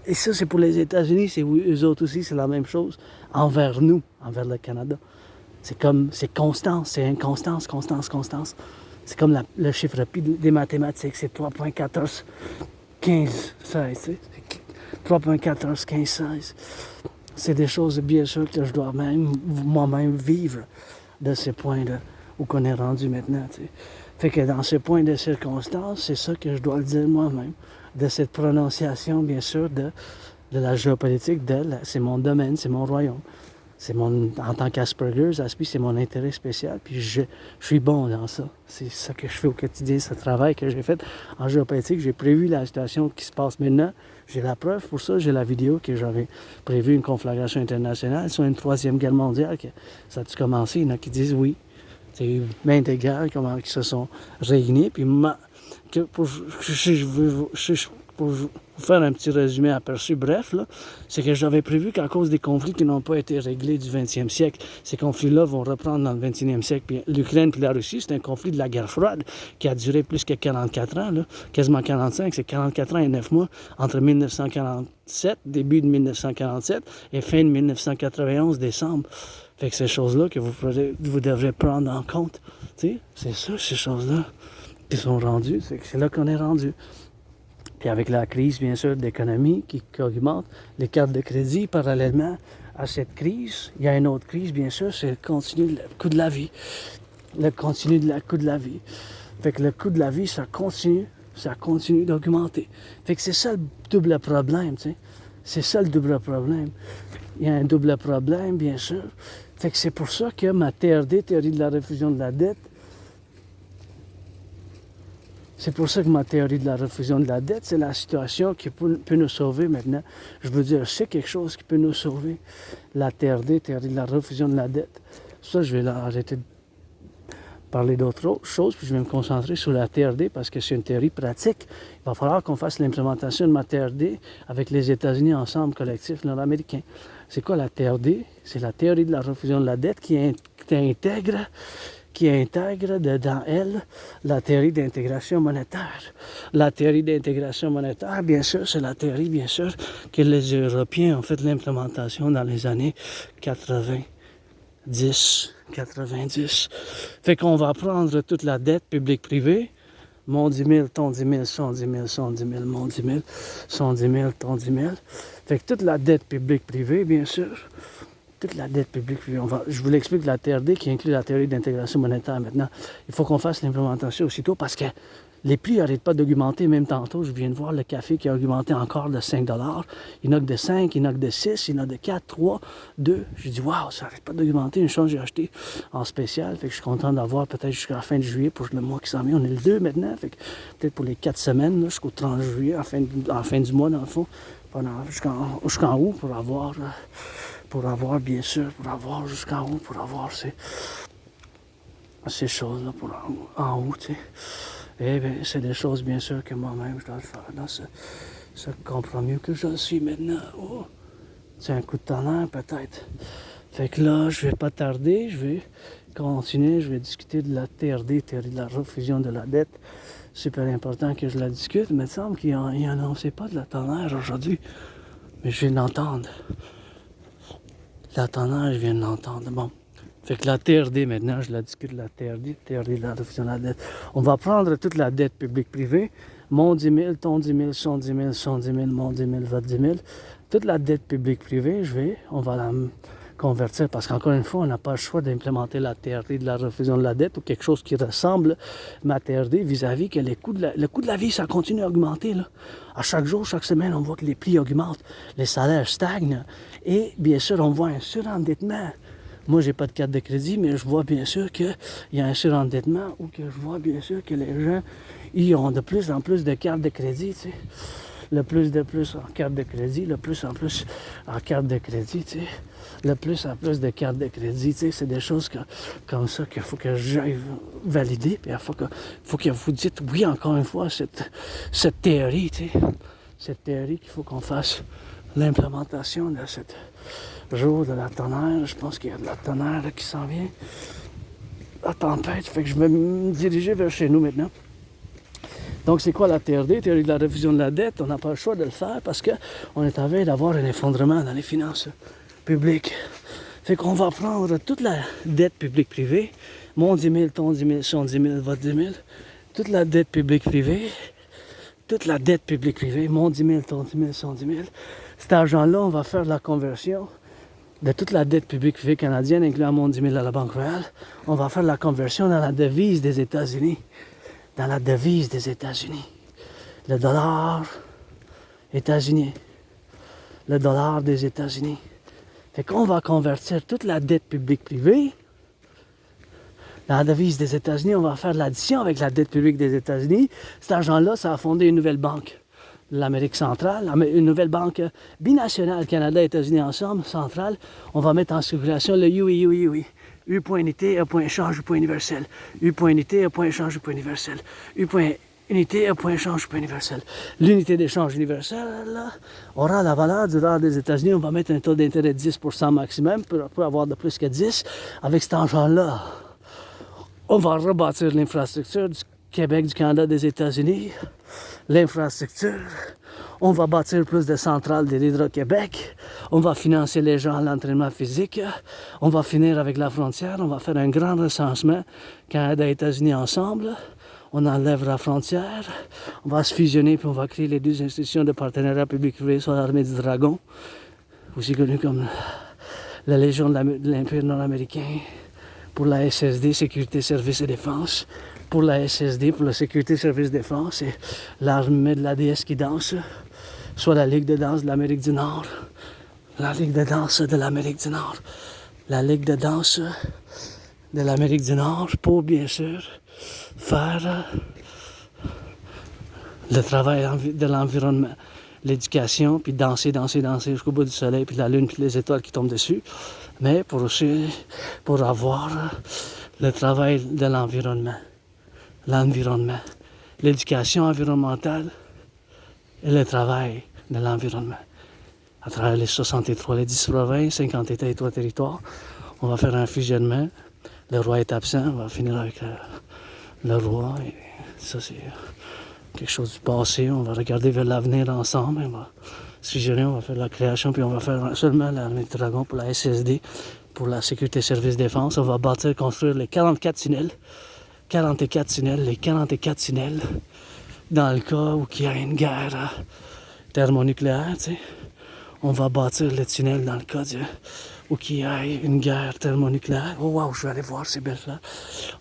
Et ça, c'est pour les États-Unis, c'est eux autres aussi, c'est la même chose envers nous, envers le Canada. C'est constance, c'est inconstance, constance. C'est comme le chiffre pi des mathématiques, c'est 3.14, 15, 16, 3.14, 15, 16. C'est des choses, bien sûr, que je dois moi-même vivre de ces points-là, où qu'on est rendu maintenant, tu sais. Fait que dans ces points de circonstance, c'est ça que je dois le dire moi-même, de cette prononciation, bien sûr, de la géopolitique, c'est mon domaine, c'est mon royaume. En tant qu'Asperger, c'est mon intérêt spécial, puis je suis bon dans ça. C'est ça que je fais au quotidien, ce travail que j'ai fait en géopolitique. J'ai prévu la situation qui se passe maintenant. J'ai la preuve pour ça, j'ai la vidéo que j'avais prévu une conflagration internationale sur une troisième guerre mondiale. Que ça a commencé, il y en a qui disent oui. C'est eu maintes guerres qui se sont réunies, puis pour vous faire un petit résumé aperçu bref, là, c'est que j'avais prévu qu'à cause des conflits qui n'ont pas été réglés du 20e siècle, ces conflits-là vont reprendre dans le 21e siècle. Puis l'Ukraine puis la Russie, c'est un conflit de la guerre froide qui a duré plus que 44 ans, là, quasiment 45, c'est 44 ans et 9 mois entre 1947, début de 1947 et fin de 1991, décembre. Fait que ces choses-là que vous devrez prendre en compte. Tu sais, c'est ça, ces choses-là qui sont rendues, c'est là qu'on est rendu. Puis avec la crise, bien sûr, d'économie qui augmente, les cartes de crédit, parallèlement à cette crise, il y a une autre crise, bien sûr, c'est le continu du coût de la vie. Le continu du coût de la vie. Fait que le coût de la vie, ça continue d'augmenter. Fait que c'est ça le double problème, tu sais. C'est ça le double problème. Il y a un double problème, bien sûr. Fait que c'est pour ça que ma TRD, théorie de la réfusion de la dette, C'est pour ça que ma théorie de la refusion de la dette, c'est la situation qui peut nous sauver maintenant. Je veux dire, c'est quelque chose qui peut nous sauver. La TRD, théorie de la refusion de la dette. Ça, je vais arrêter de parler d'autres choses, puis je vais me concentrer sur la TRD parce que c'est une théorie pratique. Il va falloir qu'on fasse l'implémentation de ma TRD avec les États-Unis ensemble, collectif nord-américain. C'est quoi la TRD? C'est la théorie de la refusion de la dette qui intègre dedans elle la théorie d'intégration monétaire. La théorie d'intégration monétaire, bien sûr, c'est la théorie, bien sûr, que les Européens ont fait l'implémentation dans les années 90. Fait qu'on va prendre toute la dette publique-privée, mon 10 000, ton 10 000, son 10 000, son 10 000, mon 10 000, son 10 000, ton 10 000. Fait que toute la dette publique-privée, bien sûr, toute la dette publique privée. Je vous l'explique, la TRD qui inclut la théorie d'intégration monétaire maintenant. Il faut qu'on fasse l'implémentation aussitôt parce que les prix n'arrêtent pas d'augmenter. Même tantôt, je viens de voir le café qui a augmenté encore de 5 $. Il n'y en a que de 5, il n'y en a que de 6, il y en a de 4, 3, 2. J'ai dit, waouh, ça n'arrête pas d'augmenter. Une chose que j'ai acheté en spécial. Fait que je suis content d'avoir peut-être jusqu'à la fin de juillet pour le mois qui s'en vient. On est le 2 maintenant. Fait que peut-être pour les 4 semaines, là, jusqu'au 30 juillet, en fin du mois, dans le fond, jusqu'en août pour avoir bien sûr, jusqu'en haut, pour avoir ces choses-là en haut, tu sais. Eh bien, c'est des choses, bien sûr, que moi-même, je dois le faire dans ce compromis que je suis maintenant. Oh, c'est un coup de tonnerre, peut-être. Fait que là, je vais pas tarder, je vais continuer, je vais discuter de la TRD, théorie de la refusion de la dette. Super important que je la discute, mais il me semble qu'il n'y annonçait pas de la tonnerre aujourd'hui. Mais je viens d'entendre. La tonnerre, je viens de l'entendre. Bon. Fait que la TRD, maintenant, je la discute, la TRD, théorie de la refusion de la dette. On va prendre toute la dette publique-privée. Mon 10 000, ton 10 000, son 10 000, son 10 000, mon 10 000, votre 10 000. Toute la dette publique-privée, on va la convertir parce qu'encore une fois, on n'a pas le choix d'implémenter la TRD de la refusion de la dette ou quelque chose qui ressemble à ma TRD vis-à-vis que le coût de la vie, ça continue à augmenter. Là. À chaque jour, chaque semaine, on voit que les prix augmentent, les salaires stagnent et bien sûr, on voit un surendettement. Moi, j'ai pas de carte de crédit, mais je vois bien sûr qu'il y a un surendettement ou que je vois bien sûr que les gens, ils ont de plus en plus de cartes de crédit, tu sais. Le plus en carte de crédit, le plus en plus en carte de crédit, tu sais. Le plus en plus de cartes de crédit, tu sais. C'est des choses comme ça qu'il faut que j'aille valider, puis il faut que vous dites oui encore une fois cette théorie, tu sais. Cette théorie qu'il faut qu'on fasse l'implémentation de cette jour de la tonnerre. Je pense qu'il y a de la tonnerre qui s'en vient. La tempête, fait que je vais me diriger vers chez nous maintenant. Donc, c'est quoi la TRD, théorie de la refusion de la dette? On n'a pas le choix de le faire parce qu'on est en train d'avoir un effondrement dans les finances publiques. Fait qu'on va prendre toute la dette publique-privée, mon 10 000, ton 10 000, son 10 000, votre 10 000, toute la dette publique-privée, mon 10 000, ton 10 000, son 10 000. Cet argent-là, on va faire la conversion de toute la dette publique-privée canadienne, incluant mon 10 000 à la Banque Royale. On va faire la conversion dans la devise des États-Unis. Dans la devise des États-Unis. Le dollar états-unien. Le dollar des États-Unis. Fait qu'on va convertir toute la dette publique-privée dans la devise des États-Unis. On va faire l'addition avec la dette publique des États-Unis. Cet argent-là, ça a fondé une nouvelle banque de l'Amérique centrale, une nouvelle banque binationale, Canada et États-Unis ensemble, centrale. On va mettre en circulation le UI. U.unité, A.échange, U.universel. universel. U.unité, A.échange, U.universel. U.unité, A.échange, universel. L'unité d'échange universelle, là, aura la valeur du dollar des États-Unis. On va mettre un taux d'intérêt de 10% maximum pour avoir de plus que 10. Avec cet argent-là, on va rebâtir l'infrastructure du Québec, du Canada, des États-Unis. L'infrastructure. On va bâtir plus de centrales de l'Hydro-Québec. On va financer les gens à l'entraînement physique. On va finir avec la frontière. On va faire un grand recensement Canada et États-Unis ensemble. On enlève la frontière. On va se fusionner puis on va créer les deux institutions de partenariat public-privé sur l'armée du Dragon, aussi connue comme la Légion de l'Impérial nord-américain, pour la SSD, Sécurité, Services et Défense. Pour la SSD, pour la Sécurité, Services et Défense, c'est l'armée de la déesse qui danse, soit la Ligue de danse de l'Amérique du Nord, la Ligue de danse de l'Amérique du Nord, la Ligue de danse de l'Amérique du Nord, pour bien sûr faire le travail de l'environnement, l'éducation, puis danser jusqu'au bout du soleil, puis la lune, puis les étoiles qui tombent dessus. Mais pour aussi, pour avoir le travail de l'environnement, l'éducation environnementale et le travail de l'environnement. À travers les 63, les 10 provinces, 50 États et 3 territoires, on va faire un fusionnement. Le roi est absent, on va finir avec le roi. Et ça, c'est quelque chose du passé. On va regarder vers l'avenir ensemble. On va se fusionner, on va faire la création, puis on va faire seulement l'armée du dragon pour la SSD, pour la sécurité service défense. On va bâtir, construire les 44 tunnels. Les 44 tunnels dans le cas où il y a une guerre thermonucléaire, tu sais. On va bâtir le tunnel dans le cas où il y a une guerre thermonucléaire. Oh wow, je vais aller voir ces belles fleurs.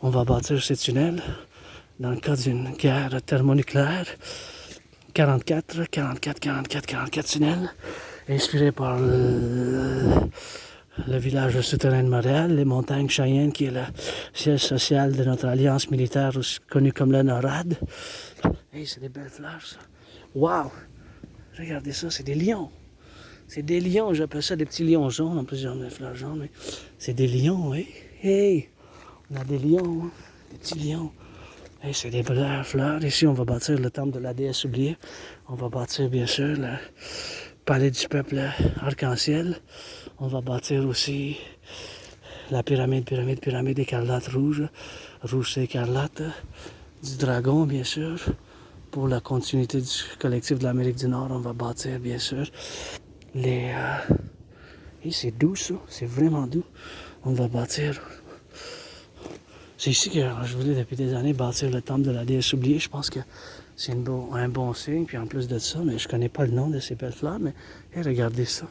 On va bâtir ces tunnels dans le cas d'une guerre thermonucléaire. 44 tunnels, inspirés par le village de Souterrain de Montréal, les montagnes Cheyennes, qui est le siège social de notre alliance militaire connue comme le NORAD. Hey, c'est des belles fleurs, ça. Wow! Regardez ça, c'est des lions. C'est des lions, j'appelle ça des petits lions jaunes, en plus j'en ai des fleurs jaunes, mais c'est des lions, hey! Hey! On a des lions, hein? Des petits lions. Hey, c'est des belles fleurs. Ici, on va bâtir le temple de la déesse oubliée. On va bâtir, bien sûr, le palais du peuple arc-en-ciel. On va bâtir aussi la pyramide écarlate rouge. Rouge, c'est écarlate. Du dragon, bien sûr. Pour la continuité du collectif de l'Amérique du Nord, on va bâtir, bien sûr, les... Et c'est doux, ça. C'est vraiment doux. On va bâtir... C'est ici que je voulais, depuis des années, bâtir le temple de la déesse oubliée. Je pense que c'est un bon signe. Puis en plus de ça, mais je connais pas le nom de ces belles fleurs, mais hey, regardez ça.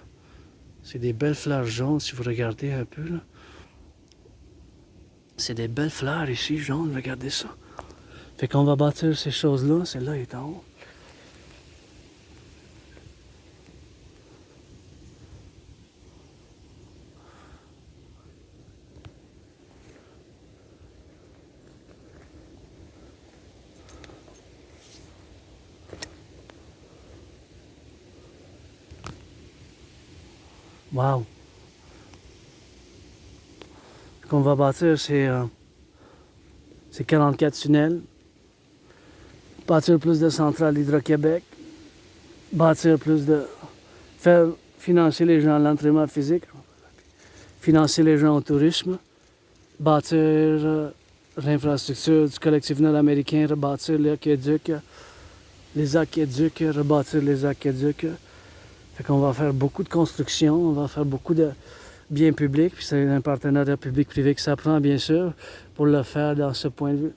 C'est des belles fleurs jaunes, si vous regardez un peu, là. C'est des belles fleurs ici, jaunes, regardez ça. Fait qu'on va bâtir ces choses-là. Celle-là est en haut. Wow! Ce qu'on va bâtir, c'est 44 tunnels. Bâtir plus de centrales Hydro-Québec. Bâtir plus de... Faire financer les gens à l'entraînement physique. Financer les gens au tourisme. Bâtir l'infrastructure du collectif nord-américain. Rebâtir les aqueducs. Rebâtir les aqueducs. Fait qu'on va faire beaucoup de construction, on va faire beaucoup de biens publics, puis c'est un partenariat public-privé qui s'apprend, bien sûr, pour le faire dans ce point de vue.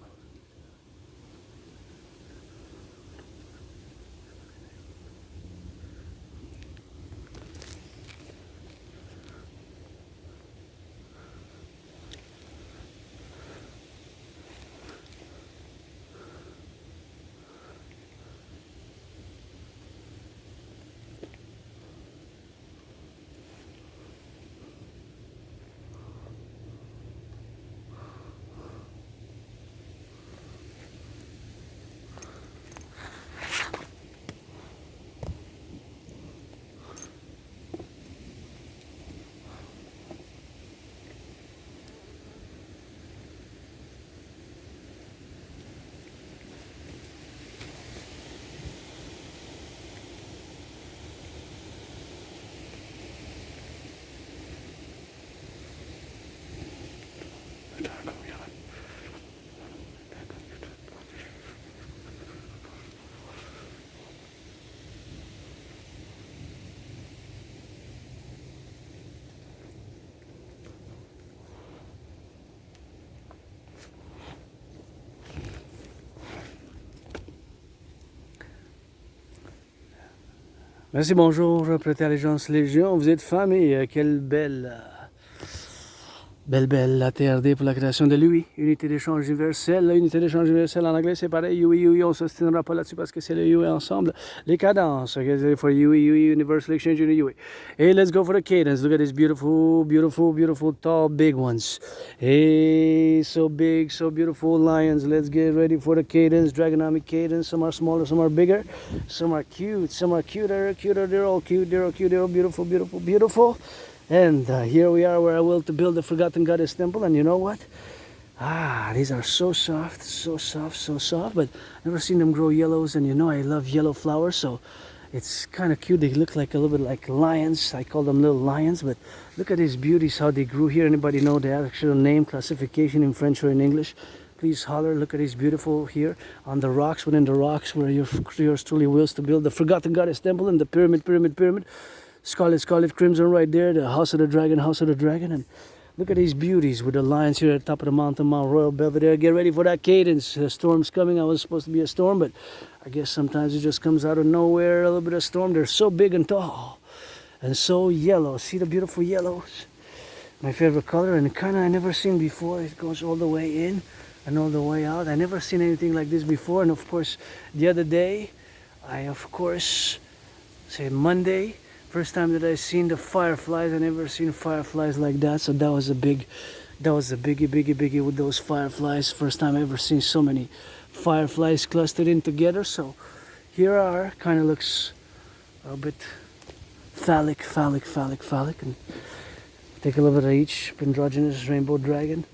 Merci, bonjour, prêté allégeance Légion. Vous êtes famille, quelle belle Belle, la TRD pour la création de l'UI, unité d'échange universelle. L'unité d'échange universelle en anglais, c'est pareil. UI, on ne s'ostinera pas là-dessus parce que c'est le UI ensemble. Les cadences, okay, for UI, Universal Exchange Unit UI. Hey, let's go for the cadence. Look at these beautiful, tall, big ones. Hey, so big, so beautiful lions. Let's get ready for the cadence, Dragonomic cadence. Some are smaller, some are bigger. Some are cute, some are cuter. They're all cute, they're all beautiful. And here we are where I will to build the Forgotten Goddess Temple. And you know what? These are so soft, but I've never seen them grow yellows. And you know I love yellow flowers, so it's kind of cute. They look like a little bit like lions. I call them little lions, but look at these beauties, how they grew here. Anybody know the actual name, classification in French or in English? Please holler. Look at these beautiful here on the rocks, within the rocks where yours truly wills to build the Forgotten Goddess Temple and the pyramid. Scarlet crimson right there, the house of the dragon, and look at these beauties with the lions here at the top of the mountain, Mount Royal Belvedere. Get ready for that cadence. The storm's coming. I was supposed to be a storm, but I guess sometimes it just comes out of nowhere, a little bit of storm. They're so big and tall and so yellow. See the beautiful yellows? My favorite color, and kind of I never seen before. It goes all the way in and all the way out. I never seen anything like this before. And of course, the other day, Monday, first time that I seen the fireflies. I never seen fireflies like that, so that was a biggie with those fireflies. First time I ever seen so many fireflies clustered in together. So here are, kind of looks a bit phallic, and take a little bit of each. Androgynous rainbow dragon.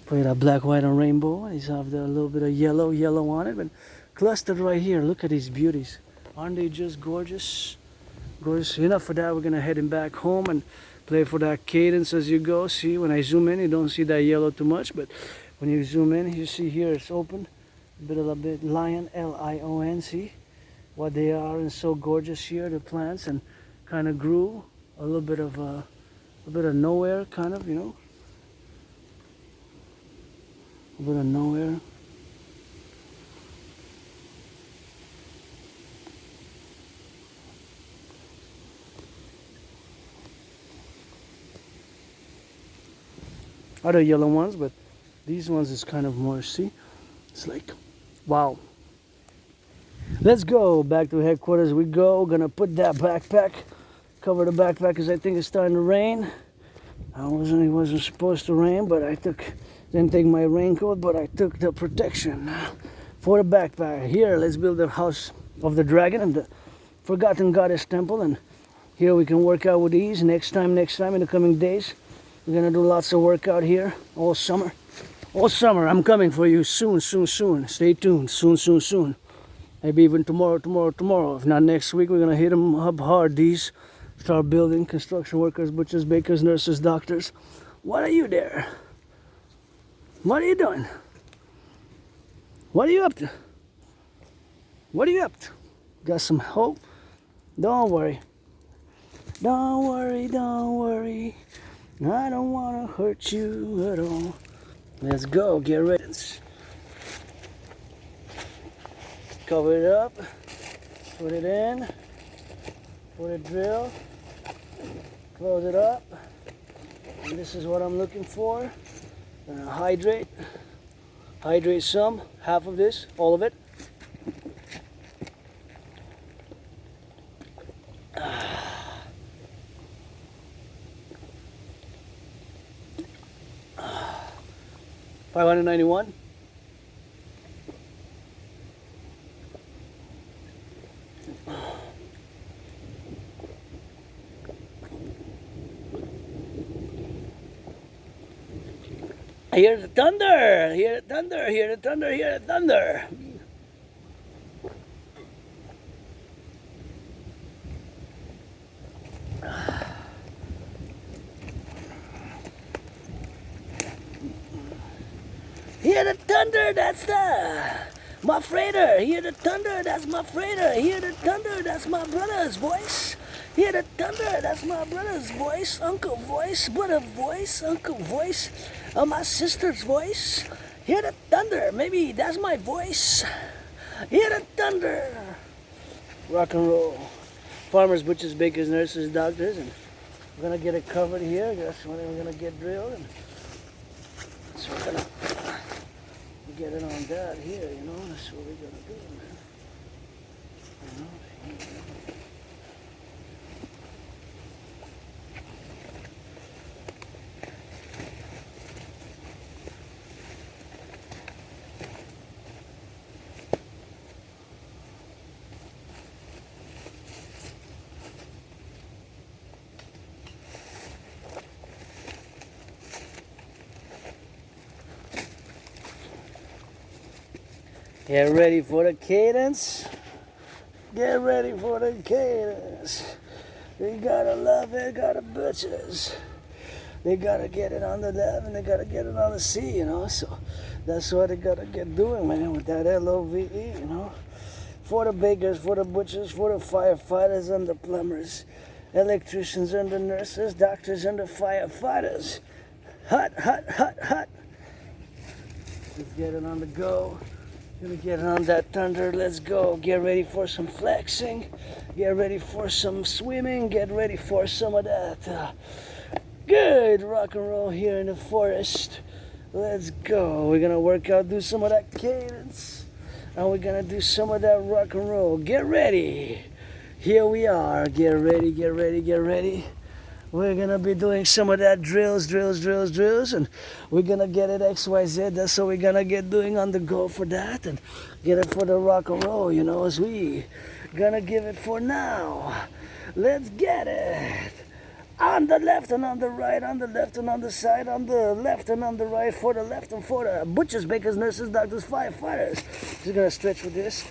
Play that black, white, and rainbow. These have a little bit of yellow on it, but clustered right here. Look at these beauties. Aren't they just gorgeous? Enough for that. We're gonna heading back home and play for that cadence as you go. See, when I zoom in, you don't see that yellow too much, but when you zoom in, you see here it's open. A bit lion, Lion. See what they are, and so gorgeous here. The plants, and kind of grew a little bit of nowhere, kind of, you know, a bit of nowhere. Other yellow ones, but these ones is kind of more, see, it's like, wow. Let's go back to headquarters. We go. Gonna put that backpack, cover the backpack because I think it's starting to rain. It wasn't supposed to rain, but didn't take my raincoat, but I took the protection for the backpack. Here, let's build the house of the dragon and the Forgotten Goddess Temple, and here we can work out with these next time in the coming days. We're gonna do lots of work out here all summer. I'm coming for you soon. Stay tuned. Soon. Maybe even tomorrow. If not next week, we're gonna hit them up hard. These start building, construction workers, butchers, bakers, nurses, doctors. What are you there? What are you doing? What are you up to? Got some hope? Don't worry. I don't want to hurt you at all. Let's go, get ready. Cover it up, put it in, put a drill, close it up. And this is what I'm looking for. Gonna hydrate some, half of this, all of it. $591. Hear the thunder! Hear the thunder! Hear the thunder, that's my freighter. Hear the thunder, that's my freighter. Hear the thunder, that's my brother's voice. Hear the thunder, that's my brother's voice. Uncle voice, brother voice, uncle voice, my sister's voice. Hear the thunder, maybe that's my voice. Hear the thunder. Rock and roll. Farmers, butchers, bakers, nurses, doctors, and We're gonna get it covered here. That's when we're gonna get drilled. And so we're gonna get it on that here, you know. That's what we're gonna do, man. You know. Get ready for the cadence. Get ready for the cadence. They gotta love it, gotta butchers. They gotta get it on the left and they gotta get it on the C, you know. So that's what they gotta get doing, man, with that LOVE, you know. For the bakers, for the butchers, for the firefighters and the plumbers, electricians and the nurses, doctors and the firefighters. Hot, hot, hot, hot. Let's get it on the go. Gonna get on that thunder, let's go. Get ready for some flexing. Get ready for some swimming. Get ready for some of that good rock and roll here in the forest. Let's go. We're gonna work out, do some of that cadence. And we're gonna do some of that rock and roll. Get ready. Here we are. Get ready, get ready, get ready. We're gonna be doing some of that drills, and we're gonna get it XYZ. That's what we're gonna get doing on the go for that, and get it for the rock and roll, you know, as we gonna give it for now. Let's get it. On the left and on the right, on the left and on the side, on the left and on the right, for the left and for the butchers, bakers, nurses, doctors, firefighters. Just gonna stretch with this.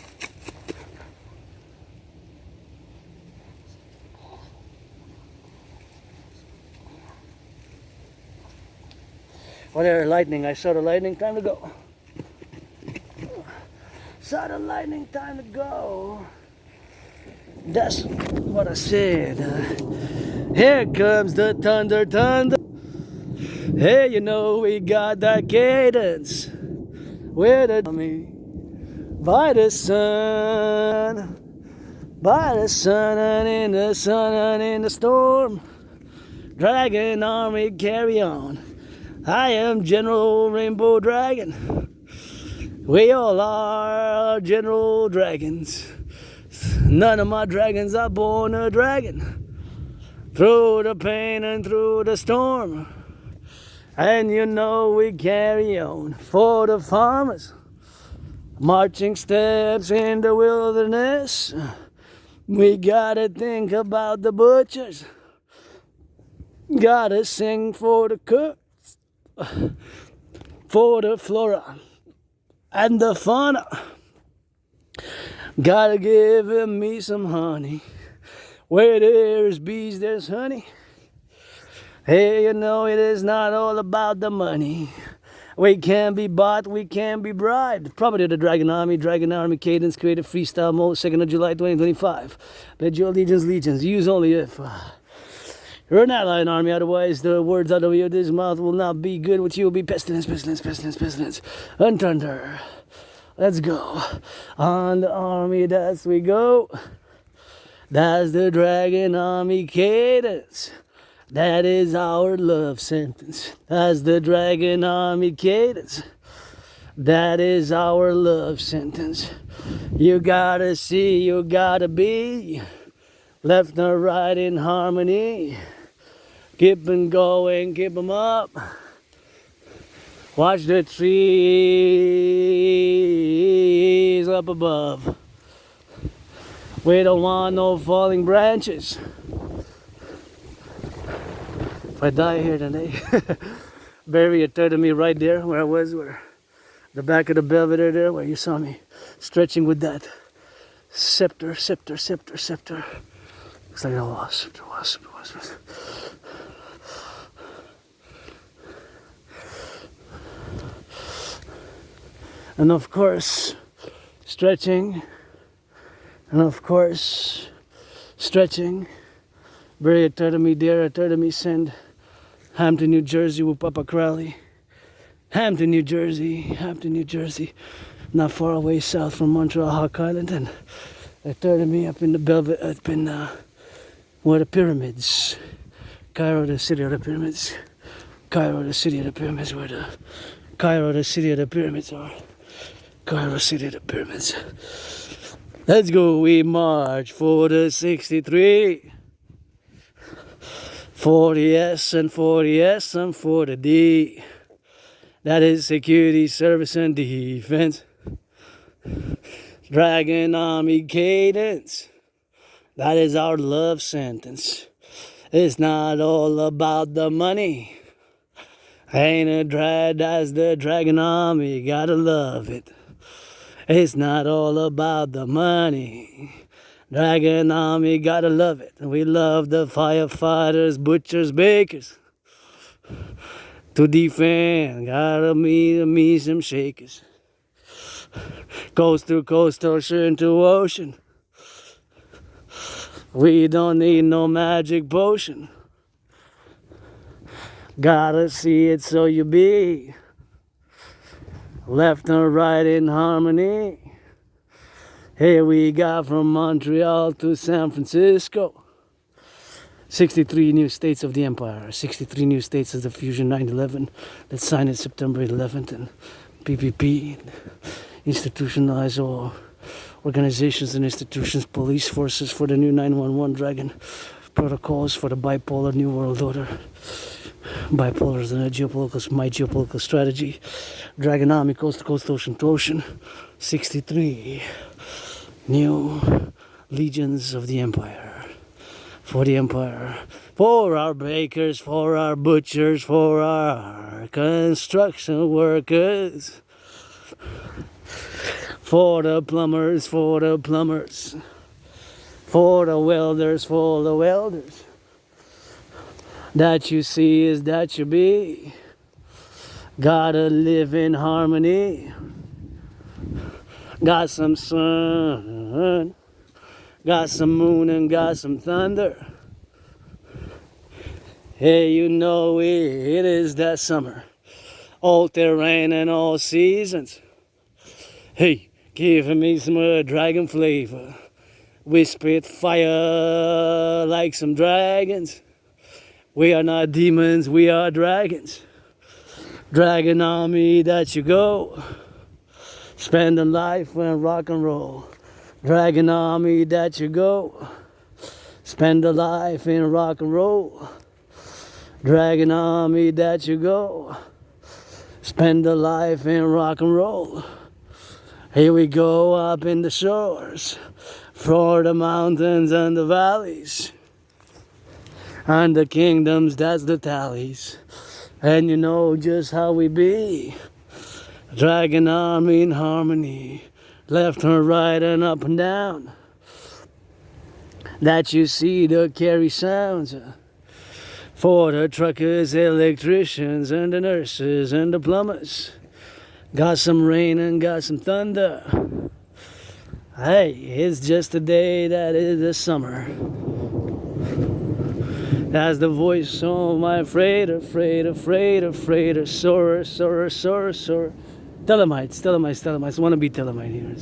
Oh, there, lightning. I saw the lightning. Time to go. Saw the lightning. Time to go. That's what I said. Here comes the thunder, thunder. Hey, you know we got that cadence. With the by the sun, and in the sun and in the storm. Dragon army, carry on. I am General Rainbow Dragon. We all are General Dragons. None of my dragons are born a dragon. Through the pain and through the storm. And you know we carry on for the farmers. Marching steps in the wilderness. We gotta think about the butchers. Gotta sing for the cook. For the flora and the fauna. Gotta give me some honey. Where there's bees, there's honey. Hey, you know it is not all about the money. We can be bought, we can be bribed. Property of the Dragon Army Cadence, creative freestyle mode, 2nd of July 2025. Pledge your legions, use only if you're an allied army, otherwise the words out of this mouth will not be good with you. Will be pestilence, and thunder. Let's go. On the army, that's we go. That's the Dragon Army Cadence. That is our love sentence. That's the Dragon Army Cadence. That is our love sentence. You gotta see, you gotta be. Left and right in harmony. Keep 'em going, keep 'em up. Watch the trees up above. We don't want no falling branches. If I die here today, bury a third of me right there where I was, where the back of the Belvedere there, where you saw me stretching with that scepter. Looks like a wasp. And of course, stretching. Bury a third of me there, a third of me send. Hampton, New Jersey, with Papa Crowley. Hampton, New Jersey. Not far away south from Montreal, Hawk Island. And a third of me up in the Belvedere, up in where the pyramids Cairo, the city of the pyramids. Cairo, the city of the pyramids, where the Cairo, the city of the pyramids are. Cairo, city of the pyramids. Let's go, we march for the 63. For the S and for the S and for the D. That is security, service, and defense. Dragon Army cadence. That is our love sentence. It's not all about the money. Ain't a drag, that's the Dragon Army, gotta love it. It's not all about the money. Dragon Army, gotta love it. We love the firefighters, butchers, bakers. To defend, gotta me some shakers. Coast to coast, ocean to ocean. We don't need no magic potion. Gotta see it so you be. Left and right in harmony. Here we got from Montreal to San Francisco. 63 new states of the empire. 63 new states of the Fusion 9/11 that signed it September 11th. And PPP, institutionalized all organizations and institutions, police forces for the new 911 Dragon protocols for the bipolar New World Order. Bipolar is my geopolitical strategy. Dragon Army, coast to coast, ocean to ocean. 63 new legions of the empire. For the empire. For our bakers, for our butchers, for our construction workers. For the plumbers, for the plumbers. For the welders, for the welders. That you see is that you be. Gotta live in harmony. Got some sun, got some moon and got some thunder. Hey, you know it is that summer. All terrain and all seasons. Hey, give me some dragon flavor. We spit fire like some dragons. We are not demons, we are dragons. Dragon Army, that you go. Spending life in rock and roll. Dragon Army, that you go. Spend a life in rock and roll. Dragon Army, that you go. Spend a life in rock and roll. Here we go up in the shores. For the mountains and the valleys. And the kingdoms, that's the tallies. And you know just how we be. Dragon Army in harmony. Left and right and up and down. That you see the carry sounds. For the truckers, electricians, and the nurses, and the plumbers. Got some rain and got some thunder. Hey, it's just a day that is the summer. That's the voice of my freighter, soeur. Telemites, wanna be Thelemite here.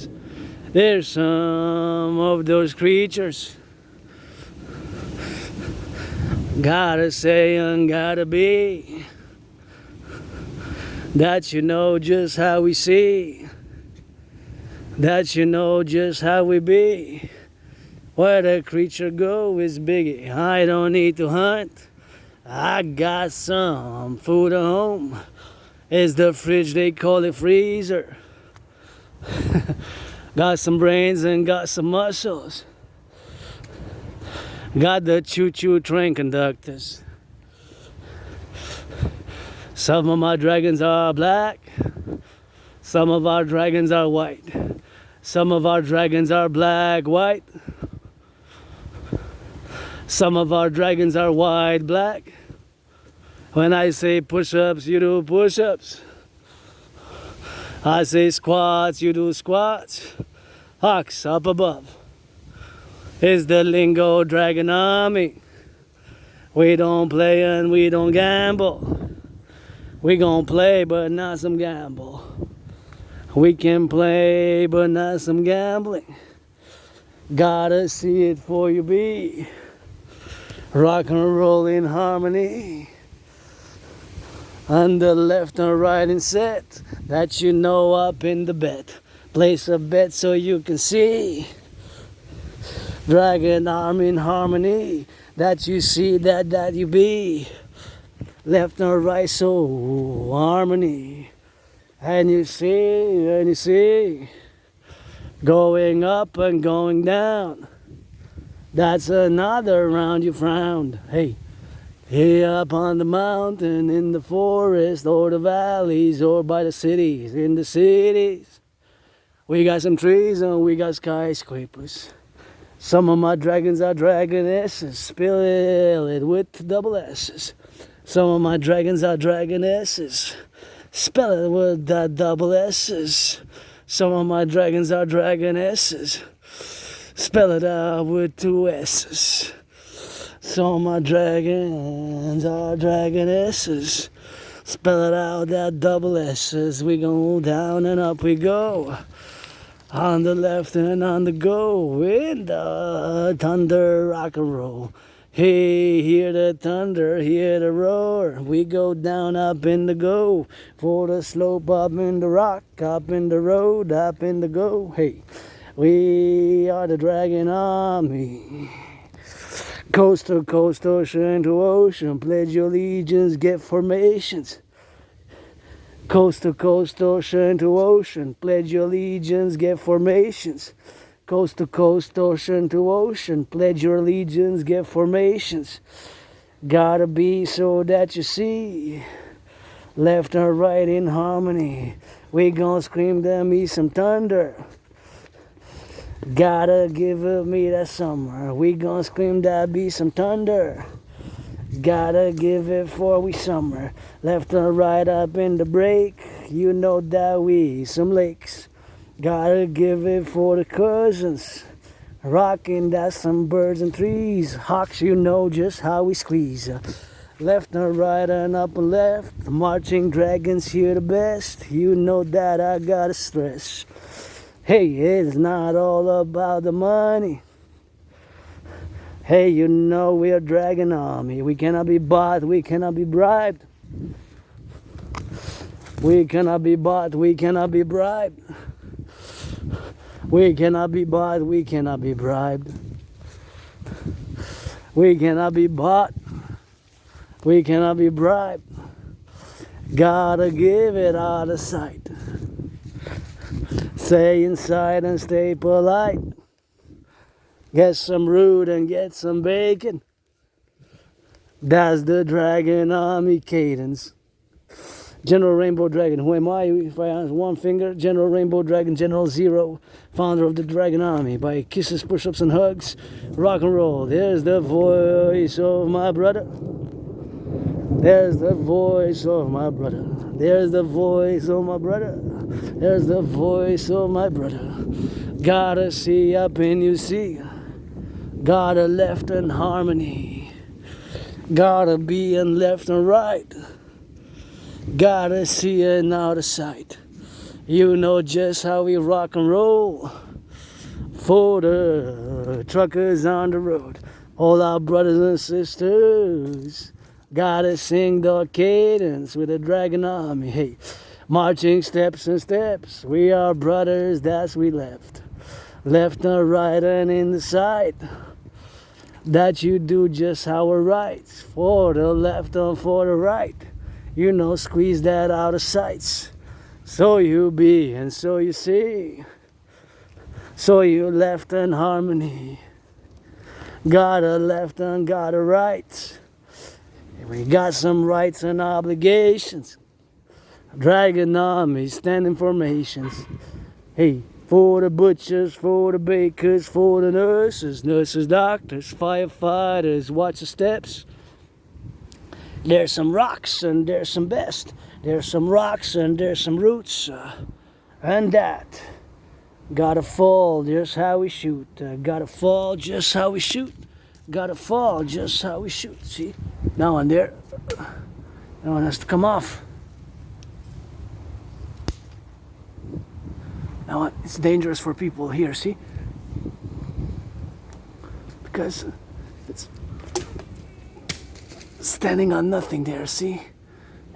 There's some of those creatures. Gotta say and gotta be. That you know just how we see. That you know just how we be. Where the creature go is biggie. I don't need to hunt. I got some food at home. It's the fridge, they call it freezer. Got some brains and got some muscles. Got the choo-choo train conductors. Some of my dragons are black. Some of our dragons are white. Some of our dragons are black, white. Some of our dragons are white, black. When I say push-ups, you do push-ups. I say squats, you do squats. Hawks up above. It's the lingo Dragon Army. We don't play and we don't gamble. We gon' play but not some gamble. We can play but not some gambling. Gotta see it for you be. Rock and roll in harmony. On the left and right and set that you know up in the bed. Place a bet so you can see. Drag an arm in harmony that you see that you be. Left and right so harmony. And you see. Going up and going down. That's another round you frowned. Hey. Here up on the mountain, in the forest, or the valleys, or by the cities, in the cities. We got some trees and we got skyscrapers. Some of my dragons are dragonesses, spell it with double S's. Some of my dragons are dragonesses, spell it with that double S's. Some of my dragons are dragonesses, spell it out with two S's. Some of my dragons are dragonesses. Spell it out, that double S's. We go down and up we go. On the left and on the go. In the thunder, rock and roll. Hey, hear the thunder, hear the roar. We go down, up in the go. For the slope, up in the rock. Up in the road, up in the go. Hey, we are the dragon army. Coast to coast, ocean to ocean, pledge your allegiance, get formations. Coast to coast, ocean to ocean, pledge your allegiance, get formations. Coast to coast, ocean to ocean, pledge your allegiance, get formations. Gotta be so that you see, left and right in harmony. We gon' scream them me some thunder. Gotta give me that summer. We gon' scream that be some thunder. Gotta give it for we summer. Left and right up in the break. You know that we some lakes. Gotta give it for the cousins. Rocking that some birds and trees. Hawks, you know just how we squeeze. Left and right and up and left. Marching dragons here the best. You know that I gotta stress. Hey, it's not all about the money. Hey, you know we're a dragon army. We cannot be bought, we cannot be bribed. We cannot be bought, we cannot be bribed. We cannot be bought, we cannot be bribed. We cannot be bought, we cannot be bribed. Gotta give it out of sight. Stay inside and stay polite. Get some root and get some bacon. That's the Dragon Army cadence. General Rainbow Dragon, who am I? If I have one finger, General Rainbow Dragon, General Zero, founder of the Dragon Army. By kisses, push-ups, and hugs, rock and roll. There's the voice of my brother. There's the voice of my brother. There's the voice of my brother. There's the voice of my brother. Gotta see up and you see. Gotta left and harmony. Gotta be in left and right. Gotta see and out of sight. You know just how we rock and roll. For the truckers on the road. All our brothers and sisters. Gotta sing the cadence with the Dragon Army. Hey, marching steps and steps. We are brothers, that's we left. Left and right and in the side. That you do just how we're right. For the left and for the right. You know, squeeze that out of sights. So you be and so you see. So you left in harmony. Got a left and got a right. We got some rights and obligations. Dragon Army, standing formations. Hey, for the butchers, for the bakers, for the nurses, doctors, firefighters, watch the steps. There's some rocks and there's some best. There's some rocks and there's some roots. And that. Gotta fall just how we shoot. Gotta fall just how we shoot. Gotta fall just how we shoot. See? Now and there. That one has to come off. Now it's dangerous for people here, see? Because it's standing on nothing there, see?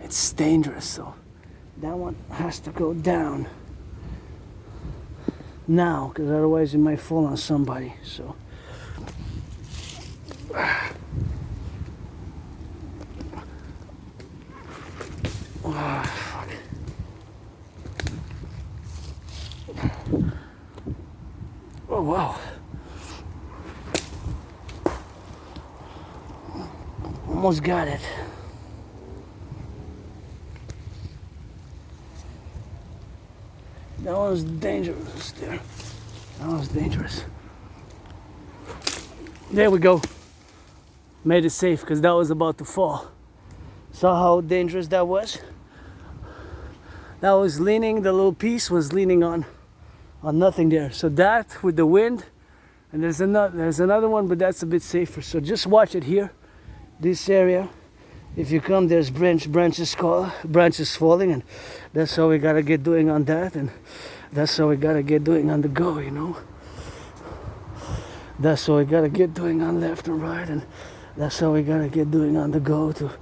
It's dangerous, so that one has to go down now, because otherwise it might fall on somebody, so. Oh, fuck. Oh, wow. Almost got it. That was dangerous there. That was dangerous. There we go. Made it safe because that was about to fall. Saw how dangerous that was? That was leaning, the little piece was leaning on nothing there. So that with the wind, and there's another one, but that's a bit safer. So just watch it here, this area. If you come, there's branches falling, and that's how we gotta get doing on that, and that's how we gotta get doing on the go, you know. That's how we gotta get doing on left and right, and that's how we gotta get doing on the go to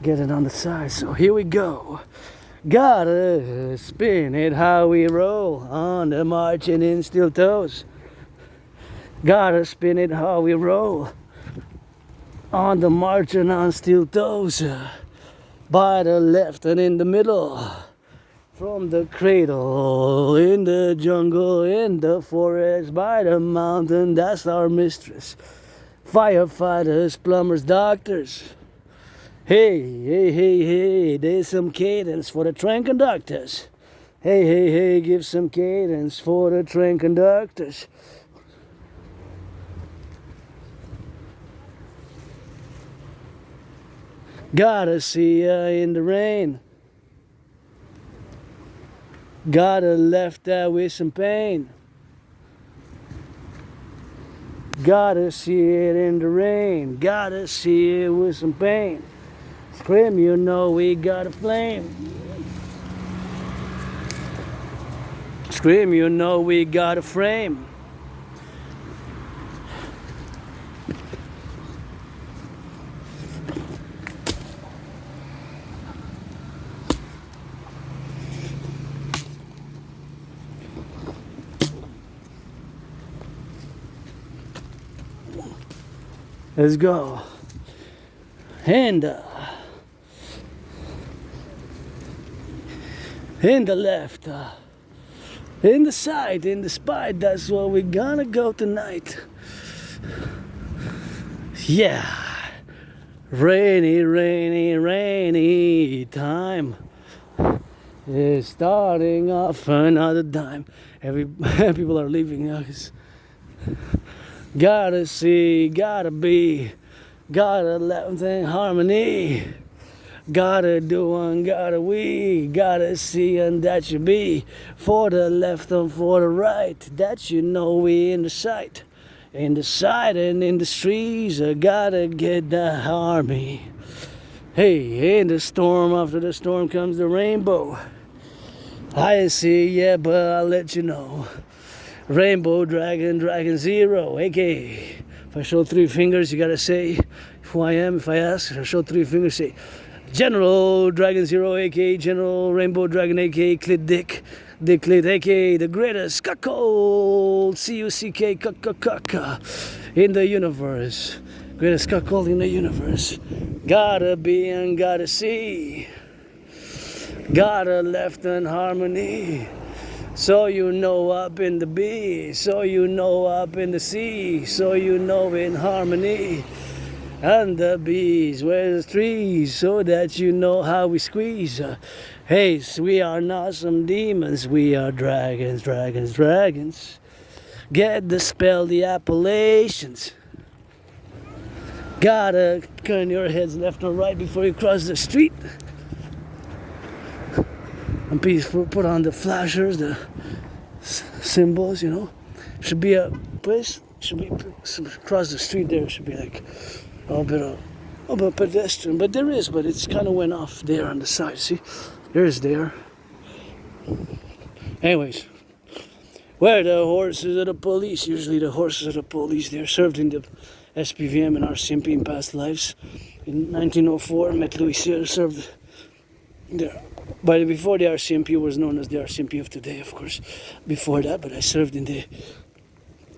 get it on the side. So here we go. Gotta spin it how we roll on the marching in steel toes. Gotta spin it how we roll on the marching on steel toes. By the left and in the middle. From the cradle, in the jungle, in the forest, by the mountain, that's our mistress. Firefighters, plumbers, doctors. Hey, hey, hey, hey, there's some cadence for the train conductors. Hey, hey, hey, give some cadence for the train conductors. Gotta see ya in the rain. Gotta left that with some pain. Gotta see it in the rain. Gotta see it with some pain. Scream, you know we got a flame. Scream, you know we got a frame. Let's go. And in the left, in the side, in the spine, that's where we're gonna go tonight. Yeah. Rainy, rainy, rainy time is starting off another dime. People are leaving us. Gotta see, gotta be, gotta let in harmony. Gotta do and gotta we, gotta see and that you be. For the left and for the right, that you know we in the sight. In the side and in the streets, I gotta get the harmony. Hey, in the storm, after the storm comes the rainbow. I see, yeah, but I'll let you know. Rainbow, dragon, dragon zero, aka. If I show three fingers, you gotta say who I am. If I ask, I show three fingers, say General Dragon Zero, aka General Rainbow Dragon, aka Clit Dick, Dick Clit, aka the greatest cuckold, C-U-C-K, cuck in the universe. Greatest cuckold in the universe. Gotta be and gotta see. Gotta left in harmony. So you know up in the B, so you know up in the C, so you know in harmony. And the bees, where's the trees, so that you know how we squeeze. Hey, we are not some demons, we are dragons, dragons, dragons. Get the spell, the appellations. Gotta turn your heads left or right before you cross the street. And please put on the flashers, the symbols, you know. Should be a place, should be across the street there, should be like a bit of pedestrian, but there is, but it's kind of went off there on the side, see? There's there. Anyways, where the horses of the police, usually the horses of the police, they're served in the SPVM and RCMP in past lives. In 1904, met Louis Cyr, served there. But before the RCMP was known as the RCMP of today, of course. Before that, but I served in the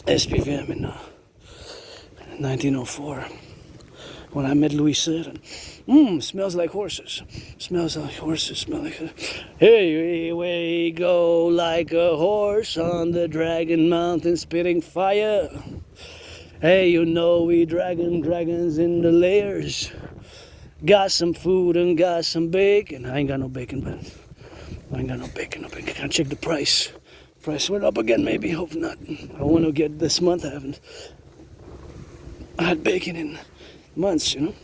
SPVM in 1904. When I met Louis Cyr, smells like horses. Smells like horses. Smell like. Hey, we go like a horse on the Dragon Mountain, spitting fire. Hey, you know we dragons in the layers. Got some food and got some bacon. I ain't got no bacon, but I ain't got no bacon. Can't check the price. Price went up again, maybe. Hope not. I want to get this month. I haven't had bacon in months, you know.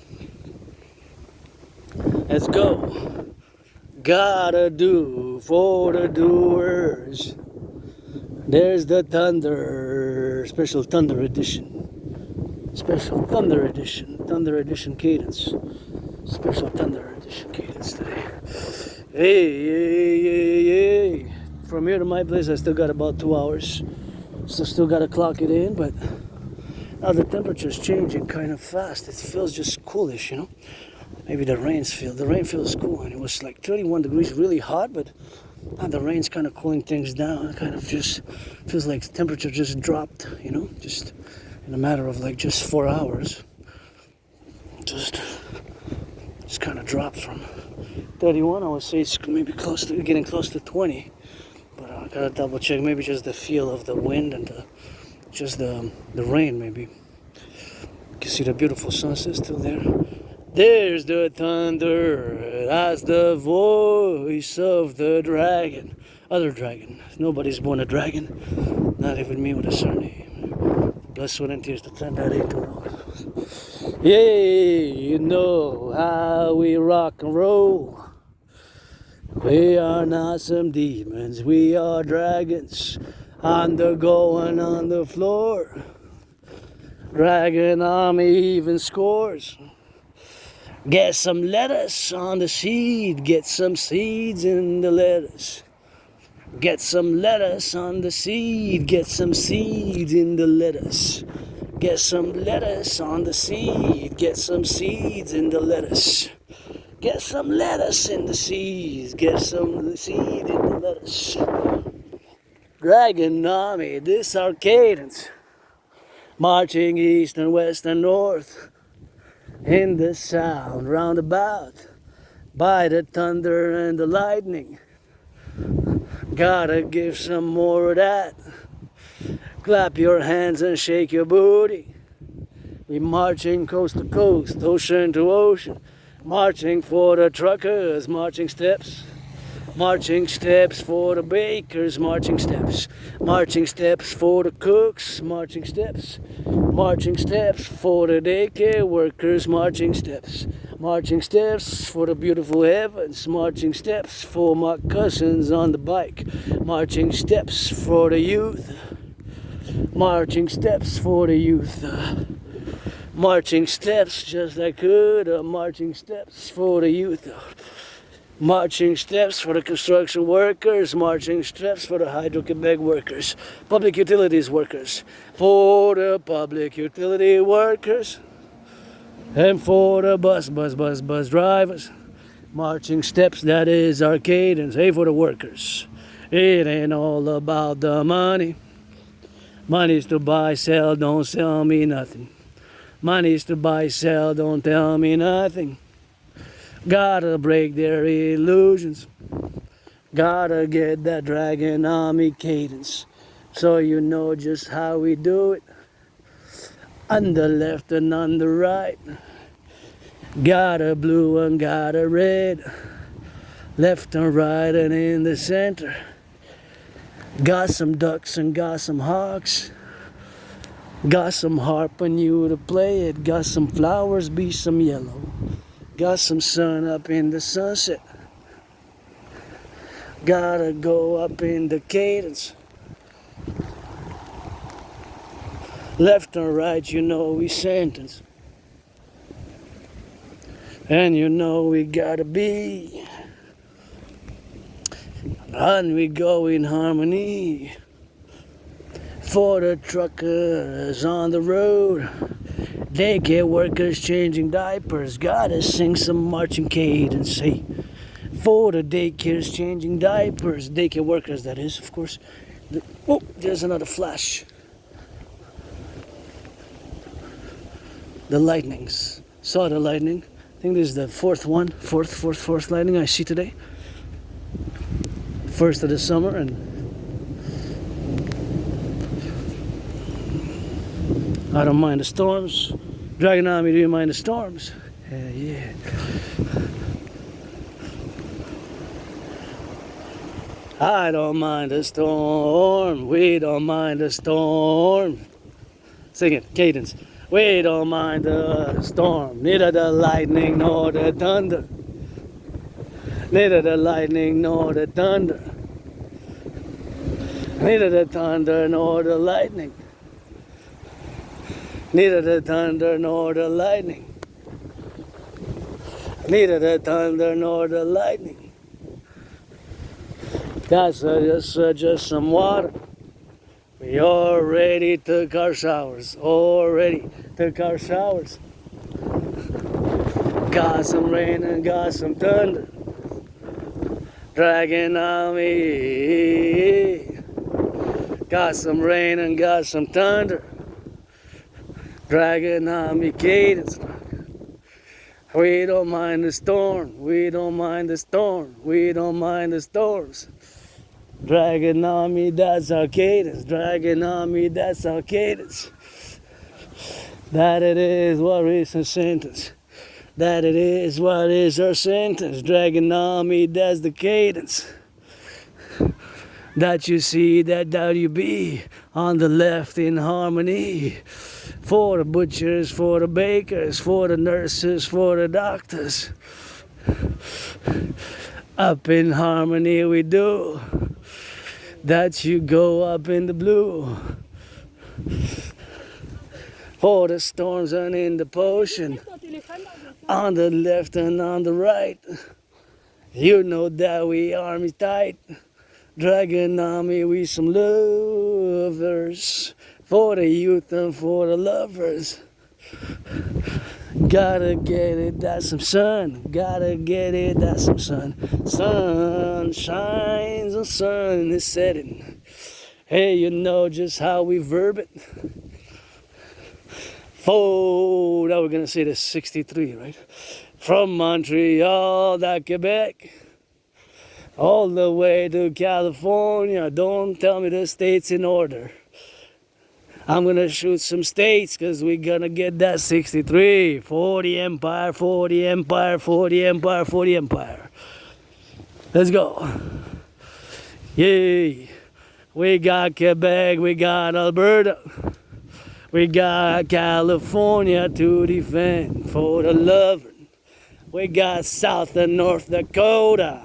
Let's go. Gotta do for the doers. There's the thunder, special thunder edition. Special thunder edition cadence. Special thunder edition cadence today. Hey. From here to my place, I still got about 2 hours. Still got to clock it in, but now the temperature's changing kind of fast. It feels just coolish, you know. Maybe the rain feels cool, and it was like 31 degrees, really hot, but now the rain's kind of cooling things down. It kind of just feels like the temperature just dropped, you know, just in a matter of like just 4 hours. Just kind of dropped from 31. I would say it's maybe getting close to 20, but I gotta double check. Maybe just the feel of the wind and the rain. Maybe you can see the beautiful sunset still there. There's the thunder, that's the voice of the dragon. Other dragon. Nobody's born a dragon. Not even me with a surname. Blood, sweat, and tears to turn that into it. Yay, you know how we rock and roll. We are not some demons, we are dragons. On the go and on the floor. Dragon army even scores. Get some lettuce on the seed, get some seeds in the lettuce. Get some lettuce on the seed, get some seeds in the lettuce. Get some lettuce on the seed, get some seeds in the lettuce. Get some lettuce in the seeds, get some seed in the lettuce. Dragon army, this our cadence. Marching east and west and north. In the sound roundabout, by the thunder and the lightning. Gotta give some more of that. Clap your hands and shake your booty. We marching coast to coast, ocean to ocean. Marching for the truckers, marching steps. Marching steps for the bakers, marching steps. Marching steps for the cooks, marching steps. Marching steps for the daycare workers, marching steps. Marching steps for the beautiful heavens, marching steps for my cousins on the bike. Marching steps for the youth. Marching steps for the youth. Marching steps just like good, marching steps for the youth. Marching steps for the construction workers, marching steps for the Hydro-Quebec workers, public utilities workers, for the public utility workers, and for the bus drivers. Marching steps, that is our cadence, hey, for the workers. It ain't all about the money. Money's to buy, sell, don't sell me nothing. Money's to buy, sell, don't tell me nothing. Gotta break their illusions. Gotta get that dragon army cadence. So you know just how we do it. On the left and on the right. Got a blue and got a red. Left and right and in the center. Got some ducks and got some hawks. Got some harp on you to play it. Got some flowers, be some yellow. Got some sun up in the sunset. Gotta go up in the cadence. Left and right, you know we sentence. And you know we gotta be. And we go in harmony. For the truckers on the road. Daycare workers changing diapers, gotta sing some marching cadence, hey. For the daycares changing diapers, daycare workers that is, of course. Oh, there's another flash. The lightnings. Saw the lightning. I think this is the fourth lightning I see today. First of the summer, and I don't mind the storms. Dragon Army, do you mind the storms? Yeah. I don't mind the storm. We don't mind the storm. Sing it, cadence. We don't mind the storm, neither the lightning nor the thunder. Neither the lightning nor the thunder. Neither the thunder nor the lightning. Neither the thunder nor the lightning. Neither the thunder nor the lightning. That's just some water. We already took our showers. Already took our showers. Got some rain and got some thunder. Dragging on me. Got some rain and got some thunder. Dragging on me cadence. We don't mind the storm. We don't mind the storm. We don't mind the storms. Dragging on me, that's our cadence. Dragging on me, that's our cadence. That it is what is a sentence. That it is what is our sentence. Dragging on me, that's the cadence. That you see, that you be on the left in harmony. For the butchers, for the bakers, for the nurses, for the doctors. Up in harmony we do. That you go up in the blue. For the storms and in the potion. On the left and on the right. You know that we army tight. Dragging on me we some lovers. For the youth and for the lovers. Gotta get it, that's some sun. Gotta get it, that's some sun. Sun shines, the sun is setting. Hey, you know just how we verb it. Oh, now we're gonna say the 63, right? From Montreal to Quebec, all the way to California. Don't tell me the states in order. I'm gonna shoot some states because we're gonna get that 63. For the empire, for the empire, for the empire, for the empire. Let's go. Yay. We got Quebec, we got Alberta. We got California to defend for the lover. We got South and North Dakota.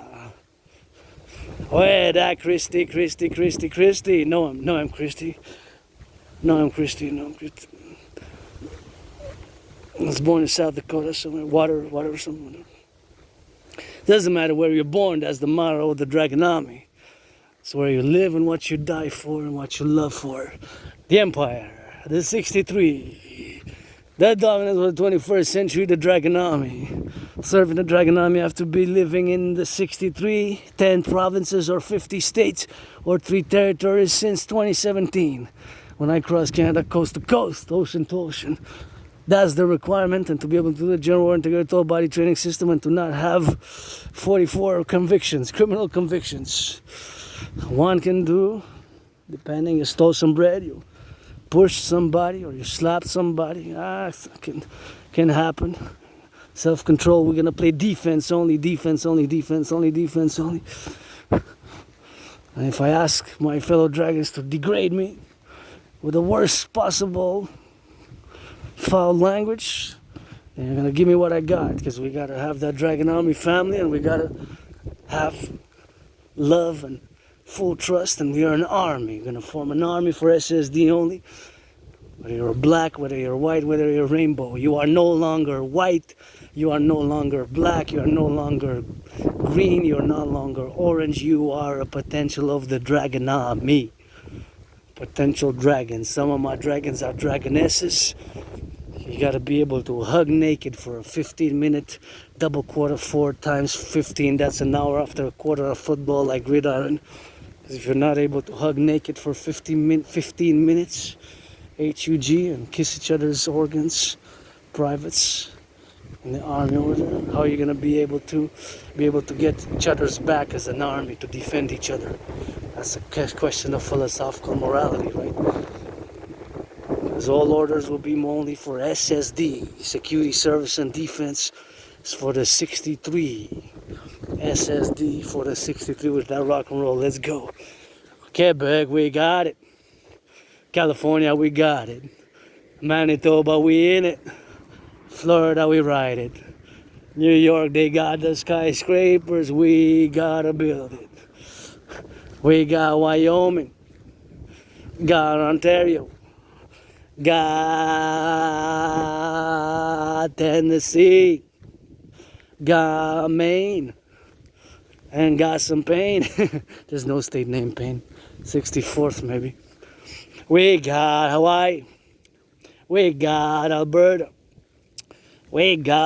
Where that Christy. No, I'm Christy. No, I'm Christy. I was born in South Dakota somewhere, water or something. Doesn't matter where you're born, that's the motto of the Dragon Army. It's where you live and what you die for and what you love for. The Empire, the 63. That dominance of the 21st century, the Dragon Army. Serving the Dragon Army, you have to be living in the 63, 10 provinces or 50 states or 3 territories since 2017. When I crossed Canada coast to coast, ocean to ocean. That's the requirement, and to be able to do the general integrated total body training system and to not have 44 convictions, criminal convictions. One can do, depending, you stole some bread, you pushed somebody, or you slapped somebody. Can happen. Self-control, we're gonna play defense only. And if I ask my fellow dragons to degrade me with the worst possible foul language, and you're gonna give me what I got, because we gotta have that Dragon Army family, and we gotta have love and full trust, and we are an army. We're gonna form an army for SSD only. Whether you're black, whether you're white, whether you're rainbow, you are no longer white, you are no longer black, you are no longer green, you are no longer orange, you are a potential of the Dragon Army. Potential dragons. Some of my dragons are dragonesses. You gotta be able to hug naked for a 15-minute double quarter, 4 times 15. That's an hour after a quarter of football like gridiron. Because if you're not able to hug naked for 15 minutes, HUG, and kiss each other's organs, privates in the army order, how are you gonna be able to get each other's back as an army to defend each other? That's a question of philosophical morality, right? Because all orders will be only for SSD, security, service, and defense. It's for the 63. SSD for the 63 with that rock and roll. Let's go. Quebec, we got it. California, we got it. Manitoba, we in it. Florida, we ride it. New York, they got the skyscrapers. We gotta build it. We got Wyoming. Got Ontario. Got Tennessee. Got Maine. And got some pain. There's no state named Pain. 64th maybe. We got Hawaii. We got Alberta. We got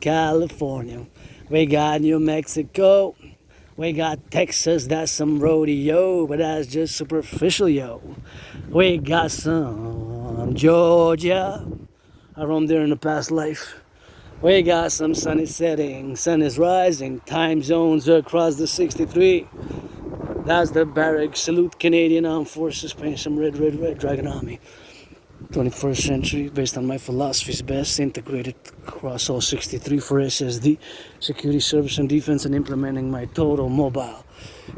California. We got New Mexico. We got Texas, that's some rodeo, but that's just superficial, yo. We got some Georgia. I roamed there in a past life. We got some sun is setting, sun is rising, time zones across the 63. That's the barrack. Salute Canadian Armed Forces, paying some red, Dragon Army. 21st century, based on my philosophies, best integrated across all 63 for SSD, security, service, and defense, and implementing my total mobile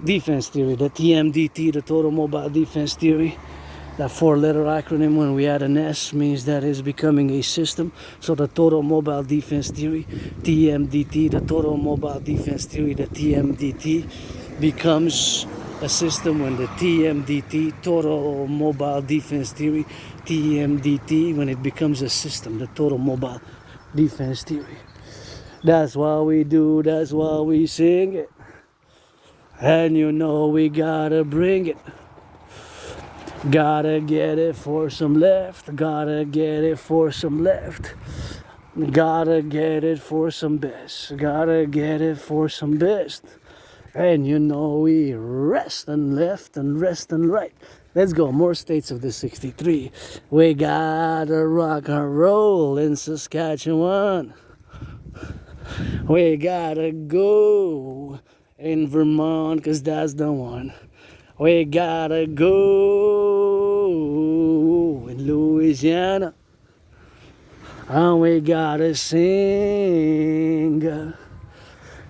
defense theory, the TMDT, the total mobile defense theory. That 4-letter acronym, when we add an S, means that is becoming a system. So the total mobile defense theory, TMDT, the total mobile defense theory, the TMDT, becomes a system when the TMDT, total mobile defense theory, TMDT, when it becomes a system, the total mobile defense theory. That's why we do, that's why we sing it. And you know we gotta bring it. Gotta get it for some left, gotta get it for some left. Gotta get it for some best, gotta get it for some best. And you know we rest and left and rest and right. Let's go, more states of the 63. We gotta rock and roll in Saskatchewan. We gotta go in Vermont, cause that's the one. We gotta go in Louisiana. And we gotta sing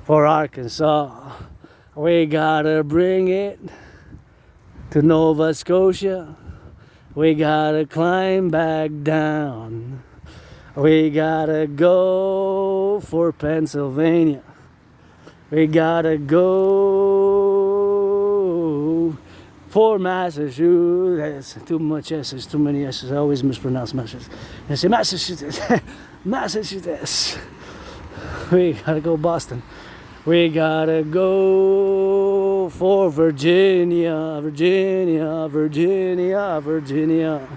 for Arkansas. We gotta bring it to Nova Scotia. We gotta climb back down. We gotta go for Pennsylvania. We gotta go for Massachusetts. Too much S's, too many S's. I always mispronounce Massachusetts. I say Massachusetts. Massachusetts. We gotta go Boston. We gotta go for Virginia, Virginia, Virginia, Virginia.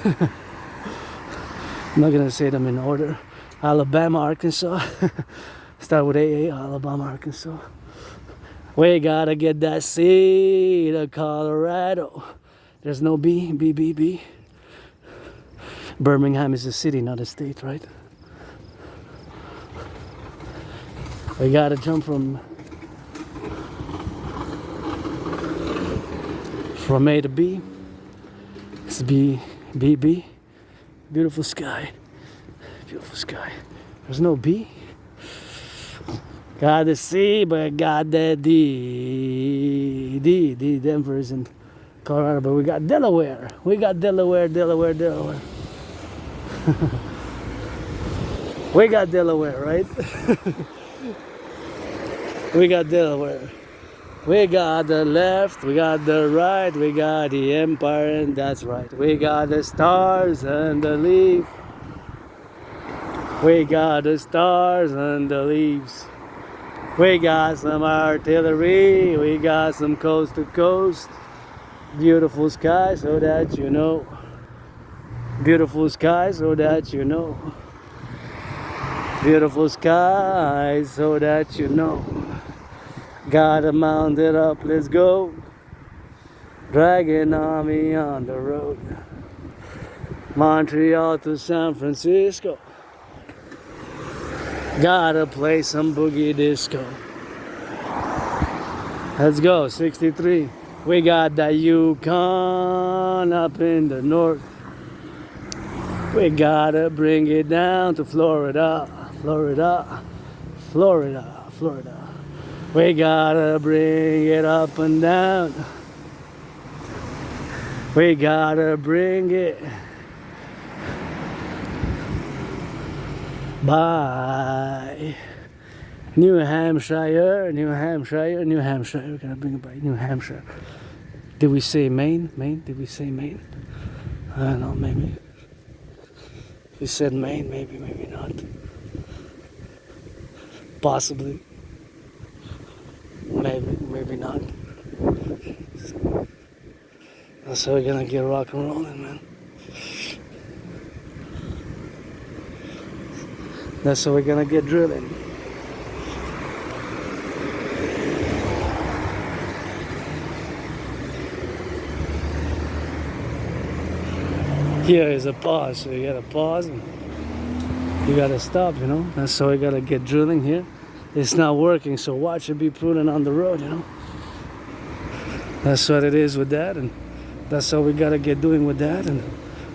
I'm not gonna say them in order. Alabama, Arkansas. Start with AA, Alabama, Arkansas. We gotta get that C to Colorado. There's no B, B, B, B. Birmingham is a city, not a state, right? We gotta jump from A to B. It's B, B, B. Beautiful sky. Beautiful sky. There's no B. Got the C, but got the D. D. Denver is in Colorado, but we got Delaware. We got Delaware. We got Delaware, right? We got Delaware. We got the left, we got the right, we got the empire, and that's right. We got the stars and the leaf. We got the stars and the leaves. We got some artillery, we got some coast to coast. Beautiful sky, so that you know. Beautiful sky, so that you know. Beautiful sky, so that you know. Gotta mount it up, let's go. Dragging army on the road. Montreal to San Francisco. Gotta play some boogie disco. Let's go, 63. We got the Yukon up in the north. We gotta bring it down to Florida, Florida, Florida, Florida. We gotta bring it up and down. We gotta bring it by New Hampshire, New Hampshire, New Hampshire. We're gonna bring it by New Hampshire. Did we say Maine? Maine? Did we say Maine? I don't know, maybe. We said Maine, maybe, maybe not. Possibly. Maybe, maybe not. That's how we're gonna get rock and rolling, man. That's how we're gonna get drilling. Here is a pause, so you gotta pause and you gotta stop, you know. That's how we gotta get drilling here. It's not working, so watch it be prudent on the road, you know. That's what it is with that, and that's how we gotta get doing with that, and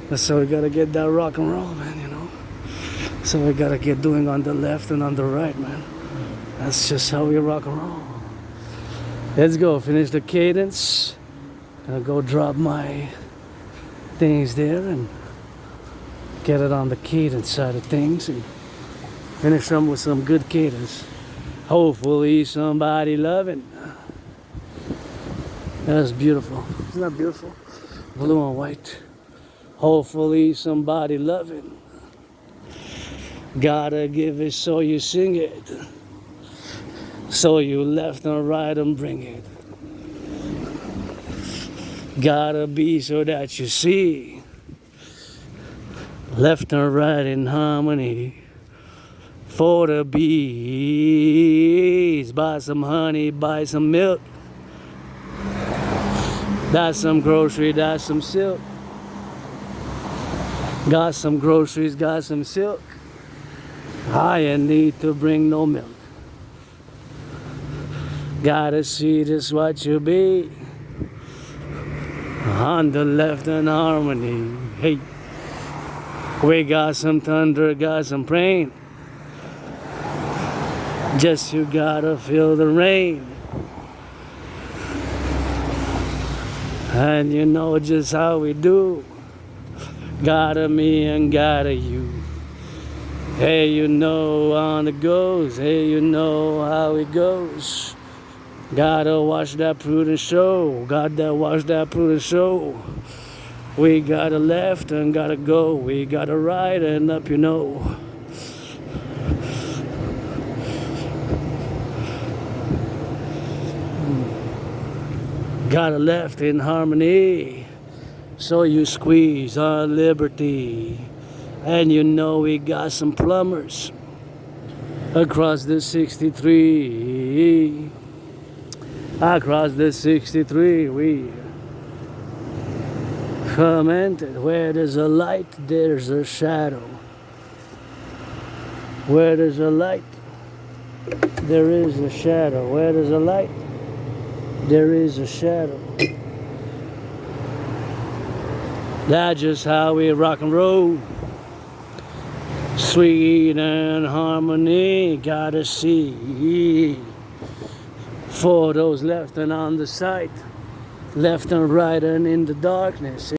that's how we gotta get that rock and roll, man, you know. So we gotta get doing on the left and on the right, man. That's just how we rock and roll. Let's go, finish the cadence. Gonna go drop my things there and get it on the cadence side of things and finish them with some good cadence. Hopefully somebody loving. That's beautiful. Isn't that beautiful? Blue and white. Hopefully somebody loving. Gotta give it so you sing it. So you left and right and bring it. Gotta be so that you see. Left and right in harmony. For the bees. Buy some honey, buy some milk. That's some grocery, that's some silk. Got some groceries, got some silk. I need to bring no milk. Gotta see just what you be. On the left in harmony, hey. We got some thunder, got some rain. Just you gotta feel the rain. And you know just how we do. Gotta me and gotta you. Hey, you know on it goes. Hey, you know how it goes. Gotta watch that prudent show. Gotta watch that prudent show. We got a left and gotta go. We got a right and up, you know. Got a left in harmony. So you squeeze our liberty. And you know we got some plumbers across the 63. Across the 63 we commented. Where there's a light, there's a shadow. Where there's a light, there is a shadow. Where there's a light, there is a shadow. That's just how we rock and roll. Sweet and harmony, gotta see. For those left and on the side, left and right and in the darkness.